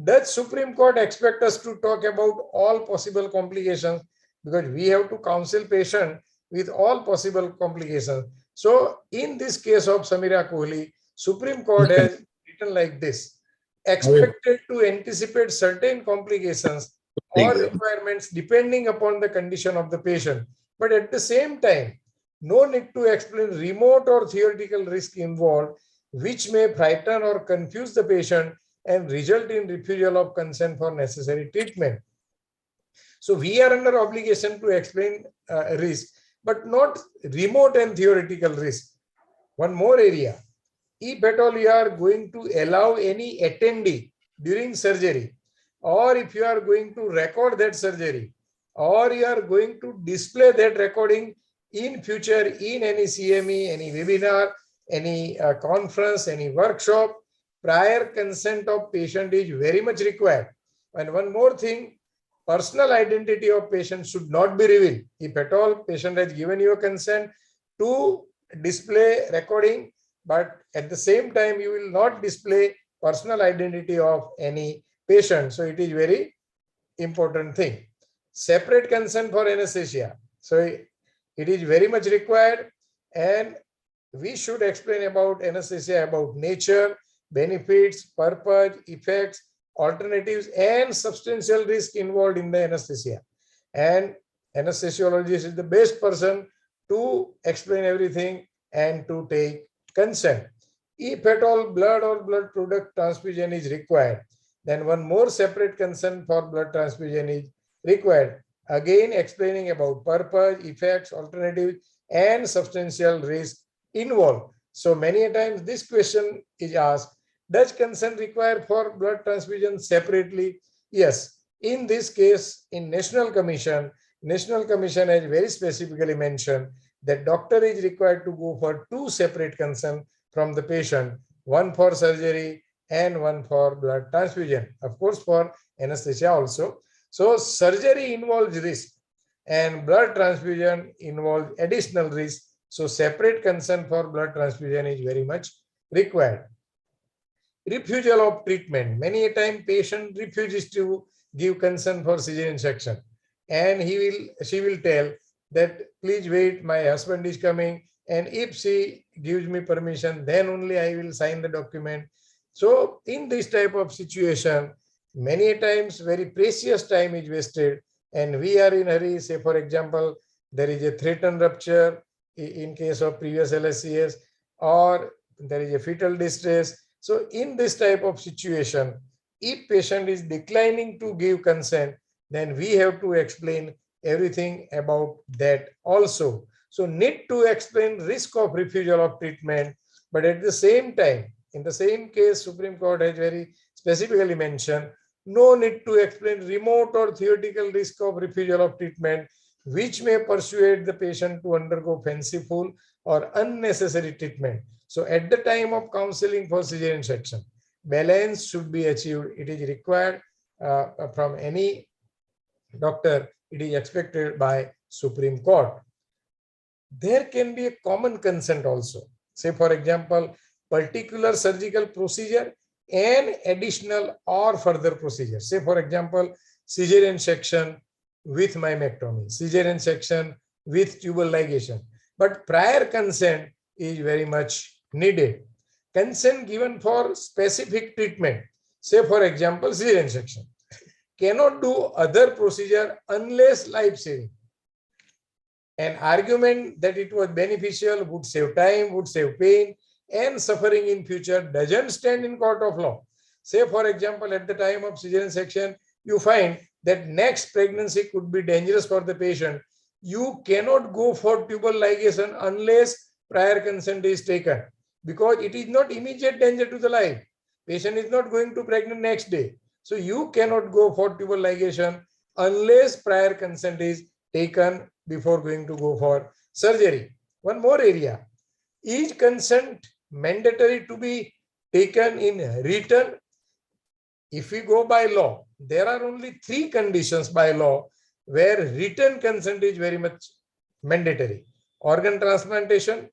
Does Supreme Court expect us to talk about all possible complications? Because we have to counsel patient with all possible complications. So in this case of Samira Kohli, Supreme Court has written like this: expected to anticipate certain complications or requirements depending upon the condition of the patient. But at the same time, no need to explain remote or theoretical risk involved, which may frighten or confuse the patient and result in refusal of consent for necessary treatment. So we are under obligation to explain risk, but not remote and theoretical risk. One more area. If at all you are going to allow any attendee during surgery, or if you are going to record that surgery, or you are going to display that recording in future in any CME, any webinar, any conference, any workshop, prior consent of patient is very much required. And one more thing, personal identity of patient should not be revealed. If at all patient has given you a consent to display recording, but at the same time you will not display personal identity of any patient. So it is very important thing. Separate consent for anesthesia. So it is very much required, and we should explain about anesthesia, about nature, benefits, purpose, effects, alternatives, and substantial risk involved in the anesthesia. And anesthesiologist is the best person to explain everything and to take consent. If at all blood or blood product transfusion is required, then one more separate consent for blood transfusion is required. Again, explaining about purpose, effects, alternatives, and substantial risk involved. So many times this question is asked, does consent require for blood transfusion separately? Yes. In this case, in National Commission has very specifically mentioned that doctor is required to go for 2 separate consent from the patient, one for surgery and one for blood transfusion, of course for anesthesia also. So surgery involves risk and blood transfusion involves additional risk. So separate consent for blood transfusion is very much required. Refusal of treatment. Many a time patient refuses to give consent for cesarean section, and she will tell that please wait, my husband is coming, and if she gives me permission, then only I will sign the document. So in this type of situation, many times very precious time is wasted, and we are in a hurry. Say for example, there is a threatened rupture in case of previous LSCS, or there is a fetal distress. So in this type of situation, if patient is declining to give consent, then we have to explain everything about that also. So need to explain risk of refusal of treatment, but at the same time, in the same case, Supreme Court has very specifically mentioned, no need to explain remote or theoretical risk of refusal of treatment, which may persuade the patient to undergo fanciful or unnecessary treatment. So at the time of counseling for cesarean section, balance should be achieved. It is required from any doctor. It is expected by Supreme Court. There can be a common consent also. Say for example, particular surgical procedure and additional or further procedure. Say for example, cesarean section with myomectomy, cesarean section with tubal ligation. But prior consent is very much needed. Consent given for specific treatment. Say for example, cesarean section. Cannot do other procedure unless life-saving. An argument that it was beneficial, would save time, would save pain and suffering in future doesn't stand in court of law. Say for example, at the time of cesarean section, you find that next pregnancy could be dangerous for the patient. You cannot go for tubal ligation unless prior consent is taken, because it is not immediate danger to the life. Patient is not going to pregnant next day. So you cannot go for tubal ligation unless prior consent is taken before going to go for surgery. One more area. Is consent mandatory to be taken in written? If we go by law, there are only 3 conditions by law where written consent is very much mandatory. Organ transplantation,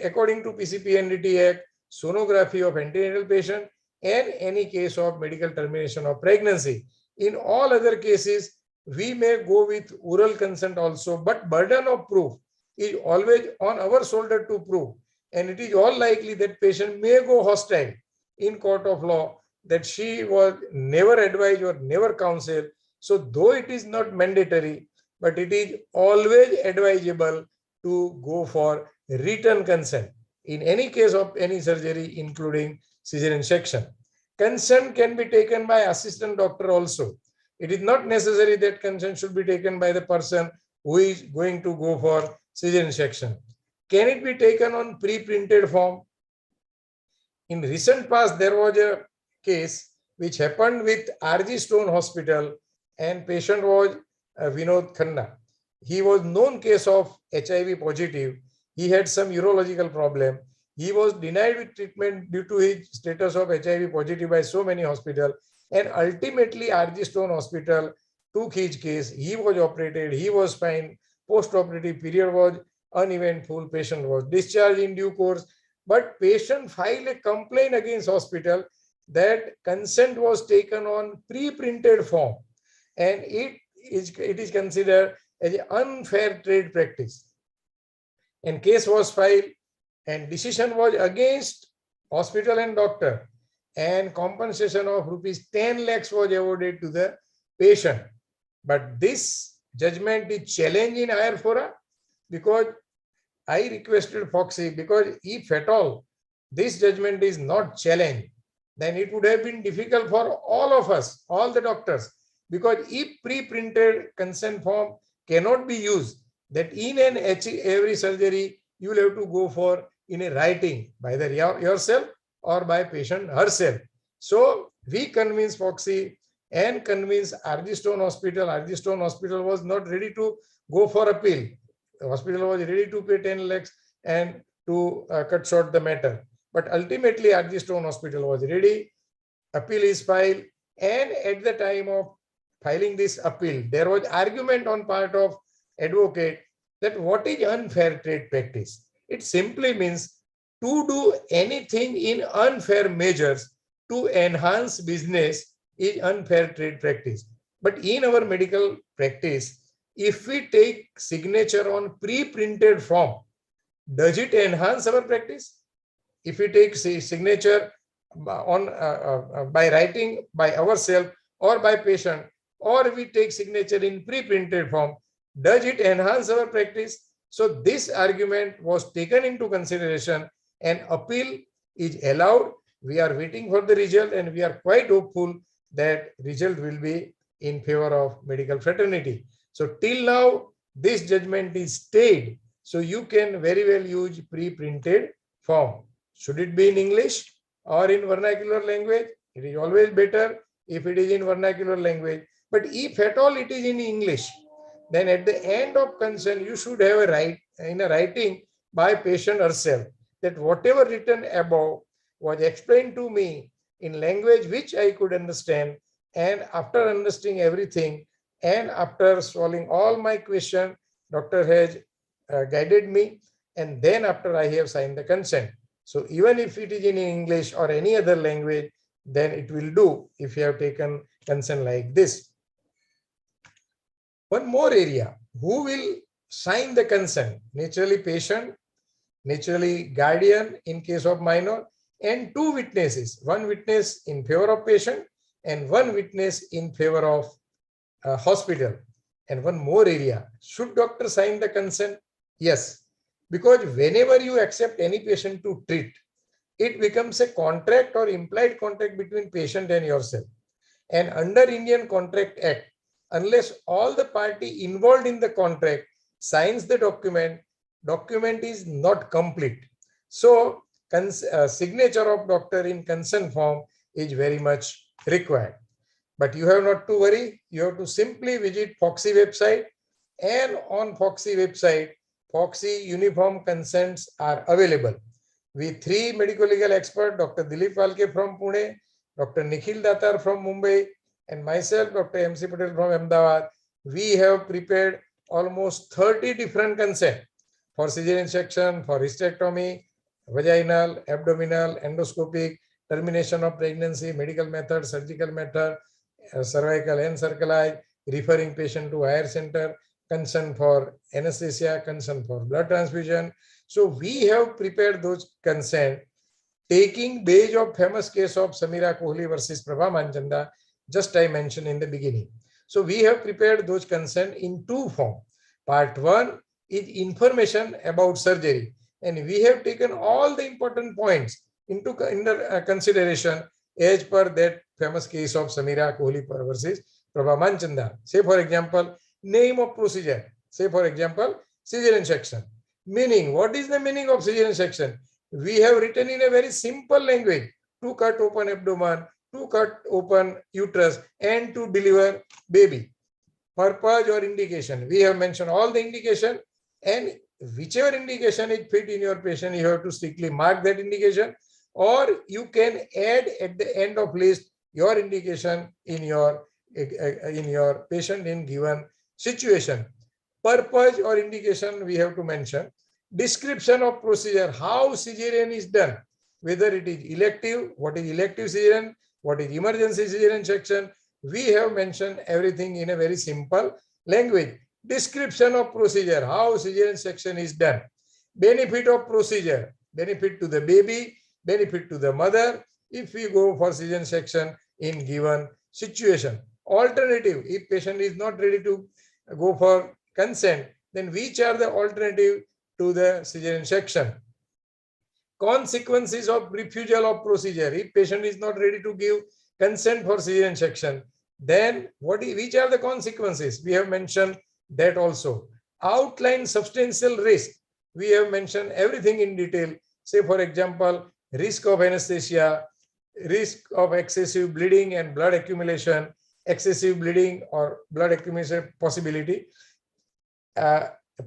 according to PCPNDT Act, sonography of antenatal patient, and any case of medical termination of pregnancy. In all other cases, we may go with oral consent also, but burden of proof is always on our shoulder to prove. And it is all likely that patient may go hostile in court of law that she was never advised or never counseled. So though it is not mandatory, but it is always advisable to go for written consent in any case of any surgery, including cesarean section. Consent can be taken by assistant doctor also. It is not necessary that consent should be taken by the person who is going to go for cesarean section. Can it be taken on pre-printed form? In recent past, there was a case which happened with RG Stone Hospital, and patient was Vinod Khanna. He was known case of HIV positive. He had some urological problem. He was denied with treatment due to his status of HIV positive by so many hospitals. And ultimately, RG Stone Hospital took his case. He was operated. He was fine. Post-operative period was uneventful. Patient was discharged in due course. But patient filed a complaint against hospital that consent was taken on pre-printed form. And it is considered as an unfair trade practice. And case was filed, and decision was against hospital and doctor, and compensation of rupees 10 lakhs was awarded to the patient. But this judgment is challenged in higher fora, because I requested Foxy, because if at all this judgment is not challenged, then it would have been difficult for all of us, all the doctors, because if pre-printed consent form cannot be used, that in an every surgery you will have to go for in a writing by the yourself or by patient herself. So we convinced Foxy and convinced RG Stone Hospital. RG Stone Hospital was not ready to go for appeal. the hospital was ready to pay 10 lakhs and to cut short the matter. But ultimately, RG Stone Hospital was ready. Appeal is filed. And at the time of filing this appeal, there was argument on part of advocate that what is unfair trade practice? It simply means to do anything in unfair measures to enhance business is unfair trade practice. But in our medical practice, if we take signature on pre-printed form, does it enhance our practice? If we take signature on by writing by ourselves or by patient, or we take signature in pre-printed form, does it enhance our practice? So this argument was taken into consideration and appeal is allowed. We are waiting for the result and we are quite hopeful that result will be in favor of medical fraternity. So till now, this judgment is stayed. So you can very well use pre-printed form. Should it be in English or in vernacular language? It is always better if it is in vernacular language. But if at all it is in English, then at the end of consent, you should have a writing by patient herself that whatever written above was explained to me in language which I could understand, and after understanding everything and after solving all my questions, doctor has guided me, and then after I have signed the consent. So even if it is in English or any other language, then it will do if you have taken consent like this. One more area, who will sign the consent? Naturally patient, naturally guardian in case of minor, and two witnesses, one witness in favor of patient and one witness in favor of hospital. And one more area, should doctor sign the consent? Yes, because whenever you accept any patient to treat, it becomes a contract or implied contract between patient and yourself. And under Indian Contract Act, unless all the party involved in the contract signs the document, document is not complete. So signature of doctor in consent form is very much required. But you have not to worry. You have to simply visit Foxy website, and on Foxy website, Foxy uniform consents are available. We three medical legal experts, Dr. Dilip Walke from Pune, Dr. Nikhil Datar from Mumbai, and myself, Dr. MC Patel from Ahmedabad, we have prepared almost 30 different consents for cesarean section, for hysterectomy, vaginal, abdominal, endoscopic, termination of pregnancy, medical method, surgical method, cervical encerclage, referring patient to higher center, consent for anesthesia, consent for blood transfusion. So we have prepared those consent, taking base of famous case of Samira Kohli versus Prabha Manchanda, just I mentioned in the beginning. So we have prepared those consent in two forms. Part one is information about surgery, and we have taken all the important points into consideration as per that famous case of Samira Kohli versus Prabha Manchanda. Say for example, name of procedure. Say for example, cesarean section. Meaning, what is the meaning of cesarean section? We have written in a very simple language: to cut open abdomen, to cut open uterus, and to deliver baby. Purpose or indication, we have mentioned all the indication, and whichever indication is fit in your patient, you have to strictly mark that indication, or you can add at the end of list your indication in your patient in given situation. Purpose or indication we have to mention. Description of procedure, how cesarean is done, whether it is elective, what is elective cesarean, what is emergency cesarean section. We have mentioned everything in a very simple language. Description of procedure, how cesarean section is done. Benefit of procedure, benefit to the baby, benefit to the mother if we go for cesarean section in given situation. Alternative, if patient is not ready to go for consent, then which are the alternative to the cesarean section. Consequences of refusal of procedure, if patient is not ready to give consent for cesarean section, then which are the consequences? We have mentioned that also. Outline substantial risk, we have mentioned everything in detail. Say for example, risk of anesthesia, risk of excessive bleeding and blood accumulation, excessive bleeding or blood accumulation possibility,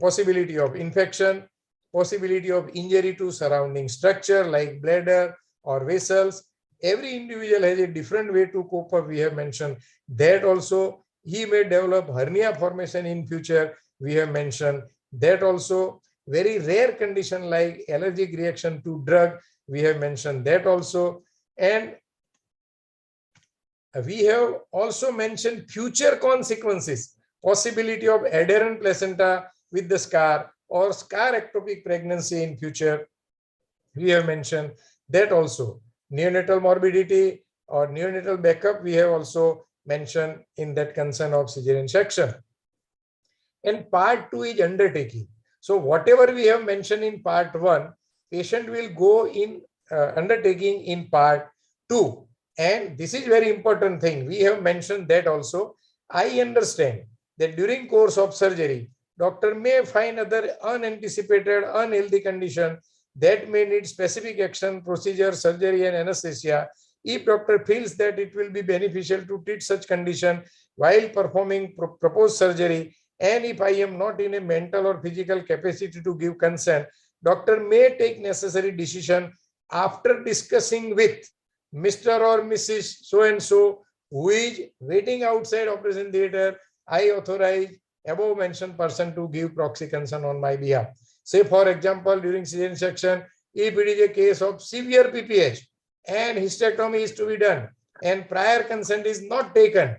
possibility of infection, possibility of injury to surrounding structure like bladder or vessels. Every individual has a different way to cope up. We have mentioned that also. He may develop hernia formation in future. We have mentioned that also. Very rare condition like allergic reaction to drug. We have mentioned that also. And we have also mentioned future consequences, possibility of adherent placenta with the scar or scar ectopic pregnancy in future. We have mentioned that also. Neonatal morbidity or neonatal backup, we have also mentioned in that concern of cesarean section. And part 2 is undertaking. So whatever we have mentioned in part 1, patient will go in undertaking in part 2. And this is very important thing. We have mentioned that also. I understand that during course of surgery, doctor may find other unanticipated, unhealthy condition that may need specific action, procedure, surgery, and anesthesia. If doctor feels that it will be beneficial to treat such condition while performing proposed surgery, and if I am not in a mental or physical capacity to give consent, doctor may take necessary decision after discussing with Mr. or Mrs. So-and-so who is waiting outside operation theater. I authorize above mentioned person to give proxy consent on my behalf. Say for example, during cesarean section, if it is a case of severe PPH and hysterectomy is to be done and prior consent is not taken,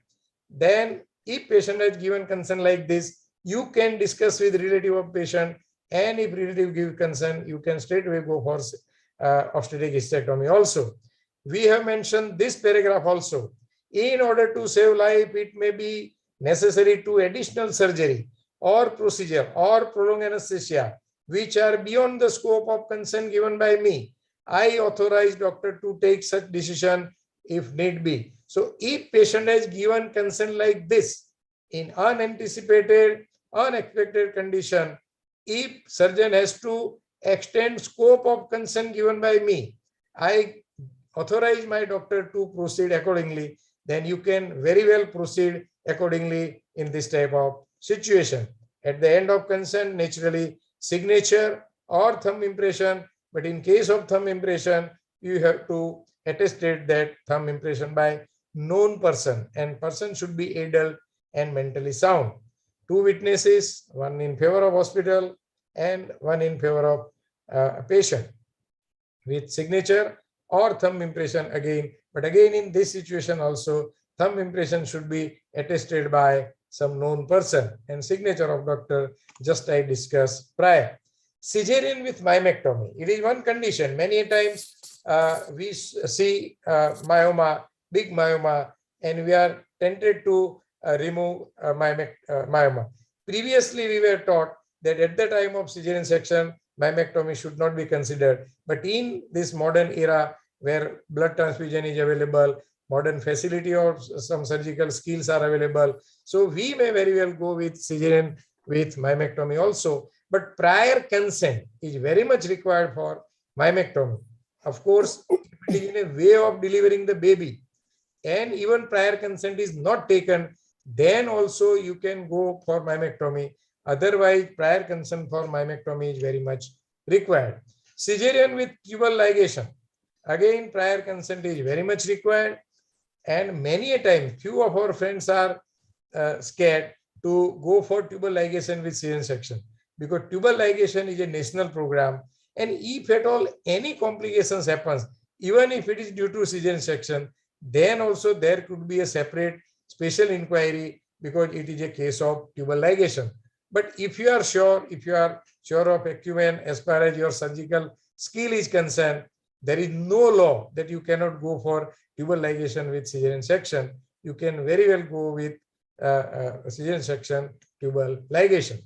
then if patient has given consent like this, you can discuss with relative of patient, and if relative give consent, you can straight away go for obstetric hysterectomy also. We have mentioned this paragraph also. In order to save life, it may be necessary to additional surgery or procedure or prolonged anesthesia, which are beyond the scope of consent given by me. I authorize doctor to take such decision if need be. So if patient has given consent like this in unanticipated, unexpected condition, if surgeon has to extend scope of consent given by me, I authorize my doctor to proceed accordingly, then you can very well proceed accordingly in this type of situation. At the end of consent, naturally, signature or thumb impression, but in case of thumb impression, you have to attestate that thumb impression by known person, and person should be adult and mentally sound. 2 witnesses, one in favor of hospital and one in favor of a patient, with signature or thumb impression again. But again, in this situation also, thumb impression should be attested by some known person, and signature of doctor, just I discussed prior. Cesarean with myomectomy, it is one condition. Many times we see myoma, big myoma, and we are tempted to remove myoma. Previously, we were taught that at the time of cesarean section, myomectomy should not be considered. But in this modern era where blood transfusion is available, modern facility or some surgical skills are available, so we may very well go with cesarean with myomectomy also. But prior consent is very much required for myomectomy. Of course, it is in a way of delivering the baby, and even prior consent is not taken, then also you can go for myomectomy. Otherwise, prior consent for myomectomy is very much required. Cesarean with tubal ligation, again prior consent is very much required, and many a time few of our friends are scared to go for tubal ligation with cesarean section, because tubal ligation is a national program, and if at all any complications happens, even if it is due to cesarean section, then also there could be a separate special inquiry because it is a case of tubal ligation. But if you are sure of acumen as far as your surgical skill is concerned, there is no law that you cannot go for tubal ligation with cesarean section. You can very well go with cesarean section tubal ligation.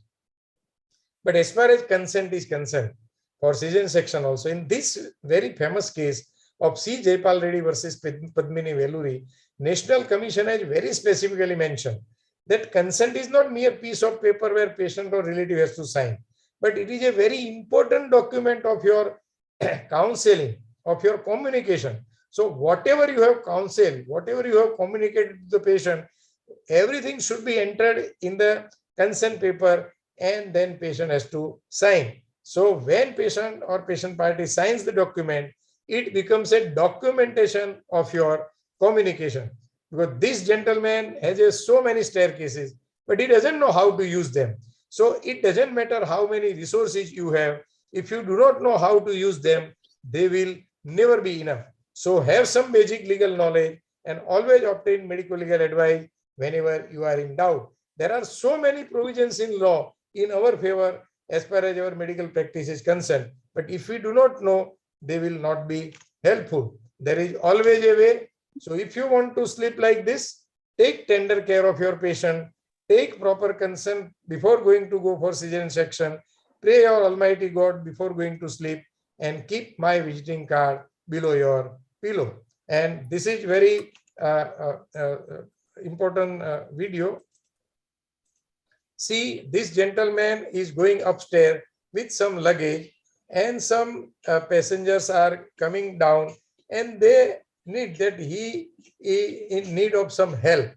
But as far as consent is concerned, for cesarean section also, in this very famous case of C. Jaipal Reddy versus Padmini Veluri, National Commission has very specifically mentioned that consent is not mere piece of paper where patient or relative has to sign, but it is a very important document of your counseling, of your communication. So whatever you have counseled, whatever you have communicated to the patient, everything should be entered in the consent paper, and then patient has to sign. So when patient or patient party signs the document, it becomes a documentation of your communication. Because this gentleman has so many staircases, but he doesn't know how to use them. So it doesn't matter how many resources you have. If you do not know how to use them, they will never be enough. So have some basic legal knowledge and always obtain medical legal advice whenever you are in doubt. There are so many provisions in law in our favor as far as our medical practice is concerned. But if we do not know, they will not be helpful. There is always a way. So if you want to sleep like this, take tender care of your patient, take proper consent before going to go for cesarean section, pray your Almighty God before going to sleep, and keep my visiting card below your pillow. And this is very important video. See, this gentleman is going upstairs with some luggage, and some passengers are coming down, and they need that he is in need of some help.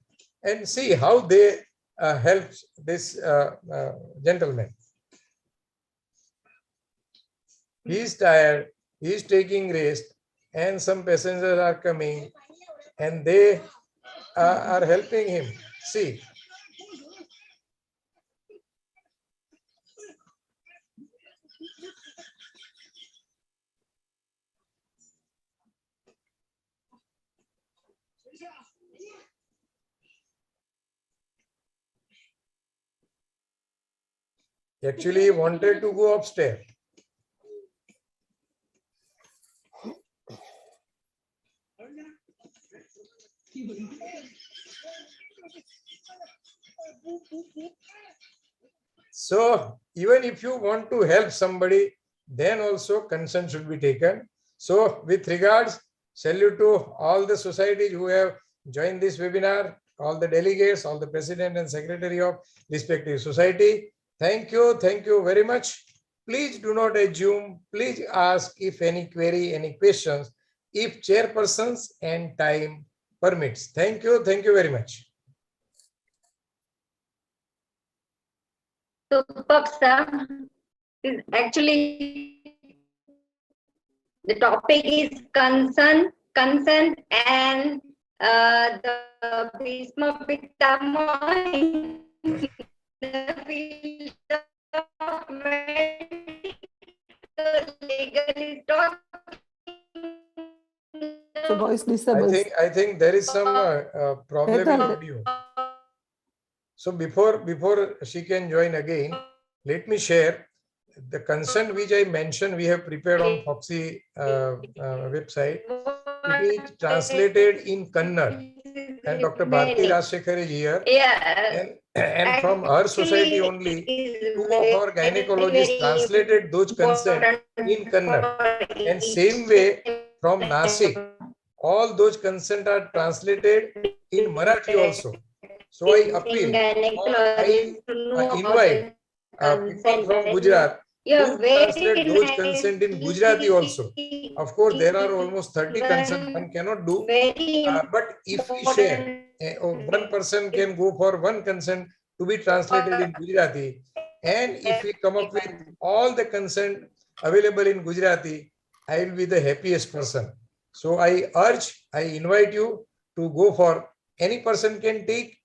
And see how they help this gentleman. He is tired, he is taking rest, and some passengers are coming, and they are helping him. See. Actually, he wanted to go upstairs. So even if you want to help somebody, then also consent should be taken. So with regards, salute to all the societies who have joined this webinar, all the delegates, all the president and secretary of respective society. Thank you very much. Please do not assume, please ask if any query, any questions, if chairpersons and time permits. Thank you very much. Superb, sir. Actually, the topic is consent and the Bhisma Pitama in the field of medical legal is talking. So voice disturbance. I think there is some problem in audio. So before she can join again, let me share the consent which I mentioned. We have prepared on Foxy website. It is translated in Kannada, and Dr. Bharti Rajsekhar is here. And from her society only, 2 of our gynecologists translated those consent in Kannada. And same way from Nasik, all those consent are translated in Marathi also. So I appeal, or I invite people from Gujarat to translate those consent in Gujarati also. Of course, there are almost 30 consent one cannot do, but if we share, one person can go for one consent to be translated in Gujarati, and if we come up with all the consent available in Gujarati, I will be the happiest person. So I invite you to go for, any person can take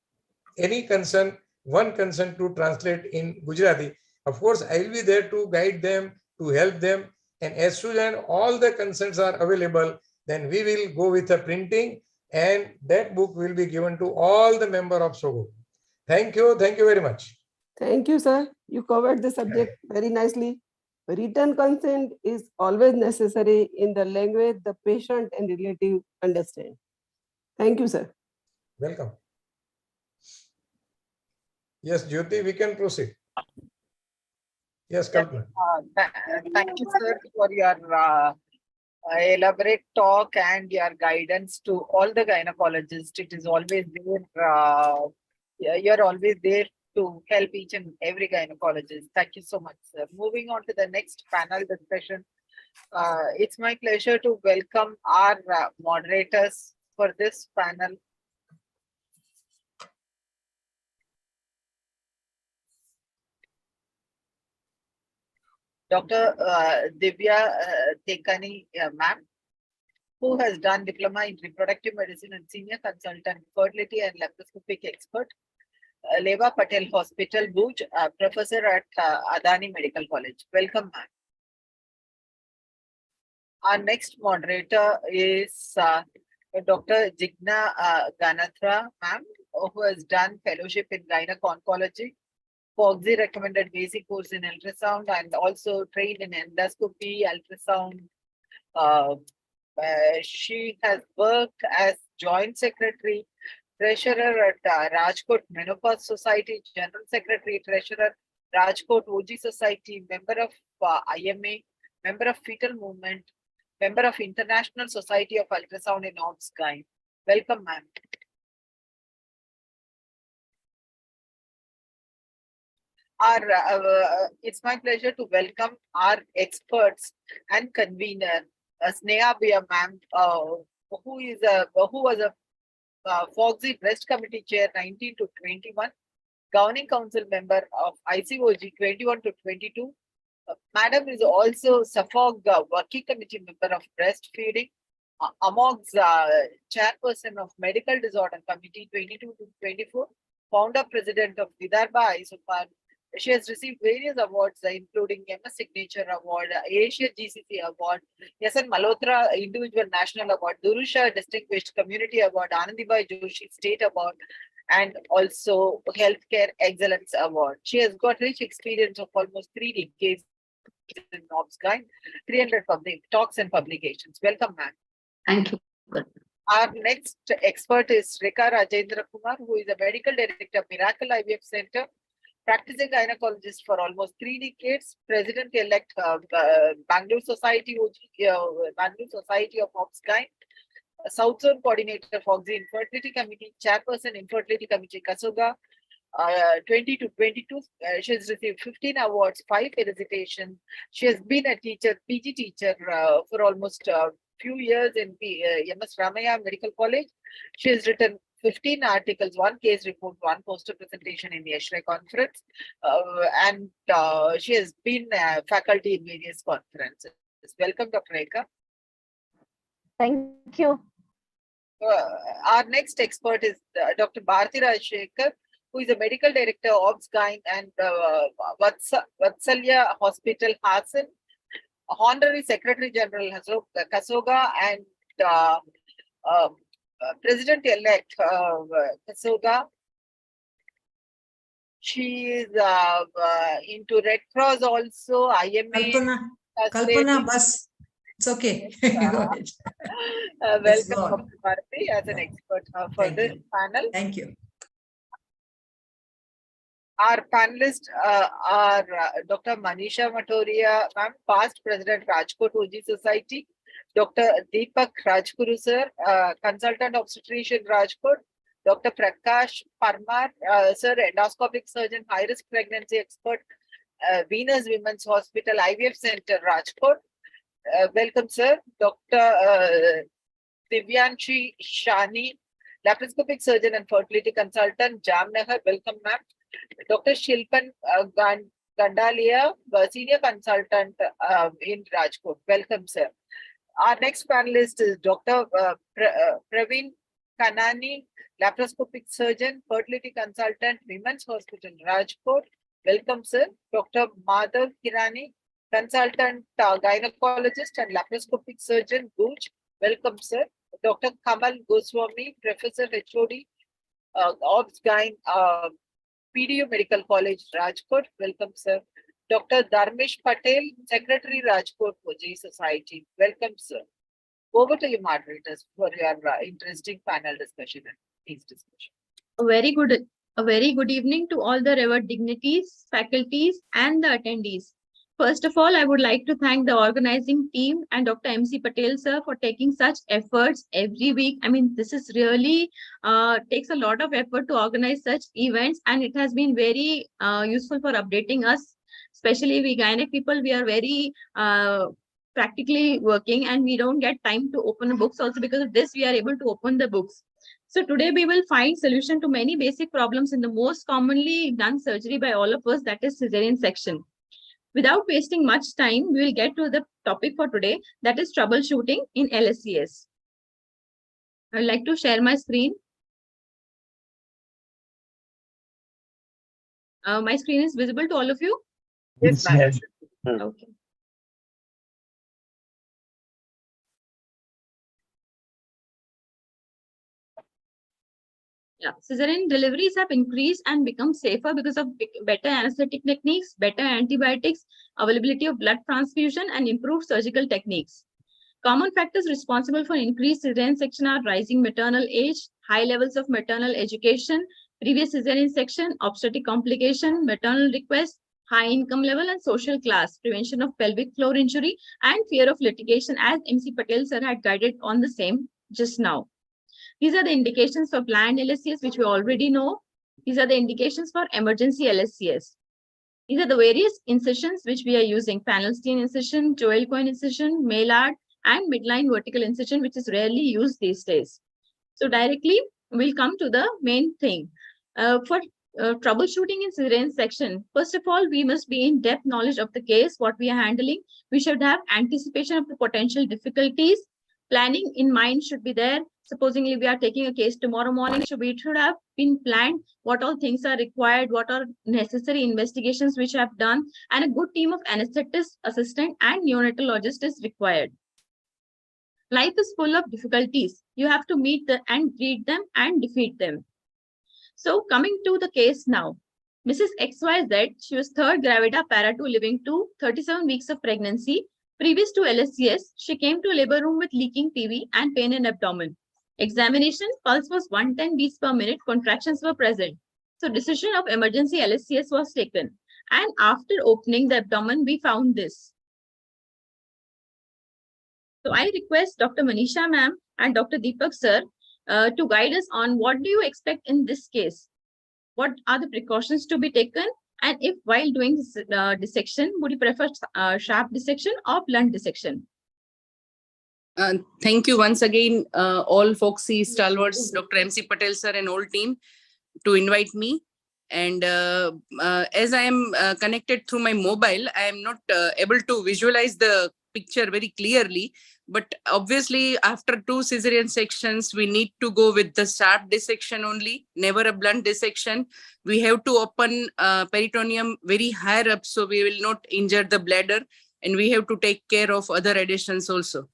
any concern, one concern to translate in Gujarati. Of course, I will be there to guide them, to help them. And as soon as all the concerns are available, then we will go with a printing, and that book will be given to all the members of SOGO. Thank you very much. Thank you, sir. You covered the subject very nicely. Written consent is always necessary in the language the patient and relative understand. Thank you, sir. Welcome. Yes, Jyoti, we can proceed. Yes, Kalpana. Thank you, sir, for your elaborate talk and your guidance to all the gynecologists. It is always there. You're always there to help each and every gynecologist. Thank you so much, sir. Moving on to the next panel discussion. It's my pleasure to welcome our moderators for this panel. Dr. Divya Tekani ma'am, who has done diploma in reproductive medicine and senior consultant, fertility and laparoscopic expert, Leva Patel Hospital, Bhuj, professor at Adani Medical College. Welcome, ma'am. Our next moderator is Dr. Jigna Ganatra, ma'am, who has done fellowship in gynec-oncology, FOGSI recommended basic course in ultrasound, and also trained in endoscopy, ultrasound. She has worked as joint secretary, treasurer at Rajkot Menopause Society, general secretary, treasurer, Rajkot OG Society, member of IMA, member of Fetal Movement, member of International Society of Ultrasound in Obs-Gyn. Welcome, ma'am. It's my pleasure to welcome our experts and convener, Sneha Bia ma'am, who was a FOGSI Breast Committee Chair 19 to 21, Governing Council member of ICOG 21 to 22. Madam is also SAFOG Working Committee member of Breastfeeding, AMOG's Chairperson of Medical Disorder Committee 22 to 24, Founder President of Vidarbha Isopar. She has received various awards, including MS Signature Award, Asia GCC Award, SN Malhotra Individual National Award, Durusha Distinguished Community Award, Anandibai Joshi State Award, and also Healthcare Excellence Award. She has got rich experience of almost 3 decades in Obs-Gyn, 300 public talks and publications. Welcome, ma'am. Thank you. Our next expert is Rekha Rajendra Kumar, who is a medical director of Miracle IVF Center, practicing gynecologist for almost 3 decades, president-elect Bangalore Society of Obs-Gyn, South Zone Coordinator for the Infertility Committee, Chairperson Infertility Committee Kasoga, 20 to 22. She has received 15 awards, 5 felicitations. She has been a teacher, PG teacher for almost a few years in MS Ramaya Medical College. She has written 15 articles, 1 case report, 1 poster presentation in the ASHRAE conference, and she has been faculty in various conferences. Welcome, Dr. Rekha. Thank you. Our next expert is Dr. Bharati Rajshekar, who is a medical director of Obs-Gyn and Vatsalya Hospital, Hassan, Honorary Secretary General Kasoga, and President-elect Kasoga. She is into Red Cross also, IMA. Kalpana, bus. It's okay. Go ahead. Welcome, Dr. Bharati, as an expert for this panel. Thank you. Our panelists are Dr. Manisha Matoria, ma'am, past President Rajkot OG Society, Dr. Deepak Rajguru sir, consultant obstetrician Rajkot, Dr. Prakash Parmar, sir, endoscopic surgeon, high-risk pregnancy expert, Venus Women's Hospital, IVF Center, Rajkot. Welcome, sir. Dr. Divyanshi Shani, laparoscopic surgeon and fertility consultant, Jamnagar. Welcome, ma'am. Dr. Shilpan Gandalia, senior consultant in Rajkot. Welcome, sir. Our next panelist is Dr. Praveen Kanani, laparoscopic surgeon, fertility consultant, Women's Hospital, Rajkot. Welcome, sir. Dr. Madhav Kirani, consultant gynecologist and laparoscopic surgeon, Bhuj. Welcome, sir. Dr. Kamal Goswami, professor HOD, Obs-Gyn, PDU Medical College, Rajkot. Welcome, sir. Dr. Dharmesh Patel, Secretary, Rajkot OG Society. Welcome, sir. Over to you, moderators, for your interesting panel discussion and case discussion. A very good evening to all the revered dignities, faculties, and the attendees. First of all, I would like to thank the organizing team and Dr. MC Patel, sir, for taking such efforts every week. I mean, this is really takes a lot of effort to organize such events, and it has been very useful for updating us, especially we gynec people. We are very practically working, and we don't get time to open books. Also, because of this, we are able to open the books. So today we will find solution to many basic problems in the most commonly done surgery by all of us, that is cesarean section. Without wasting much time, we will get to the topic for today, that is troubleshooting in LSCS. I would like to share my screen. My screen is visible to all of you? Yes, ma'am. Okay. Yeah, cesarean deliveries have increased and become safer because of better anesthetic techniques, better antibiotics, availability of blood transfusion, and improved surgical techniques. Common factors responsible for increased cesarean section are rising maternal age, high levels of maternal education, previous cesarean section, obstetric complication, maternal request, high income level, and social class, prevention of pelvic floor injury, and fear of litigation, as MC Patel sir had guided on the same just now. These are the indications for planned LSCS, which we already know. These are the indications for emergency LSCS. These are the various incisions which we are using: Panelstein incision, Joel Cohen incision, Maillard, and midline vertical incision, which is rarely used these days. So directly, we'll come to the main thing. For troubleshooting in cesarean section, first of all, we must be in depth knowledge of the case, what we are handling. We should have anticipation of the potential difficulties. Planning in mind should be there. Supposingly we are taking a case tomorrow morning, we should have been planned what all things are required, what are necessary investigations which have done, and a good team of anesthetist, assistant, and neonatologist is required. Life is full of difficulties. You have to meet them and greet them and defeat them. So coming to the case now, Mrs. XYZ, she was third gravida para 2 living to 37 weeks of pregnancy. Previous to LSCS, she came to labor room with leaking PV and pain in abdomen. Examination, pulse was 110 beats per minute, contractions were present. So decision of emergency LSCS was taken. And after opening the abdomen, we found this. So I request Dr. Manisha ma'am and Dr. Deepak sir to guide us on what do you expect in this case? What are the precautions to be taken? And if while doing this dissection, would you prefer sharp dissection or blunt dissection? Thank you once again, all Foxy stalwarts, Dr. MC Patel sir and whole team, to invite me. And as I am connected through my mobile, I am not able to visualize the picture very clearly. But obviously, after 2 cesarean sections, we need to go with the sharp dissection only, never a blunt dissection. We have to open peritoneum very higher up, so we will not injure the bladder. And we have to take care of other additions also.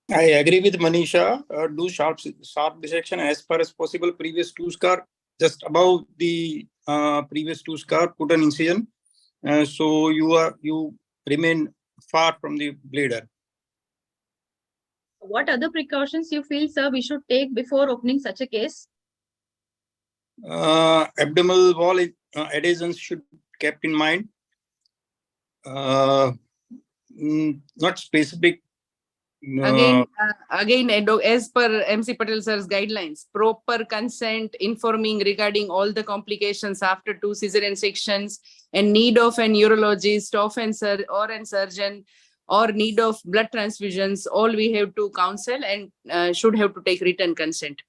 I agree with Manisha. Do sharp dissection as far as possible. Previous 2 scar, just above the previous 2 scar, put an incision. So you remain far from the bladder. What other precautions you feel, sir, we should take before opening such a case? Abdominal wall adhesions should be kept in mind. Not specific. Again, as per MC Patel sir's guidelines, proper consent, informing regarding all the complications after 2 cesarean sections, and need of an urologist or an surgeon, or need of blood transfusions, all we have to counsel and should have to take written consent.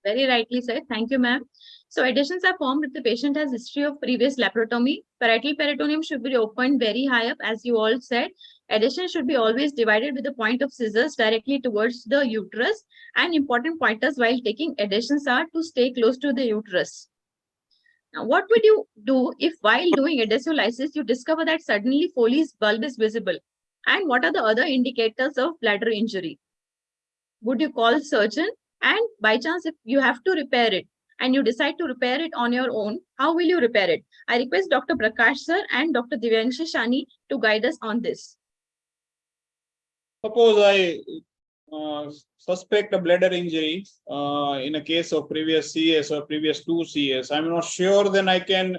Very rightly said. Thank you, ma'am. So adhesions are formed if the patient has history of previous laparotomy. Parietal peritoneum should be opened very high up, as you all said. Adhesion should be always divided with the point of scissors directly towards the uterus. And important pointers while taking adhesions are to stay close to the uterus. Now, what would you do if while doing adhesiolysis, you discover that suddenly Foley's bulb is visible? And what are the other indicators of bladder injury? Would you call surgeon? And by chance, if you have to repair it and you decide to repair it on your own, how will you repair it? I request Dr. Prakash sir and Dr. Divyanshu Shani to guide us on this. Suppose I suspect a bladder injury in a case of previous CS or previous 2 CS. I'm not sure, then I can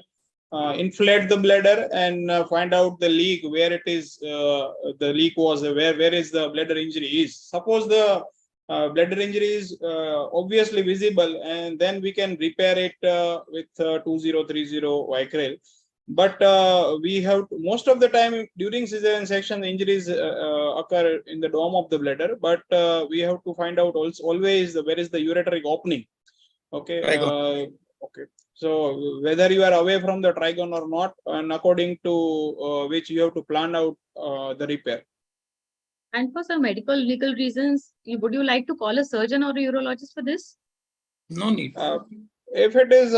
inflate the bladder and find out the leak, where it is, the leak was, where is the bladder injury is. Suppose the bladder injury is obviously visible, and then we can repair it with 2030 Vicryl. But we have to, most of the time during cesarean section, the injuries occur in the dome of the bladder, but we have to find out also always where is the ureteric opening. Okay. Okay. So whether you are away from the trigone or not, and according to which you have to plan out the repair. And for some medical legal reasons, would you like to call a surgeon or a urologist for this? No need. If it is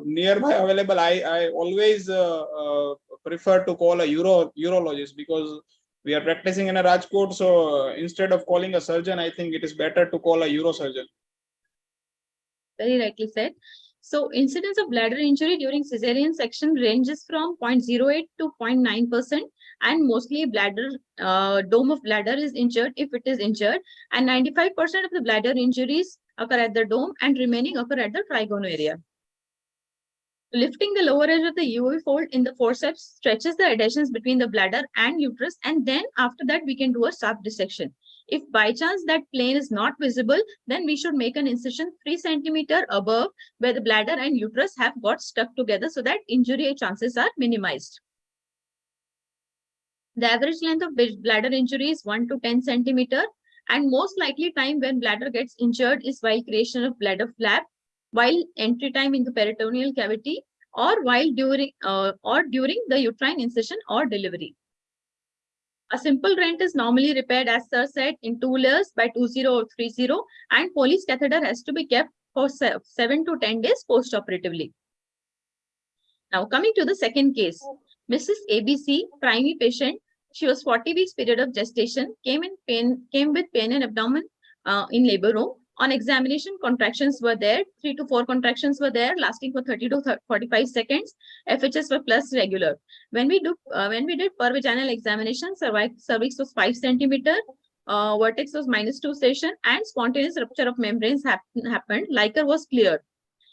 nearby available, I always prefer to call a urologist, because we are practicing in a Rajkot. So instead of calling a surgeon, I think it is better to call a urosurgeon. Very rightly said. So incidence of bladder injury during cesarean section ranges from 0.08 to 0.9%, and mostly bladder dome of bladder is injured if it is injured, and 95% of the bladder injuries occur at the dome and remaining occur at the trigone area. Lifting the lower edge of the UV fold in the forceps stretches the adhesions between the bladder and uterus, and then after that we can do a sharp dissection. If by chance that plane is not visible, then we should make an incision 3 cm above where the bladder and uterus have got stuck together, so that injury chances are minimized. The average length of bladder injury is 1 to 10 cm, and most likely time when bladder gets injured is while creation of bladder flap, while entry time into peritoneal cavity, or while during the uterine incision or delivery. A simple rent is normally repaired, as sir said, in 2 layers by 20 or 30, and Polish catheter has to be kept for 7 to 10 days post-operatively. Now coming to the second case, Mrs. ABC, primary patient. She was 40 weeks period of gestation, came with pain in abdomen in labor room. On examination, contractions were there, 3 to 4 contractions were there, lasting for 30 to 45 seconds. FHS were plus regular. When we did per vaginal examination, cervix was 5 cm, vertex was -2 station, and spontaneous rupture of membranes happened. Liquor was cleared.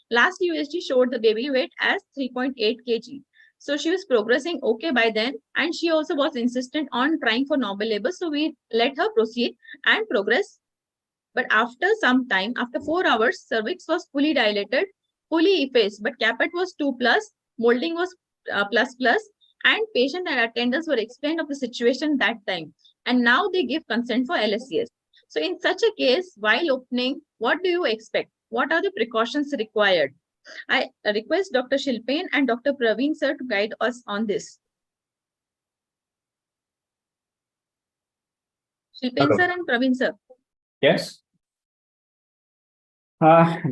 Last USG showed the baby weight as 3.8 kg. So she was progressing okay by then, and she also was insistent on trying for normal labor. So we let her proceed and progress. But after some time, after 4 hours, cervix was fully dilated, fully effaced, but caput was 2+, molding was ++, and patient and attendants were explained of the situation that time. And now they give consent for LSCS. So in such a case, while opening, what do you expect? What are the precautions required? I request Dr. Shilpen and Dr. Praveen sir to guide us on this. Shilpen sir and Praveen sir. Yes.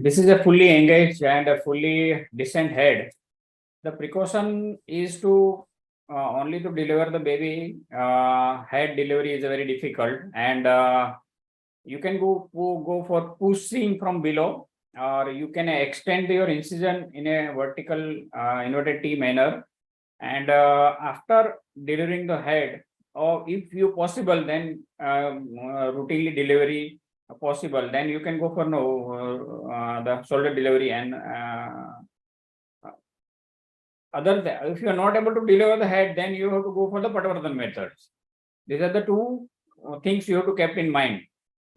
This is a fully engaged and a fully decent head. The precaution is to only to deliver the baby. Head delivery is very difficult, and you can go for pushing from below, or you can extend your incision in a vertical inverted T manner, and after delivering the head, or if you possible, then routinely delivery possible, then you can go for the shoulder delivery, and if you are not able to deliver the head, then you have to go for the Patwardhan methods. These are the two things you have to keep in mind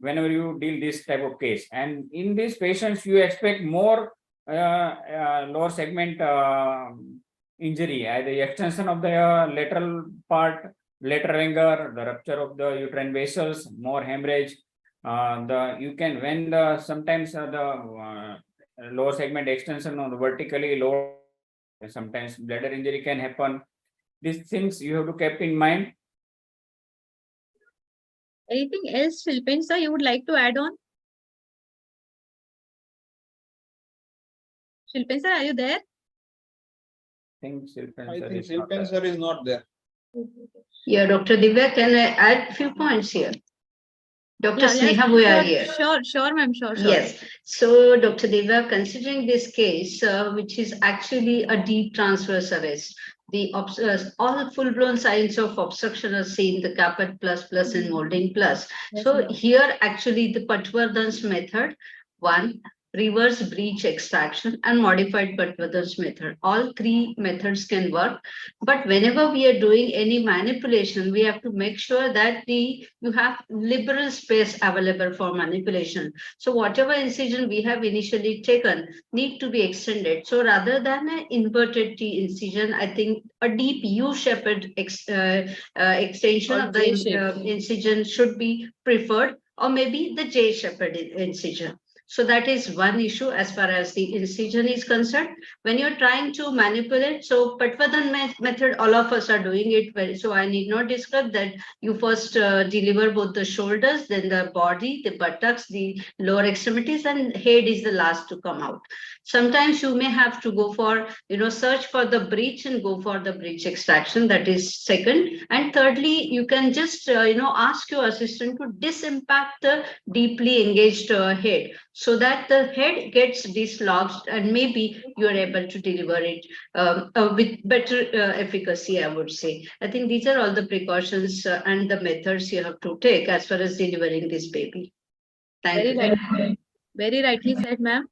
whenever you deal this type of case. And in these patients, you expect more lower segment injury, the extension of the lateral part, lateral anger, the rupture of the uterine vessels, more hemorrhage. Sometimes the lower segment extension on the vertically low, sometimes bladder injury can happen. These things you have to keep in mind. Anything else, Shilpen sir, you would like to add on? Shilpen sir, are you there? I think Shilpen sir is not there. Yeah, Dr. Divya, can I add a few points here? Dr. Sneha, we are here. Sure, ma'am, sure. Yes. So, Dr. Deva, considering this case, which is actually a deep transverse arrest, all full-blown signs of obstruction are seen, the caput plus and molding plus. So here, actually, the Patwardhan's method, 1, reverse breech extraction, and modified Patwardhan's method. All 3 methods can work. But whenever we are doing any manipulation, we have to make sure that you have liberal space available for manipulation. So whatever incision we have initially taken need to be extended. So rather than an inverted T incision, I think a deep U-shaped extension of the incision should be preferred, or maybe the J-shaped incision. So that is one issue as far as the incision is concerned. When you're trying to manipulate, so Patwadan method, all of us are doing it very, so I need not describe that. You first deliver both the shoulders, then the body, the buttocks, the lower extremities, and head is the last to come out. Sometimes you may have to go for, search for the breech and go for the breech extraction. That is second. And thirdly, you can just, ask your assistant to disimpact the deeply engaged head so that the head gets dislodged and maybe you are able to deliver it with better efficacy, I would say. I think these are all the precautions and the methods you have to take as far as delivering this baby. Thank you. Very rightly said, ma'am.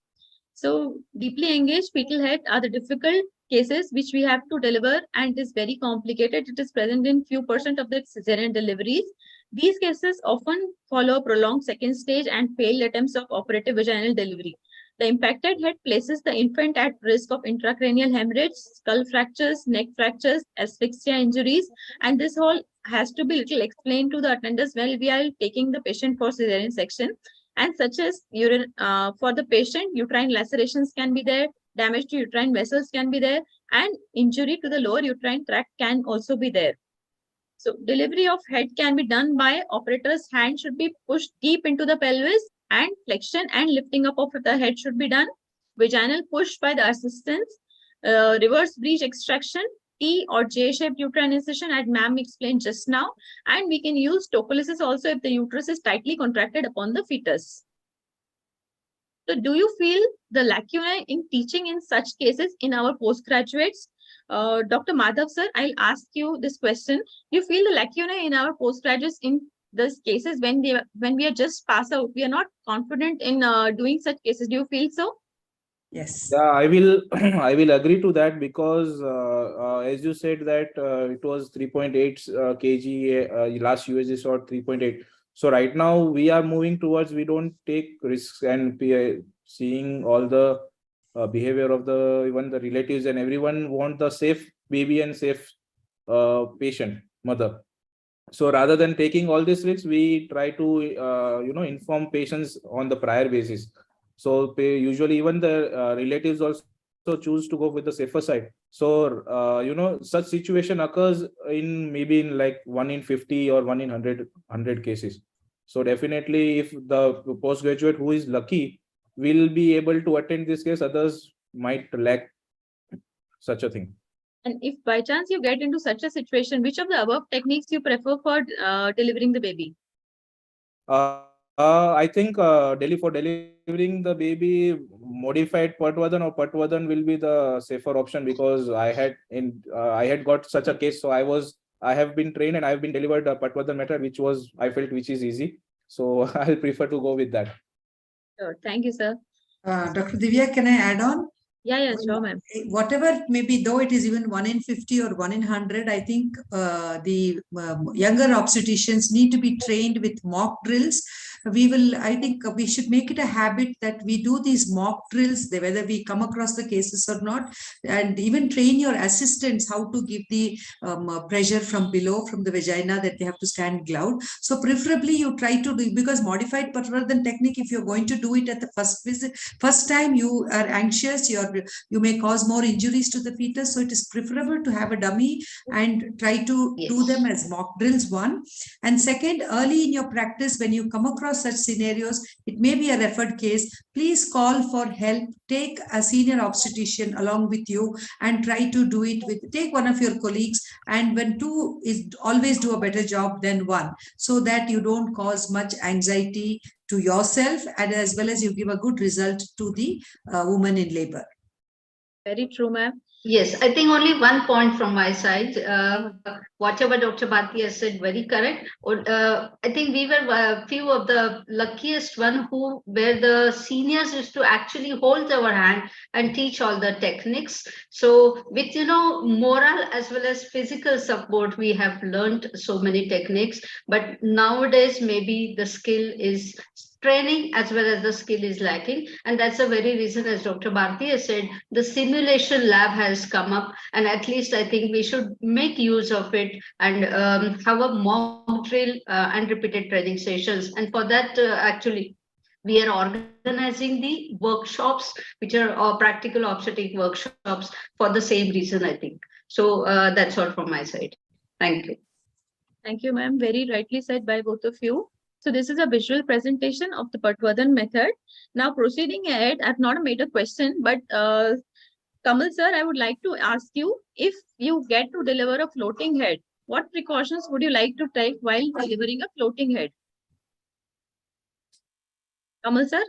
So deeply engaged fetal head are the difficult cases which we have to deliver, and it is very complicated. It is present in few % of the cesarean deliveries. These cases often follow prolonged second stage and failed attempts of operative vaginal delivery. The impacted head places the infant at risk of intracranial hemorrhage, skull fractures, neck fractures, asphyxia injuries, and this all has to be little explained to the attendants while we are taking the patient for cesarean section. And such as urine for the patient, uterine lacerations can be there, damage to uterine vessels can be there, and injury to the lower uterine tract can also be there. So delivery of head can be done by operator's hand should be pushed deep into the pelvis, and flexion and lifting up of the head should be done. Vaginal push by the assistants, reverse breech extraction, T or J-shaped uterine incision, as ma'am explained just now, and we can use tocolysis also if the uterus is tightly contracted upon the fetus. So do you feel the lacunae in teaching in such cases in our postgraduates? Dr. Madhav sir, I'll ask you this question. Do you feel the lacunae in our postgraduates in these cases when we are just pass out? We are not confident in doing such cases. Do you feel so? Yes. Yeah, I will I will agree to that because as you said that it was 3.8 kg last USG shot 3.8. So right now we are moving towards we don't take risks and seeing all the behavior of the even the relatives and everyone want the safe baby and safe patient mother. So rather than taking all these risks, we try to inform patients on the prior basis. So usually even the relatives also choose to go with the safer side. So such situation occurs in maybe in like 1 in 50 or 1 in 100 cases. So definitely if the postgraduate who is lucky will be able to attend this case, others might lack such a thing. And if by chance you get into such a situation, which of the above techniques you prefer for delivering the baby? I think for delivering the baby, modified Patwadan or Patwadan will be the safer option because I had got such a case. So I have been trained and I have been delivered a Patwadan method, which is easy. So I'll prefer to go with that. Sure. Thank you, sir. Dr. Divya, can I add on? Yeah, sure, ma'am. Whatever maybe, though it is even 1 in 50 or 1 in 100, I think the younger obstetricians need to be trained with mock drills. I think we should make it a habit that we do these mock drills, whether we come across the cases or not, and even train your assistants how to give the pressure from below, from the vagina, that they have to stand gloved. So preferably you try to do, because modified Patwadan technique, if you're going to do it at the first time, you are anxious, you may cause more injuries to the fetus. So it is preferable to have a dummy and try to do them as mock drills, one. And second, early in your practice, when you come across such scenarios, it may be a referred case, please call for help. Take a senior obstetrician along with you and try to do it take one of your colleagues, and when two is always do a better job than one, so that you don't cause much anxiety to yourself and as well as you give a good result to the woman in labor. Very true, ma'am. Yes, I think only one point from my side. Whatever Dr. Bharti has said, very correct. I think we were a few of the luckiest one where the seniors used to actually hold our hand and teach all the techniques. So with, moral as well as physical support, we have learned so many techniques. But nowadays, maybe the skill is training as well as the skill is lacking, and that's the very reason, as Dr. Bharti has said, the simulation lab has come up, and at least I think we should make use of it and have a mock drill and repeated training sessions. And for that, actually, we are organizing the workshops, which are practical obstetric workshops for the same reason, I think. So that's all from my side. Thank you. Thank you, ma'am. Very rightly said by both of you. So this is a visual presentation of the Patwardhan method. Now proceeding ahead, I've not made a question, but Kamal sir, I would like to ask you, if you get to deliver a floating head, what precautions would you like to take while delivering a floating head? Kamal sir?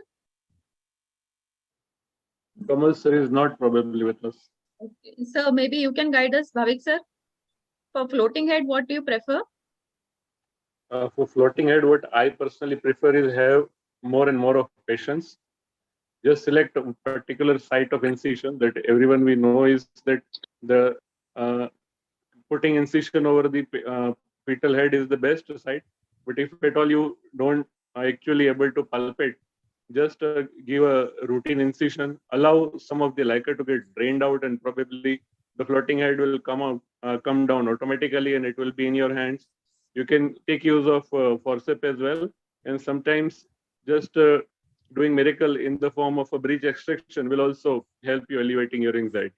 Kamal sir is not probably with us. Okay. So maybe you can guide us, Bhavik sir. For floating head, what do you prefer? For floating head, what I personally prefer is have more and more of patience. Just select a particular site of incision that everyone we know is that the putting incision over the fetal head is the best site. But if at all you don't actually able to palpate, just give a routine incision, allow some of the liquor to get drained out, and probably the floating head will come down automatically, and it will be in your hands. You can take use of forceps as well, and sometimes just doing miracle in the form of a breech extraction will also help you elevating your anxiety.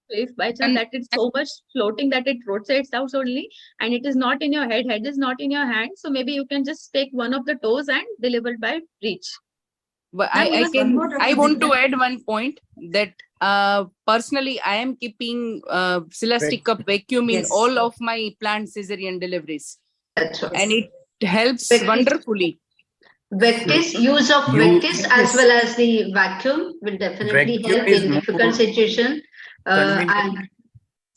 If by chance that it's so much floating that it rotates out only, and it is not in your head is not in your hand, so maybe you can just take one of the toes and deliver it by breech. But I want to add one point that personally I am keeping Celastic Cup vacuum in all of my planned cesarean deliveries. That's right. And it helps wonderfully. Use of Vectis as well as the vacuum will definitely help in difficult situation. And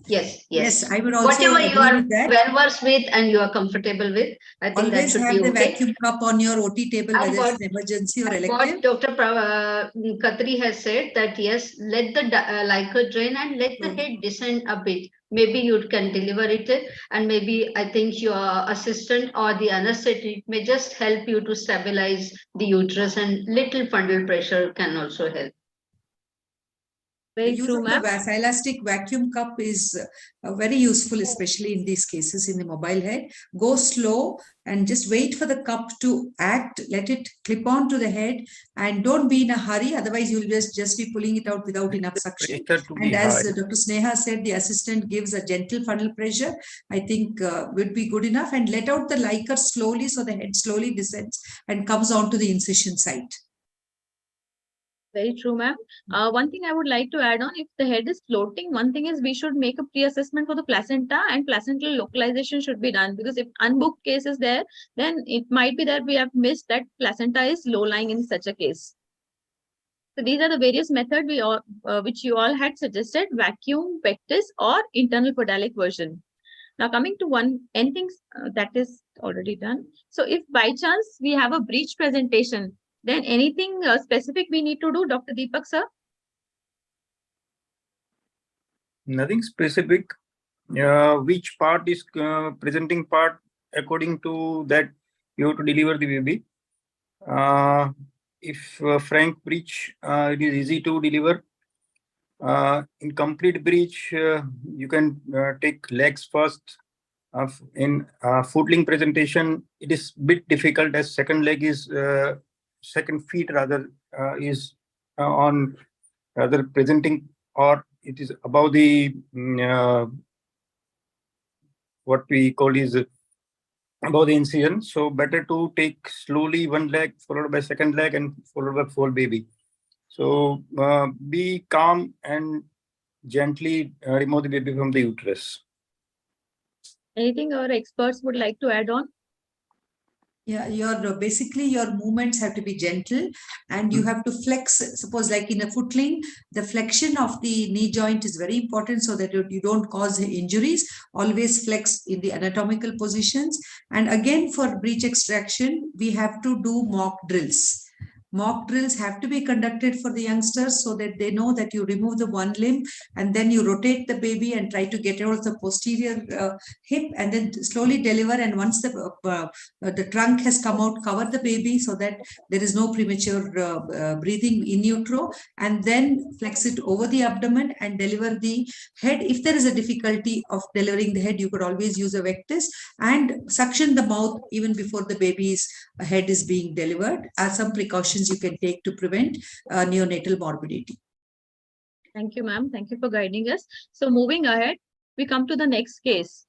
yes, I would also whatever you are with that. well versed with and you are comfortable with, I think Always that should have be the okay. vacuum cup on your OT table, whether it's an emergency or elective. What Dr. Khatri has said that yes, let the liquor drain and let the head descend a bit. Maybe you can deliver it, and maybe I think your assistant or the anesthetic may just help you to stabilize the uterus, and little fundal pressure can also help. The use of the Celastic vacuum cup is very useful, especially in these cases in the mobile head. Go slow and just wait for the cup to act. Let it clip on to the head, and don't be in a hurry. Otherwise, you'll just be pulling it out without enough suction. And as Dr. Sneha said, the assistant gives a gentle funnel pressure. I think would be good enough, and let out the liquor slowly so the head slowly descends and comes onto the incision site. Very true, ma'am. One thing I would like to add on, if the head is floating, one thing is we should make a pre-assessment for the placenta, and placental localization should be done, because if unbooked case is there, then it might be that we have missed that placenta is low-lying in such a case. So these are the various methods which you all had suggested: vacuum, Vectis, or internal podalic version. Now coming to anything that is already done. So if by chance we have a breech presentation, then anything specific we need to do, Dr. Deepak sir? Nothing specific. Which part is presenting part, according to that you have to deliver the baby. If frank breech, it is easy to deliver. In complete breech, you can take legs first. In footling presentation, it is a bit difficult, as second leg is second feet rather is on rather presenting, or it is above the what we call is above the incision. So better to take slowly one leg followed by second leg and followed by full baby. So be calm and gently remove the baby from the uterus. Anything our experts would like to add on? Yeah, basically your movements have to be gentle, and you have to flex. Suppose like in a footling, the flexion of the knee joint is very important so that you don't cause injuries. Always flex in the anatomical positions. And again, for breech extraction, we have to do mock drills. mock drills have to be conducted for the youngsters so that they know that you remove the one limb and then you rotate the baby and try to get out the posterior hip and then slowly deliver. And once the trunk has come out, cover the baby so that there is no premature breathing in utero, and then flex it over the abdomen and deliver the head. If there is a difficulty of delivering the head, you could always use a vectus and suction the mouth even before the baby's head is being delivered. Are some precautions you can take to prevent neonatal morbidity. Thank you, ma'am. Thank you for guiding us. So moving ahead, we come to the next case.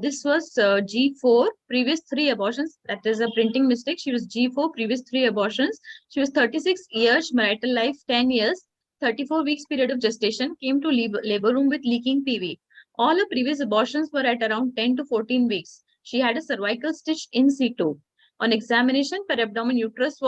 This was G4, previous 3 abortions. That is a printing mistake. She was G4, previous 3 abortions. She was 36 years, marital life 10 years, 34 weeks period of gestation, came to labor room with leaking PV. All her previous abortions were at around 10 to 14 weeks. She had a cervical stitch in situ. On examination, per abdomen uterus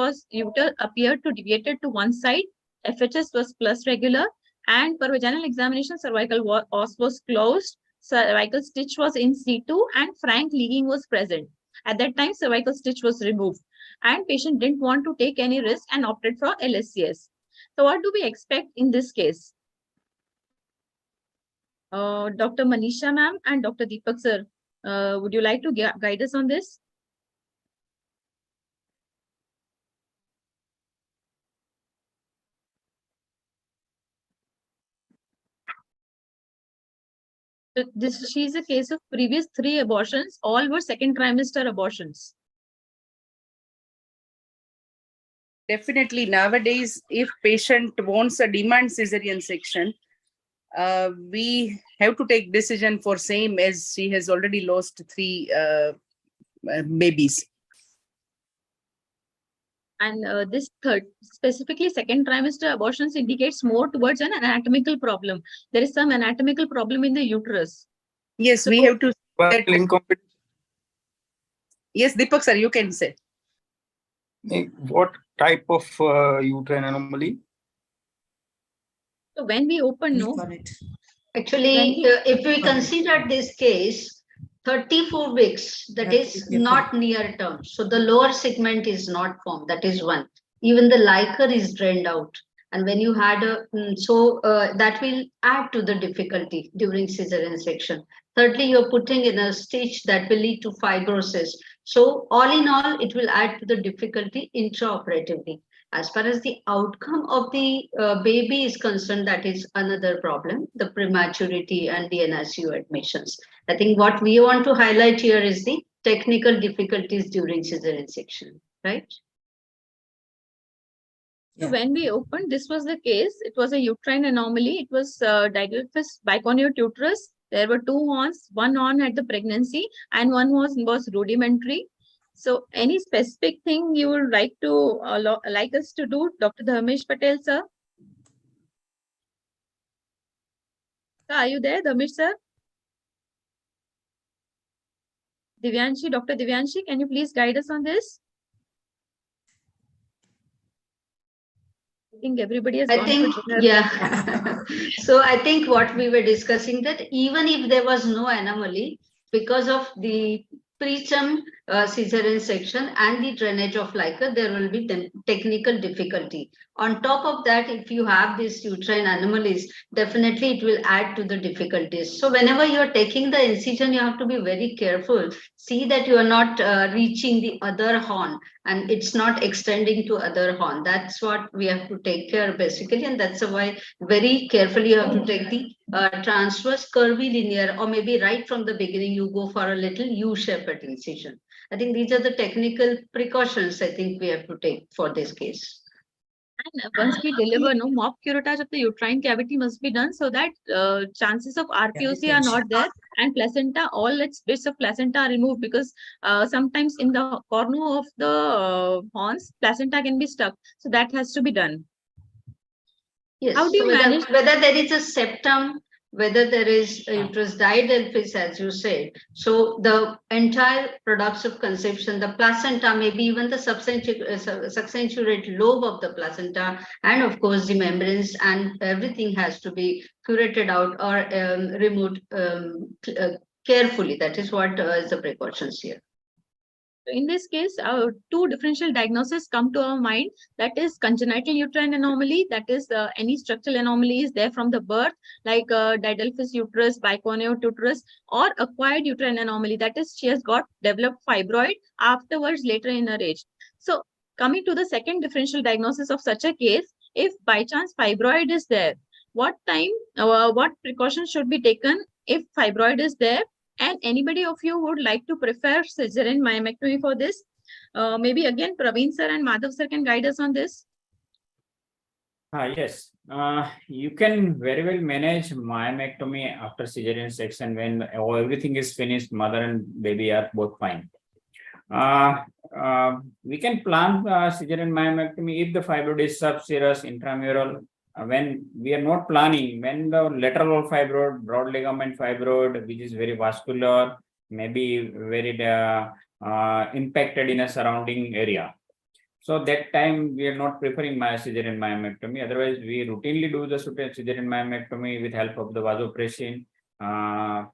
appeared to deviated to one side. FHS was plus regular, and per vaginal examination, cervical os was closed. Cervical stitch was in situ and frank leaking was present. At that time, cervical stitch was removed and patient didn't want to take any risk and opted for LSCS. So what do we expect in this case? Dr. Manisha ma'am and Dr. Deepak sir, would you like to guide us on this? So she's a case of previous 3 abortions. All were second trimester abortions. Definitely nowadays, if patient wants a demand cesarean section, we have to take decision for same, as she has already lost 3 babies. And this specifically second trimester abortions indicates more towards an anatomical problem. There is some anatomical problem in the uterus. Yes, we have to. Yes, Deepak sir, you can say. What type of uterine anomaly? So when we open, Actually, if we consider this case, 34 weeks, that is not near term. So the lower segment is not formed. That is one. Even the liquor is drained out. And when you had that will add to the difficulty during cesarean section. Thirdly, you're putting in a stitch that will lead to fibrosis. So all in all, it will add to the difficulty intraoperatively. As far as the outcome of the baby is concerned, that is another problem, the prematurity and the NICU admissions. I think what we want to highlight here is the technical difficulties during cesarean section, right? So when we opened, this was the case. It was a uterine anomaly. It was didelphys biconute uterus. There were 2 horns, one horn at the pregnancy and one was rudimentary. So any specific thing you would like to like us to do, Dr. Dharmesh Patel, sir? Sir, are you there, Dharmesh, sir? Divyanshi, Dr. Divyanshi, can you please guide us on this? I think everybody has gone for dinner. Yeah. So I think what we were discussing, that even if there was no anomaly, because of the preterm cesarean section and the drainage of liquor, there will be technical difficulty. On top of that, if you have these uterine anomalies, definitely it will add to the difficulties. So whenever you are taking the incision, you have to be very careful. See that you are not reaching the other horn and it's not extending to other horn. That's what we have to take care basically, and that's why very carefully you have to take the transverse curvy linear, or maybe right from the beginning you go for a little U-shaped incision. I think these are the technical precautions I think we have to take for this case. And once we deliver, mock curettage of the uterine cavity must be done so that chances of RPOC are not there, and placenta, all its bits of placenta are removed, because sometimes in the corner of the horns, placenta can be stuck. So that has to be done. Yes. How do you manage? Whether there is a septum, whether there is a uterus diadelphys, as you said. So the entire products of conception, the placenta, maybe even the substantiate lobe of the placenta, and of course the membranes, and everything has to be curated out or removed carefully. That is what is the precautions here. In this case, two differential diagnoses come to our mind. That is congenital uterine anomaly. That is any structural anomaly is there from the birth, like didelphys uterus, biconio uterus, or acquired uterine anomaly. That is, she has got developed fibroid afterwards later in her age. So coming to the second differential diagnosis of such a case, if by chance fibroid is there, what precautions should be taken if fibroid is there? And anybody of you would like to prefer cesarean myomectomy for this? Maybe again, Praveen sir and Madhav sir can guide us on this. Yes, you can very well manage myomectomy after cesarean section when everything is finished, mother and baby are both fine. We can plan cesarean myomectomy if the fibroid is subserous intramural. When we are not planning, when the lateral fibroid, broad ligament fibroid, which is very vascular, maybe very impacted in a surrounding area. So that time we are not preferring cesarean myomectomy. Otherwise, we routinely do the cesarean myomectomy with help of the vasopressin,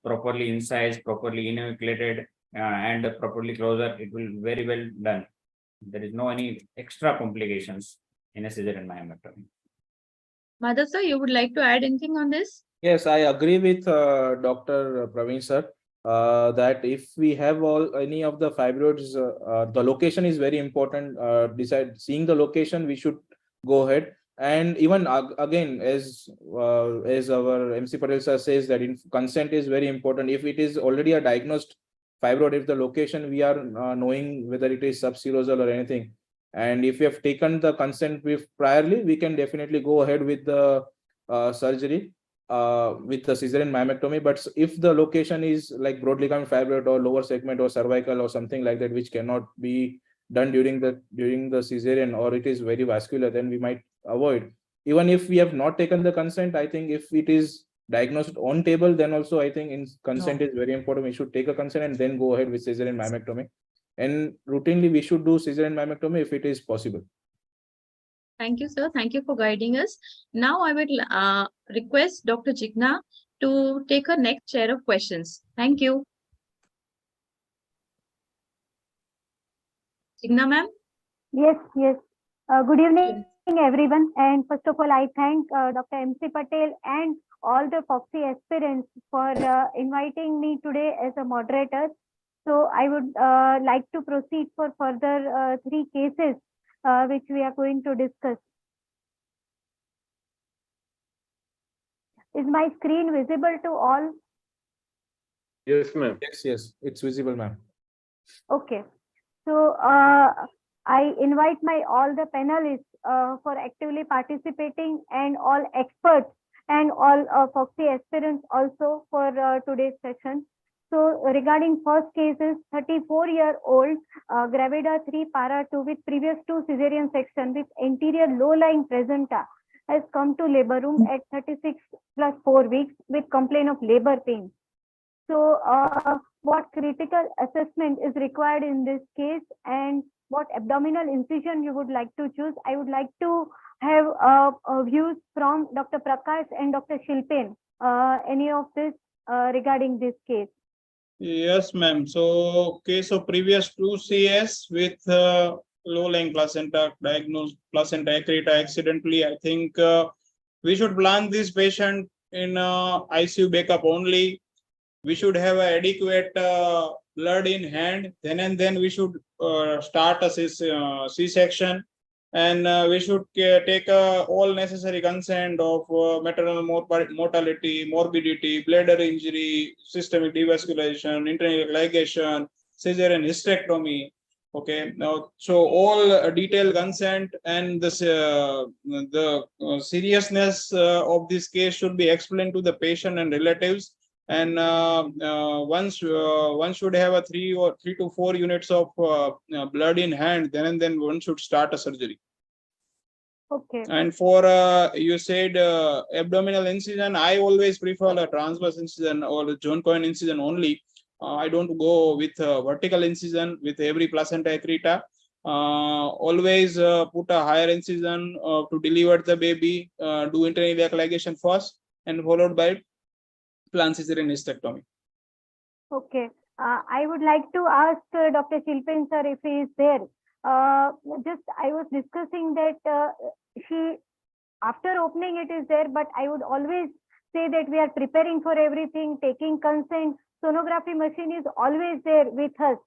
properly incised, properly enucleated, and properly closer. It will very well done. There is no any extra complications in a cesarean myomectomy. Madhav sir, you would like to add anything on this? Yes, I agree with Dr. Praveen sir. That if we have any of the fibroids, the location is very important. Seeing the location, we should go ahead. And even again, as our MC Patel sir says, that consent is very important. If it is already a diagnosed fibroid, if the location we are knowing whether it is subserosal or anything, and if we have taken the consent priorly, we can definitely go ahead with the surgery. With the cesarean myomectomy. But if the location is like broad ligament fibroid or lower segment or cervical or something like that, which cannot be done during the cesarean, or it is very vascular, then we might avoid. Even if we have not taken the consent, I think if it is diagnosed on table, then also I think consent is very important. We should take a consent and then go ahead with cesarean myomectomy. And routinely we should do cesarean myomectomy if it is possible. Thank you, sir. Thank you for guiding us. Now I will request Dr. Jigna to take her next share of questions. Thank you. Jigna ma'am? Yes. Good evening, everyone. And first of all, I thank Dr. MC Patel and all the Foxy aspirants for inviting me today as a moderator. So I would like to proceed for further 3 cases which we are going to discuss. Is my screen visible to all? Yes, ma'am. Yes, it's visible, ma'am. Okay. So I invite all the panelists for actively participating and all experts and all Foxy aspirants also for today's session. So regarding first cases, 34-year-old gravida 3 para 2 with previous 2 cesarean section with anterior low-lying placenta has come to labor room at 36 plus 4 weeks with complaint of labor pain. So what critical assessment is required in this case, and what abdominal incision you would like to choose? I would like to have views from Dr. Prakash and Dr. Shilpen, any of this regarding this case. Yes, ma'am. So case of previous 2 CS with low-lying placenta, diagnosed placenta accreta accidentally. I think we should plan this patient in ICU backup only. We should have an adequate blood in hand. Then and then we should start a C-section, and we should take all necessary consent of maternal mortality, morbidity, bladder injury, systemic devascularization, internal ligation, cesarean hysterectomy. Okay, now so all detailed consent and this the seriousness of this case should be explained to the patient and relatives. And one should have a 3 to 4 units of blood in hand. Then and then one should start a surgery. Okay. And for you said abdominal incision, I always prefer a transverse incision or a joint coin incision only. I don't go with vertical incision with every placenta accreta. Always put a higher incision to deliver the baby. Do internal ligation first, and followed by plan cesarean hysterectomy. Okay. I would like to ask Dr. Shilpen sir if he is there. Just I was discussing that she, after opening it is there, but I would always say that we are preparing for everything, taking consent. Sonography machine is always there with us.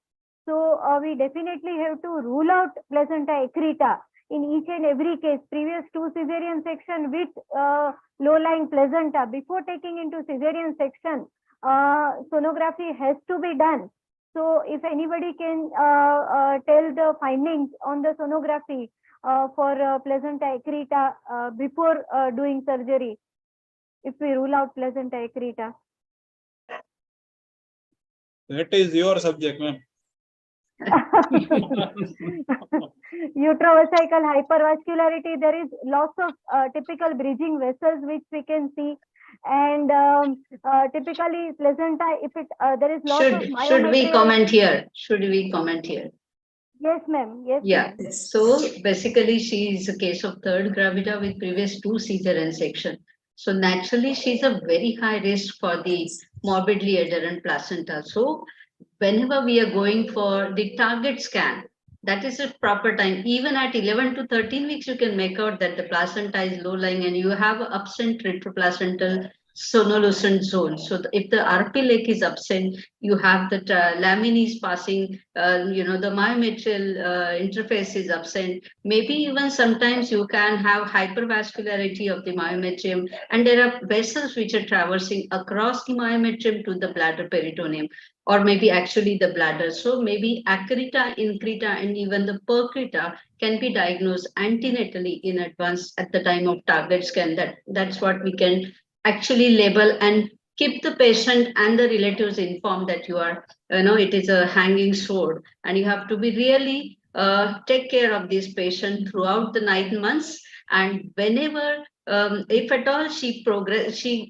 So we definitely have to rule out placenta accreta in each and every case. Previous 2 cesarean section with low-lying placenta. Before taking into cesarean section, sonography has to be done. So if anybody can tell the findings on the sonography for placenta accreta before doing surgery, if we rule out placenta accreta. That is your subject, ma'am. Utrovesical hypervascularity, there is lots of typical bridging vessels which we can see, and typically placenta, if it there is lots of should we comment here? Should we comment here? Yes, ma'am. Yes, yeah. ma'am. So basically, she is a case of third gravida with previous 2 cesarean section. So naturally, she's a very high risk for the morbidly adherent placenta. So whenever we are going for the target scan, that is a proper time. Even at 11 to 13 weeks, you can make out that the placenta is low-lying and you have absent retroplacental sonolucent zone. So if the RP lake is absent, you have the lamines passing, the myometrial interface is absent. Maybe even sometimes you can have hypervascularity of the myometrium, and there are vessels which are traversing across the myometrium to the bladder peritoneum, or maybe actually the bladder. So maybe accreta, increta, and even the percreta can be diagnosed antenatally in advance at the time of target scan. That's what we can actually label and keep the patient and the relatives informed that you are, it is a hanging sword, and you have to be really take care of this patient throughout the 9 months. And whenever, if at all she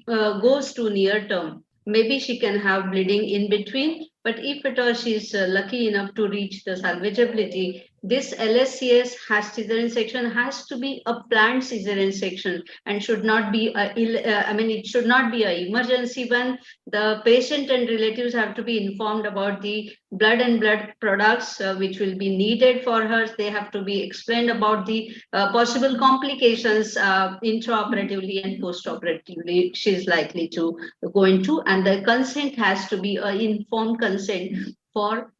goes to near term, maybe she can have bleeding in between. But if at all she is lucky enough to reach the salvageability, this LSCS cesarean section has to be a planned cesarean section and should not be it should not be an emergency one. The patient and relatives have to be informed about the blood and blood products which will be needed for her. They have to be explained about the possible complications intraoperatively and postoperatively she is likely to go into, and the consent has to be an informed consent for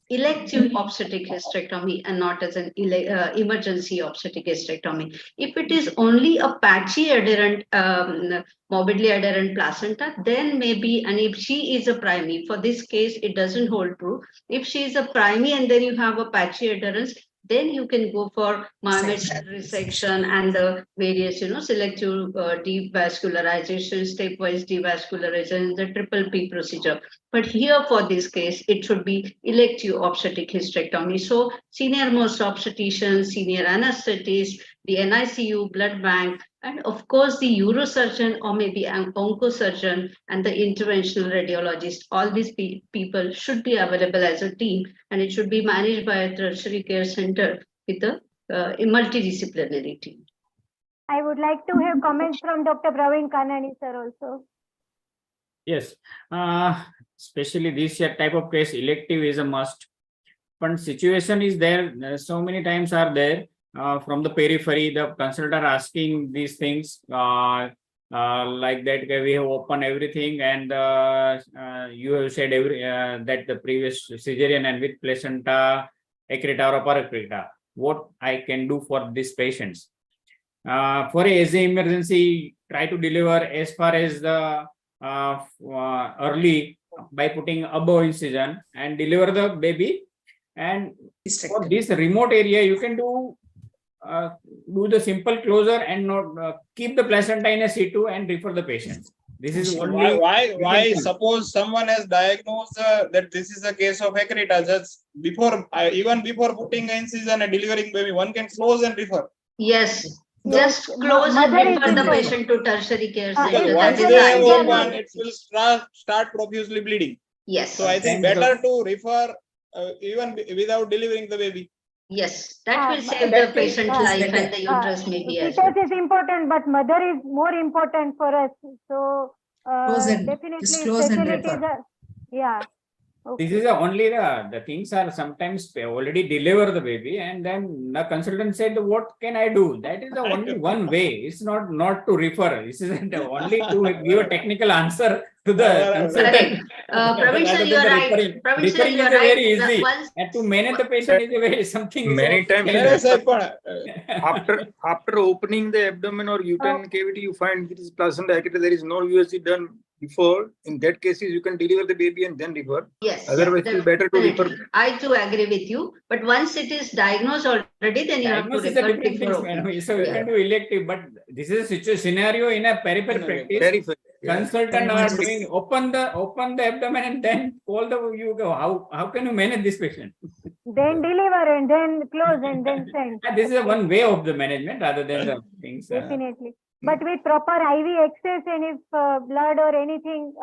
elective obstetric hysterectomy and not as an emergency obstetric hysterectomy. If it is only a patchy adherent, morbidly adherent placenta, then maybe, and if she is a primary, for this case, it doesn't hold true. If she is a primary and then you have a patchy adherence, then you can go for myometrial resection and the various, selective devascularization, stepwise devascularization, the triple P procedure. But here for this case, it should be elective obstetric hysterectomy. So senior most obstetricians, senior anesthetists, the NICU, blood bank, and of course the neurosurgeon or maybe an oncosurgeon and the interventional radiologist, all these people should be available as a team, and it should be managed by a tertiary care center with a multidisciplinary team. I would like to have comments from Dr. Praveen Kanani sir also. Yes, especially this type of case, elective is a must. But situation is there, so many times are there from the periphery, the consultant are asking these things like that, we have opened everything and you have said that the previous cesarean and with placenta, accreta or paraccreta, what I can do for these patients. For as an emergency, try to deliver as far as the early by putting above incision and deliver the baby. And for this remote area, you can do the simple closure and not keep the placenta in a situ and refer the patient. This is only why suppose someone has diagnosed that this is a case of accreta, just before even before putting incision and delivering baby, one can close and refer. Yes. Just close and refer the patient to tertiary care center. Once they have opened, it will start profusely bleeding. Yes. So I think better to refer even without delivering the baby. Yes, that will save the patient's life and the uterus maybe as well. Fetus is important, but mother is more important for us. So definitely facilities are, This is only the things are sometimes already deliver the baby, and then the consultant said, "What can I do?" That is the only one way. It's not to refer. This is only to give a technical answer to the consultant. Praveen sir, Rather you than are the right. referring. Praveen sir, Referring you is are a right. very easy, Once and to manage the patient is a very something. Many times After after opening the abdomen or uterine cavity, you find there is placenta accreta. There is no USG done before. In that cases, you can deliver the baby and then refer. Yes. Otherwise, it is better to refer. I too agree with you. But once it is diagnosed already, then you have to Diagnosis is a refer different thing, before. madam. So you can do elective, but this is a situation scenario in a peripheral practice. Peripheral, yeah. Consultant are doing open the abdomen and then call the you go. How can you manage this patient? Then deliver and then close and then send. This is one way of the management rather than the things. Definitely. But with proper IV access, and if blood or anything,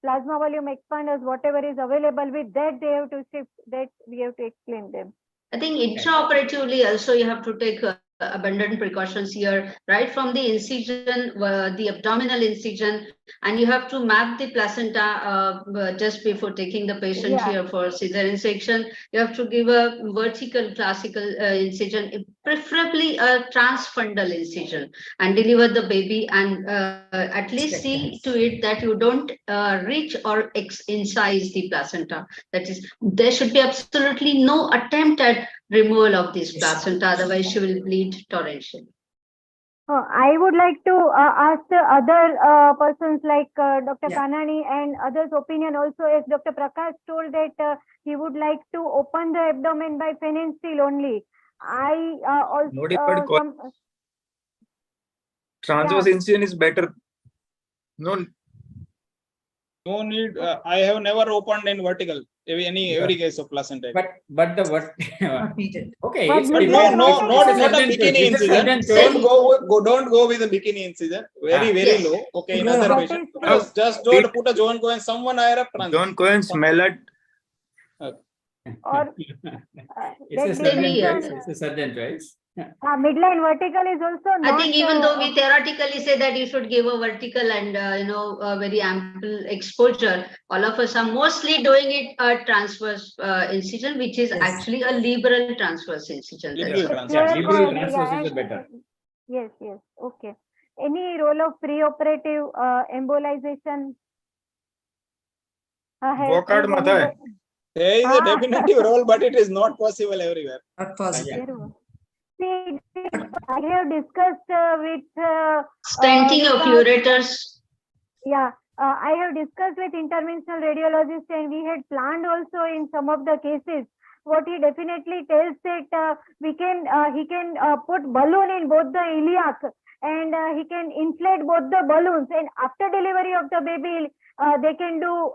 plasma volume expanders, whatever is available, with that they have to shift, that we have to explain them. I think intraoperatively also you have to take abundant precautions here, right from the incision, the abdominal incision, and you have to map the placenta just before taking the patient here for cesarean section. You have to give a vertical classical incision, preferably a transfundal incision, and deliver the baby, and at least see to it that you don't reach or incise the placenta. That is, there should be absolutely no attempt at removal of this placenta, otherwise she will bleed torrentially. I would like to ask the other persons like Dr. Kanani and others' opinion also, as Dr. Prakash told that he would like to open the abdomen by fen and steel only. I also Transverse incision is better. No need. I have never opened in vertical every case of placenta. But the what? Okay, it's not a bikini incision. Don't go with a bikini incision. Very low. Okay, in other patients, just don't put a John Cohen. Someone higher up. John Cohen's mallet. Or it's a surgeon choice. It's a surgeon choice. Midline vertical is also not. I think even though we theoretically say that you should give a vertical and a very ample exposure, all of us are mostly doing it a transverse incision, which is actually a liberal transverse incision. Liberal transverse is better. Yes. Okay. Any role of preoperative embolization? There is a definitive role, but it is not possible everywhere. Not possible. See, I have discussed with stenting of ureters. Yeah, I have discussed with interventional radiologist, and we had planned also in some of the cases. What he definitely tells that he can put balloon in both the iliac, and he can inflate both the balloons, and after delivery of the baby, they can do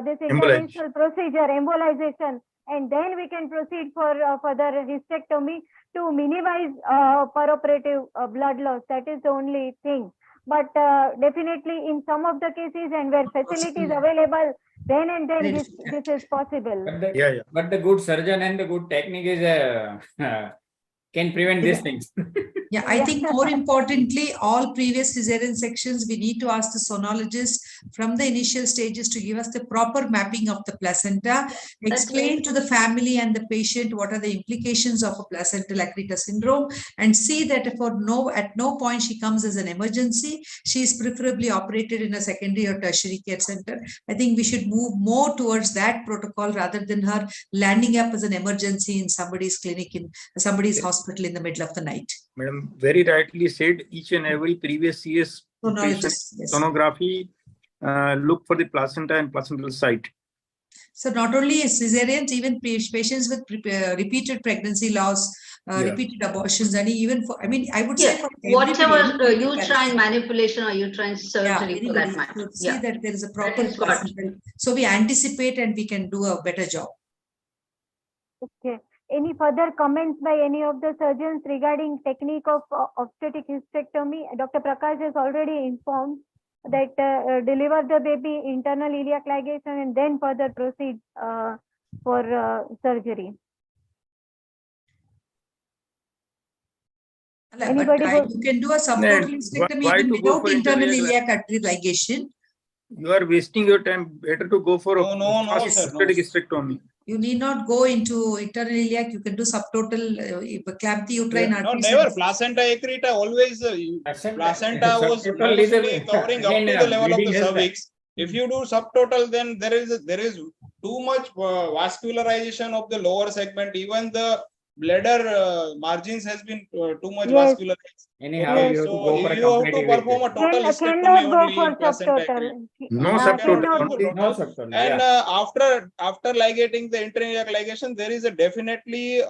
this interventional procedure, embolization. And then we can proceed for further hysterectomy to minimize peroperative blood loss. That is the only thing. But definitely in some of the cases and where facilities available, then this is possible. But the good surgeon and the good technique is can prevent these things. Yeah, I think more importantly, all previous cesarean sections, we need to ask the sonologist from the initial stages to give us the proper mapping of the placenta, explain to the family and the patient what are the implications of a placental accreta syndrome, and see that at no point she comes as an emergency. She is preferably operated in a secondary or tertiary care center. I think we should move more towards that protocol rather than her landing up as an emergency in somebody's clinic, in somebody's hospital in the middle of the night. Madam, very rightly said, each and every previous CS sonography look for the placenta and placental site. So not only cesareans, even patients with repeated pregnancy loss, repeated abortions, and even for, I would say for whatever uterine manipulation or uterine surgery for that matter. To see that there is a proper placental. So we anticipate and we can do a better job. Okay. Any further comments by any of the surgeons regarding technique of obstetric hysterectomy? Dr. Prakash has already informed that deliver the baby, internal iliac ligation, and then further proceed for surgery. Anybody you can do a subtotal hysterectomy even without internal iliac artery ligation. You are wasting your time. Better to go for a No, fast sir. No. hysterectomy. You need not go into internal iliac. You can do subtotal, clamp the uterine No, arteries. never. Placenta accreta always. Placenta was subtotal is mostly covering up again, to the level of bleeding the is cervix. If you do subtotal, then there is too much vascularization of the lower segment. Even the bladder margins has been too much Yes. vascularized. Anyhow, Okay, you have to so go for a you have complete to perform a evacuation. total hysterectomy Cannot go only for in placenta accreta. subtotal. No Cannot subtotal. go. Only. No subtotal. And Yeah. after ligating the intrainular ligation, there is a definitely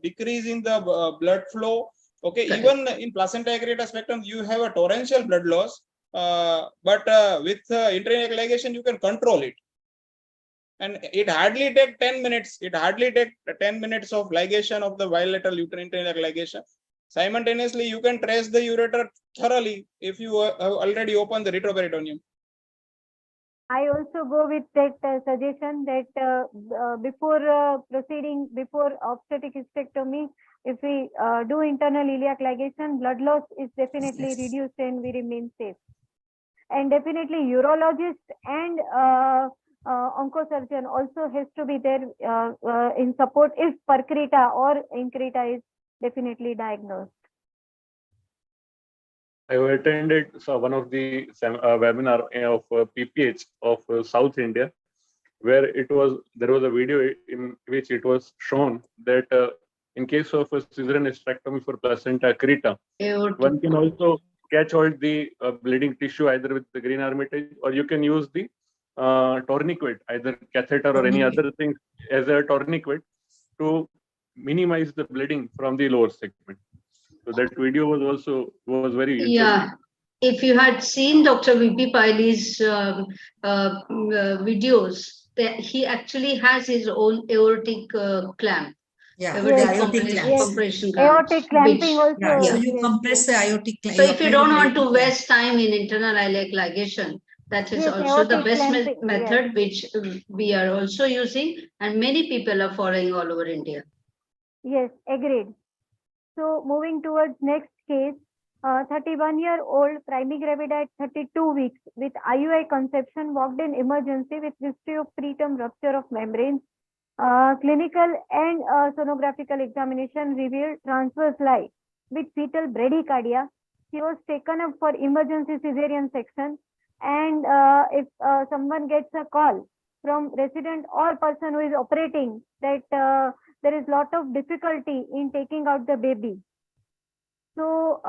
decrease in the blood flow. Okay, Correct. even in placenta accreta spectrum, you have a torrential blood loss, but with intrainular ligation, you can control it. And it hardly take 10 minutes. It hardly take 10 minutes of ligation of the bilateral uterine ligation. Simultaneously, you can trace the ureter thoroughly if you have already opened the retroperitoneum. I also go with that suggestion that before proceeding, before obstetric hysterectomy, if we do internal iliac ligation, blood loss is definitely reduced and we remain safe. And definitely urologist and oncosurgeon also has to be there in support if percreta or increta is definitely diagnosed. I attended one of the webinar of PPH of South India, where there was a video in which it was shown that in case of a cesarean hysterectomy for placenta accreta, one can also catch hold the bleeding tissue either with the green hermitage, or you can use the tourniquet, either catheter or any other thing as a tourniquet to minimize the bleeding from the lower segment. So that video was very interesting. Yeah, if you had seen Dr. V.P. Piley's videos, he actually has his own aortic clamp. Yeah, Aortic aortic compression clamp. Aortic clamping also. Yeah, so you compress the aortic clamp. So if you don't want to waste time in internal iliac ligation, that is Yes, also the aortic best clamping, method, which we are also using, and many people are following all over India. Yes, agreed. So moving towards next case, 31-year-old primigravida at 32 weeks with IUI conception walked in emergency with history of preterm rupture of membranes. Clinical and sonographical examination revealed transverse lie with fetal bradycardia. She was taken up for emergency cesarean section, and if someone gets a call from resident or person who is operating that there is lot of difficulty in taking out the baby. So,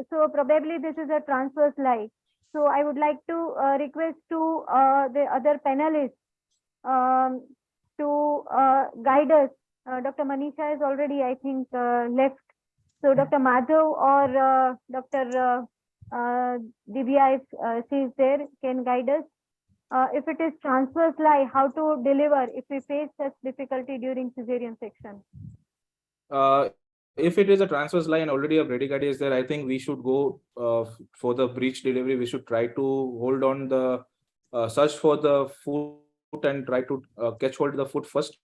so probably this is a transverse lie. So I would like to request to the other panelists to guide us. Dr. Manisha is already, I think, left. So Dr. Madhav or Dr. Divya, if she is there, can guide us. If it is transverse lie, how to deliver if we face such difficulty during cesarean section? If it is a transverse lie and already a bradycardia is there, I think we should go for the breech delivery. We should try to hold on the search for the foot and try to catch hold of the foot first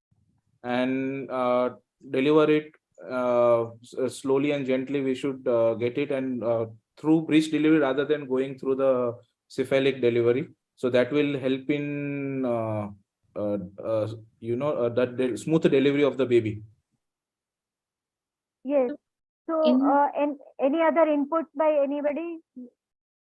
and deliver it slowly and gently. We should get it and through breech delivery rather than going through the cephalic delivery. So that will help in that smooth delivery of the baby. Yes. So, and any other inputs by anybody?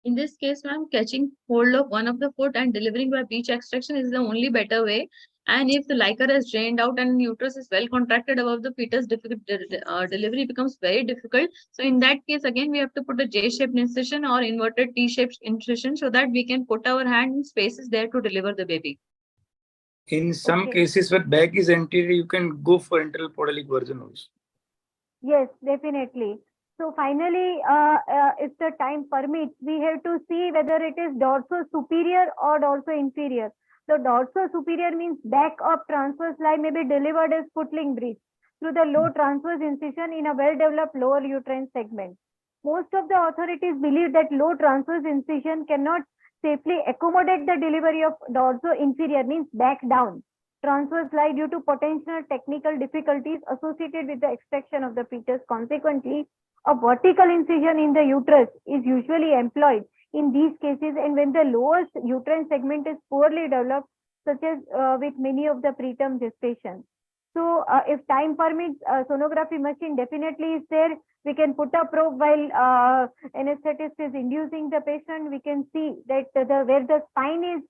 In this case, ma'am, catching hold of one of the foot and delivering by breech extraction is the only better way. And if the liquor is drained out and uterus is well contracted above the fetus, delivery becomes very difficult. So in that case, again, we have to put a J-shaped incision or inverted T-shaped incision so that we can put our hand in spaces there to deliver the baby. In some cases where back is anterior, you can go for enteral podalic version also. Yes, definitely. So finally, if the time permits, we have to see whether it is dorso-superior or dorso-inferior. So dorso-superior means back of transverse lie may be delivered as footling breech through the low transverse incision in a well-developed lower uterine segment. Most of the authorities believe that low transverse incision cannot safely accommodate the delivery of dorso-inferior, means back down transverse lie due to potential technical difficulties associated with the extraction of the fetus. Consequently, a vertical incision in the uterus is usually employed in these cases, and when the lowest uterine segment is poorly developed, such as with many of the preterm gestation. So if time permits, sonography machine definitely is there. We can put a probe while anesthetist is inducing the patient. We can see that where the spine is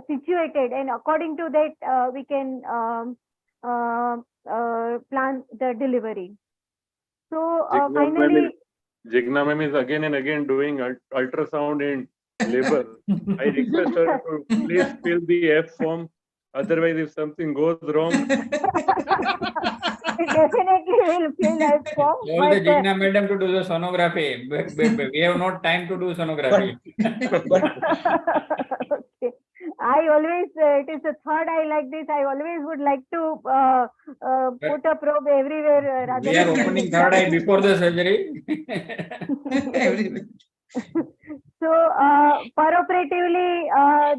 situated, and according to that we can plan the delivery. So finally, Jigna ma'am is again and again doing ultrasound in labor. I request her to please fill the F form. Otherwise, if something goes wrong, we definitely will fill F form. All the Jigna madam to do the sonography. We have no time to do sonography. Okay. I always, it is the third eye like this. I always would like to put a probe everywhere. Rather We are opening third eye before the surgery. So, peroperatively,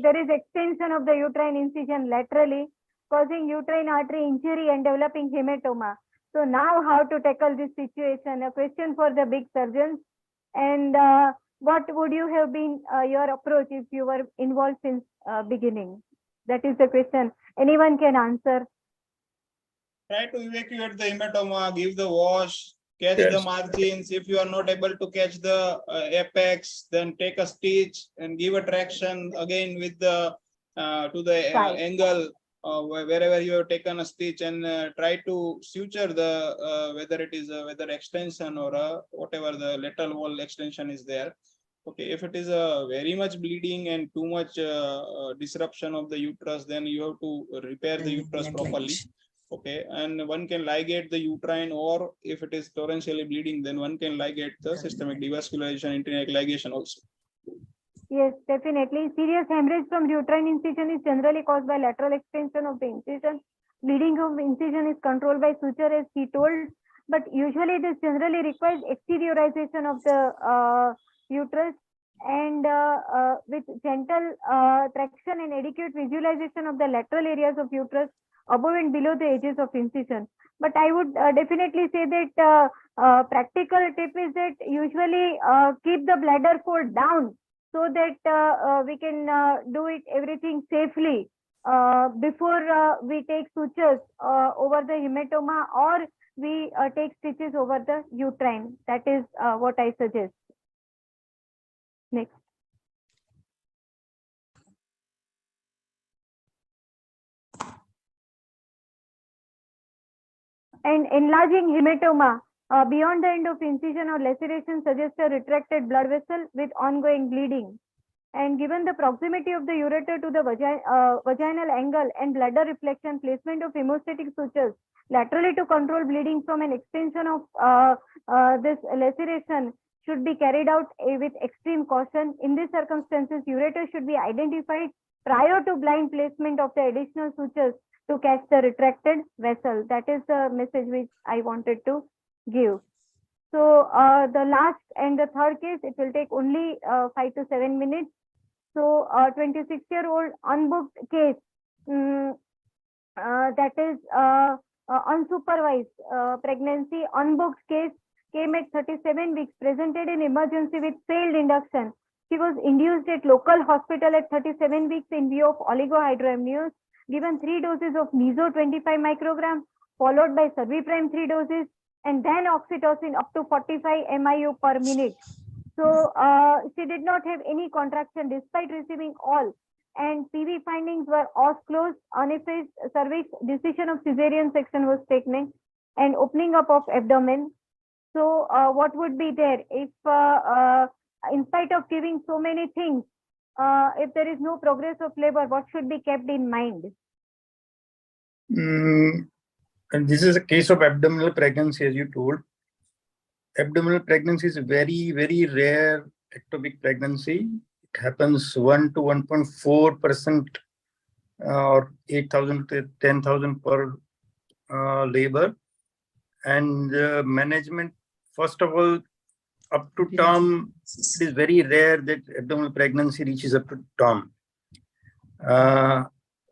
there is extension of the uterine incision laterally, causing uterine artery injury and developing hematoma. So now how to tackle this situation? A question for the big surgeons. And what would you have been your approach if you were involved since beginning? That is the question. Anyone can answer. Try to evacuate the hematoma, give the wash, catch the margins. If you are not able to catch the apex, then take a stitch and give a traction again with the to the angle wherever you have taken a stitch, and try to suture the whether it is a whether extension or whatever the lateral wall extension is there. Okay, if it is very much bleeding and too much disruption of the uterus, then you have to repair the uterus properly. Okay, and one can ligate the uterine, or if it is torrentially bleeding, then one can ligate the systemic devascularization, interneck ligation also. Yes, definitely. Serious hemorrhage from uterine incision is generally caused by lateral extension of the incision. Bleeding of incision is controlled by suture, as he told, but usually this generally requires exteriorization of the uterus, and with gentle traction and adequate visualization of the lateral areas of uterus above and below the edges of incision. But I would definitely say that practical tip is that usually keep the bladder fold down, so that we can do it everything safely before we take sutures over the hematoma, or we take stitches over the uterine. That is what I suggest. Next. And enlarging hematoma beyond the end of incision or laceration suggests a retracted blood vessel with ongoing bleeding. And given the proximity of the ureter to the vaginal angle and bladder reflection, placement of hemostatic sutures laterally to control bleeding from an extension of this laceration should be carried out with extreme caution. In these circumstances, ureter should be identified prior to blind placement of the additional sutures to catch the retracted vessel. That is the message which I wanted to give. So the last and the third case, it will take only 5 to 7 minutes. So 26-year-old unbooked case, that is unsupervised pregnancy, unbooked case, came at 37 weeks, presented in emergency with failed induction. She was induced at local hospital at 37 weeks in view of oligohydramnios, given 3 doses of meso 25 microgram, followed by Serviprime 3 doses, and then oxytocin up to 45 MIU per minute. So she did not have any contraction despite receiving all, and PV findings were os closed, uneffaced cervix, decision of cesarean section was taken, and opening up of abdomen. So what would be there if in spite of giving so many things, if there is no progress of labor, what should be kept in mind? And this is a case of abdominal pregnancy, as you told. Abdominal pregnancy is a very, very rare ectopic pregnancy. It happens 1 to 1.4% or 8,000 to 10,000 per labor. And management, first of all, up to term, it is very rare that abdominal pregnancy reaches up to term.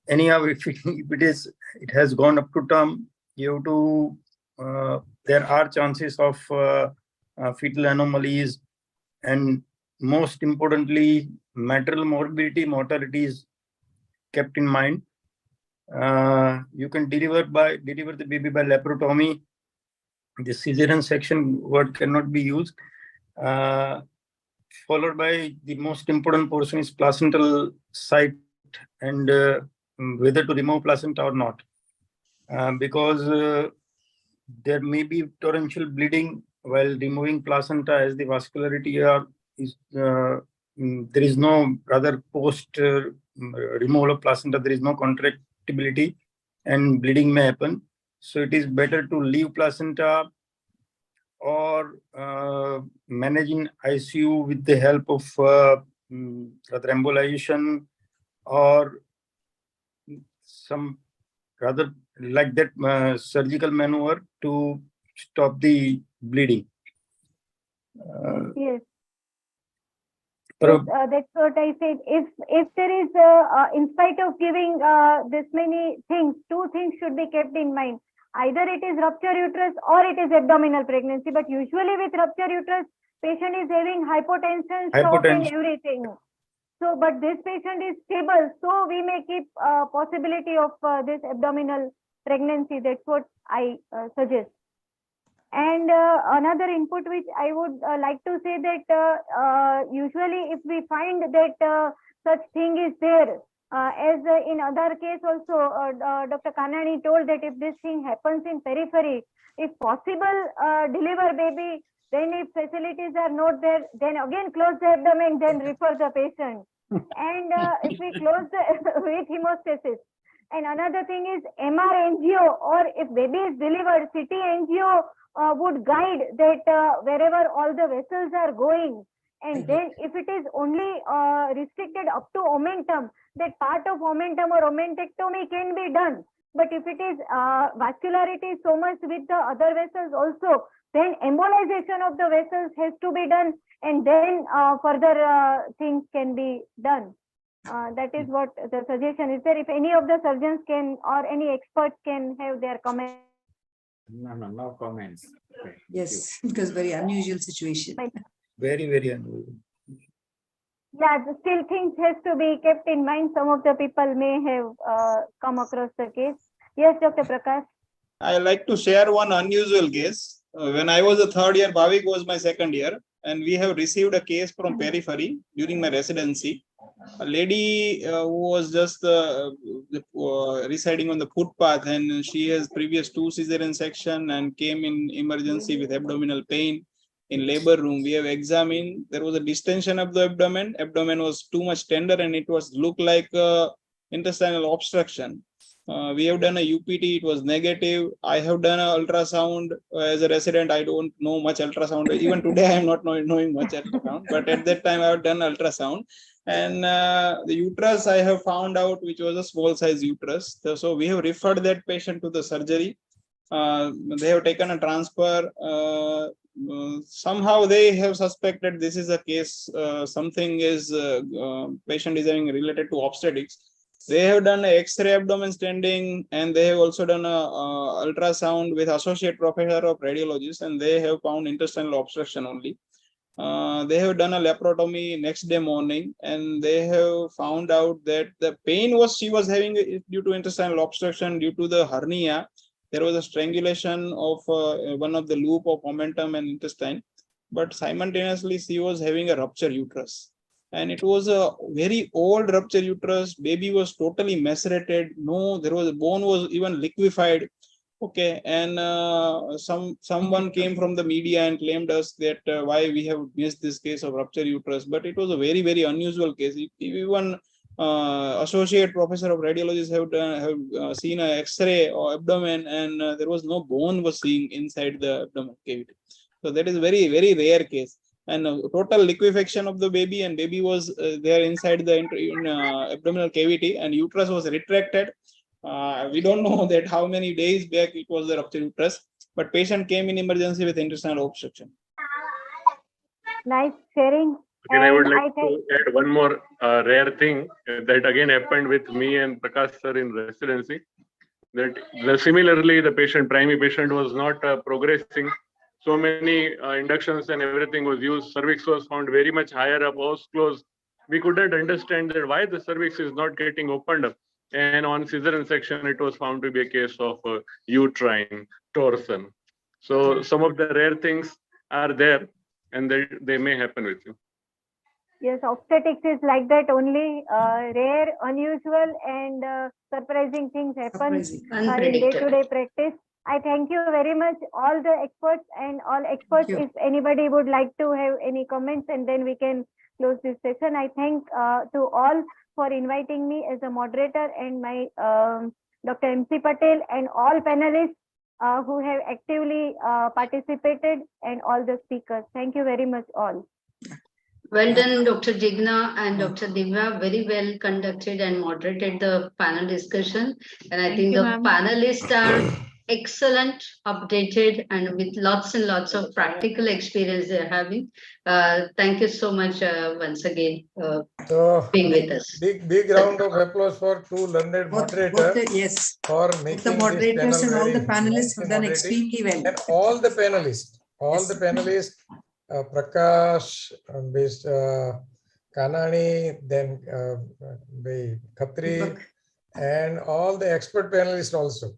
Anyhow, if it has gone up to term, you have to, there are chances of fetal anomalies, and most importantly, maternal morbidity, mortality is kept in mind. You can deliver the baby by laparotomy. The cesarean section word cannot be used. Followed by the most important portion is placental site and whether to remove placenta or not. Because there may be torrential bleeding while removing placenta, as the vascularity there is no, rather post removal of placenta, there is no contractibility and bleeding may happen. So it is better to leave placenta or manage in ICU with the help of rather embolization or some rather like that surgical maneuver to stop the bleeding. Yes. Yes, that's what I said. If there is, in spite of giving this many things, two things should be kept in mind. Either it is rupture uterus or it is abdominal pregnancy. But usually with rupture uterus, patient is having hypotension, shock, and everything. So, but this patient is stable, so we may keep possibility of this abdominal pregnancy. That's what I suggest. And another input which I would like to say that usually if we find that such thing is there, as in other case also, Dr. Kanani told that if this thing happens in periphery, if possible, deliver baby. Then if facilities are not there, then again close the abdomen, then refer the patient. And if we close the with hemostasis. And another thing is MR angio, or if baby is delivered, CT angio would guide that wherever all the vessels are going. And then if it is only restricted up to omentum, that part of omentum or omentectomy can be done. But if it is vascularity so much with the other vessels also, then embolization of the vessels has to be done, and then further things can be done. That is what the suggestion is there. If any of the surgeons can or any experts can have their comments. No comments. Okay, yes, because very unusual situation. Very, very unusual. Yeah, still things has to be kept in mind. Some of the people may have come across the case. Yes, Dr. Prakash. I like to share one unusual case. When I was a third year, Bhavik was my second year, and we have received a case from periphery during my residency. A lady who was just residing on the footpath, and she has previous 2 cesarean section and came in emergency with abdominal pain. In labor room, we have examined. There was a distension of the abdomen. Abdomen was too much tender, and it was looked like intestinal obstruction. We have done a UPT, it was negative. I have done an ultrasound as a resident. I don't know much ultrasound. Even today, I am not knowing much ultrasound. But at that time, I have done ultrasound. And the uterus, I have found out, which was a small size uterus. So we have referred that patient to the surgery. They have taken a transfer. Somehow they have suspected this is a case, something is patient is having related to obstetrics. They have done an X-ray abdomen standing, and they have also done a ultrasound with associate professor of radiologists, and they have found intestinal obstruction only. They have done a laparotomy next day morning, and they have found out that the pain she was having due to intestinal obstruction, due to the hernia. There was a strangulation of one of the loop of omentum and intestine, but simultaneously she was having a rupture uterus. And it was a very old rupture uterus. Baby was totally macerated. No, there was bone was even liquefied. Okay, and someone came from the media and claimed us that why we have missed this case of rupture uterus, but it was a very, very unusual case. Even associate professor of radiologists have seen an X-ray or abdomen, and there was no bone was seen inside the abdomen cavity. So that is very, very rare case. And total liquefaction of the baby, and baby was there inside the abdominal cavity, and uterus was retracted. We don't know that how many days back it was the rupture uterus, but patient came in emergency with intestinal obstruction. Nice sharing. Again, I would like to add one more rare thing that again happened with me and Prakash sir in residency. That similarly, the primary patient was not progressing. so many inductions and everything was used. Cervix was found very much higher up, os closed. We couldn't understand that why the cervix is not getting opened up. And on cesarean section, it was found to be a case of uterine torsion. So some of the rare things are there, and they may happen with you. Yes, obstetrics is like that only. Rare, unusual, and surprising things happen in day-to-day practice. I thank you very much, all the experts and all experts. If anybody would like to have any comments, and then we can close this session. I thank to all for inviting me as a moderator, and my Dr. MC Patel and all panelists who have actively participated, and all the speakers. Thank you very much all. Well done, Dr. Jigna and Dr. Divya. Very well conducted and moderated the panel discussion. And I think the panelists are excellent, updated, and with lots and lots of practical experience they're having. Thank you so much once again being with us. Big round of applause for two learned moderators. Yes. For making the moderators this and all the very panelists have done moderating. extremely well. And all the panelists, Prakash, Kanani, then Khatri, and all the expert panelists also.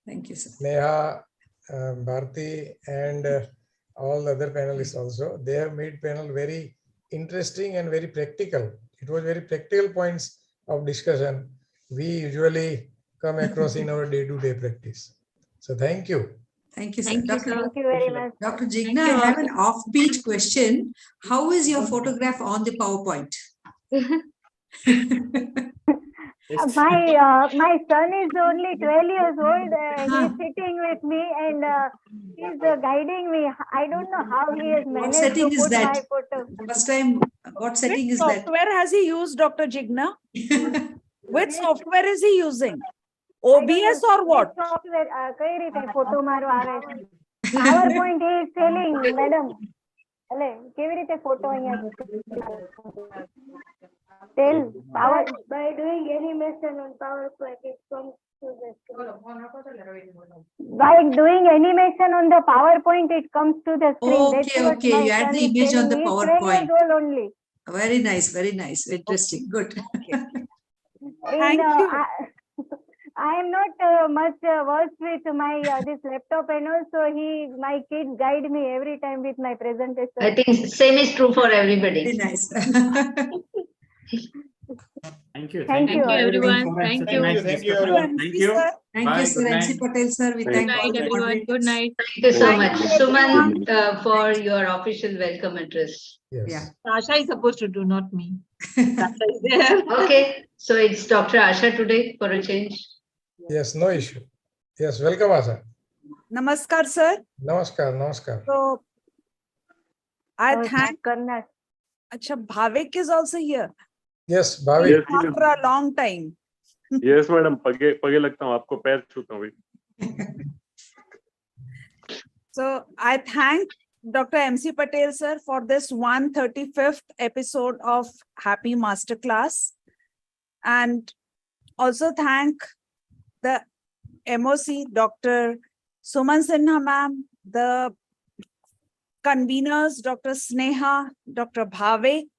Thank you, sir. Neha, Bharti, and all other panelists also. They have made panel very interesting and very practical. It was very practical points of discussion we usually come across in our day-to-day practice. So thank you. Thank you, sir. Thank you very much. Dr. Jigna, I have an offbeat question. How is your photograph on the PowerPoint? My son is only 12 years old. He's sitting with me and he's guiding me. I don't know how he has managed to put my photo. First time, what setting is that? Which software has he used, Dr. Jigna? Which software is he using? OBS or what? Software, photo maro આવે છે. PowerPoint he is telling, madam. Alle, કેવી રીતે photo અહીંયા tell by doing animation on PowerPoint it comes to the screen. By doing animation on the PowerPoint it comes to the screen. Okay. You add the image on the PowerPoint. Only. Very nice, very nice. Interesting. Good. Thank you. I am not much versed with my this laptop and also my kids guide me every time with my presentation. I think same is true for everybody. Very nice. Thank you. Thank you, everyone. Thank you. Thank you, everyone. Thank you. Thank you, sir. MC Patel, sir. We thank all the everyone. moderators. Good night. Thank you so much, Suman, for your official welcome address. Yes. Yeah. Asha is supposed to do, not me. Asha is there. Okay, so it's Dr. Asha today for a change. Yes, no issue. Yes, welcome, Asha. Namaskar, sir. Namaskar. So, I thank Karnak. Acha, Bhavik is also here. Yes, Bhavik. After a long time. Yes, madam. पगे लगता हूँ आपको पैर छूता हूँ. So I thank Dr. MC Patel, sir, for this 135th episode of Happy Masterclass, and also thank the MOC, Dr. Suman Sinha ma'am, the conveners, Dr. Sneha, Dr. Bhave,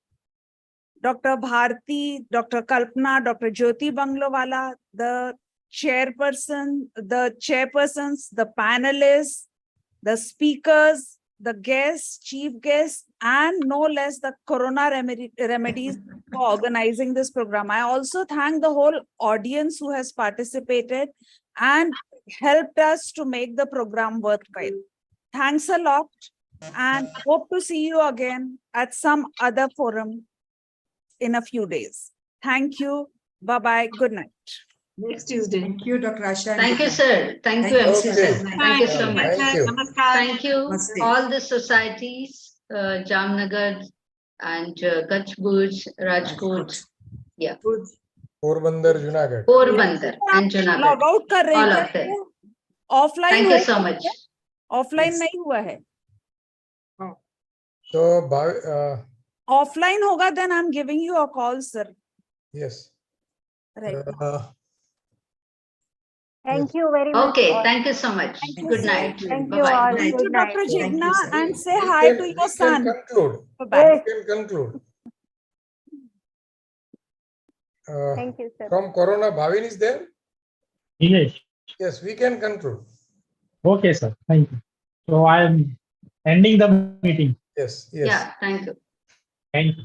Dr. Bharti, Dr. Kalpana, Dr. Jyoti Banglowala, the chairpersons, the panelists, the speakers, the guests, chief guests, and no less the Corona Remedies for organizing this program. I also thank the whole audience who has participated and helped us to make the program worthwhile. Thanks a lot, and hope to see you again at some other forum in a few days. Thank you. Bye-bye. Good night. Next Tuesday. Thank you, Dr. Asha. Thank you, sir. Thank you, MC sir. Thank you so much. Thank you. Thank you, all the societies, Jamnagar and Kutch Bhuj, Rajkot. Yeah. Porbandar, Junagadh. Porbandar and Junagadh. Log out कर रहे All हैं of them. Offline. Thank you so much. Offline नहीं हुआ है. So, Offline होगा, then I'm giving you a call, sir. yes. Right. Thank you very much. Okay, all. thank you so much. Thank you, Good sir. night. Thank you Bye-bye. all. Thank you, Good night. Dr. Jigna, and say We hi can- to we your can son. conclude. Bye-bye. We can conclude. Thank you, sir. From Corona, Bhavin is there? Yes. Yes, we can conclude. Okay, sir. Thank you. So I am ending the meeting. Yes, yes. Yeah, thank you. Thank you.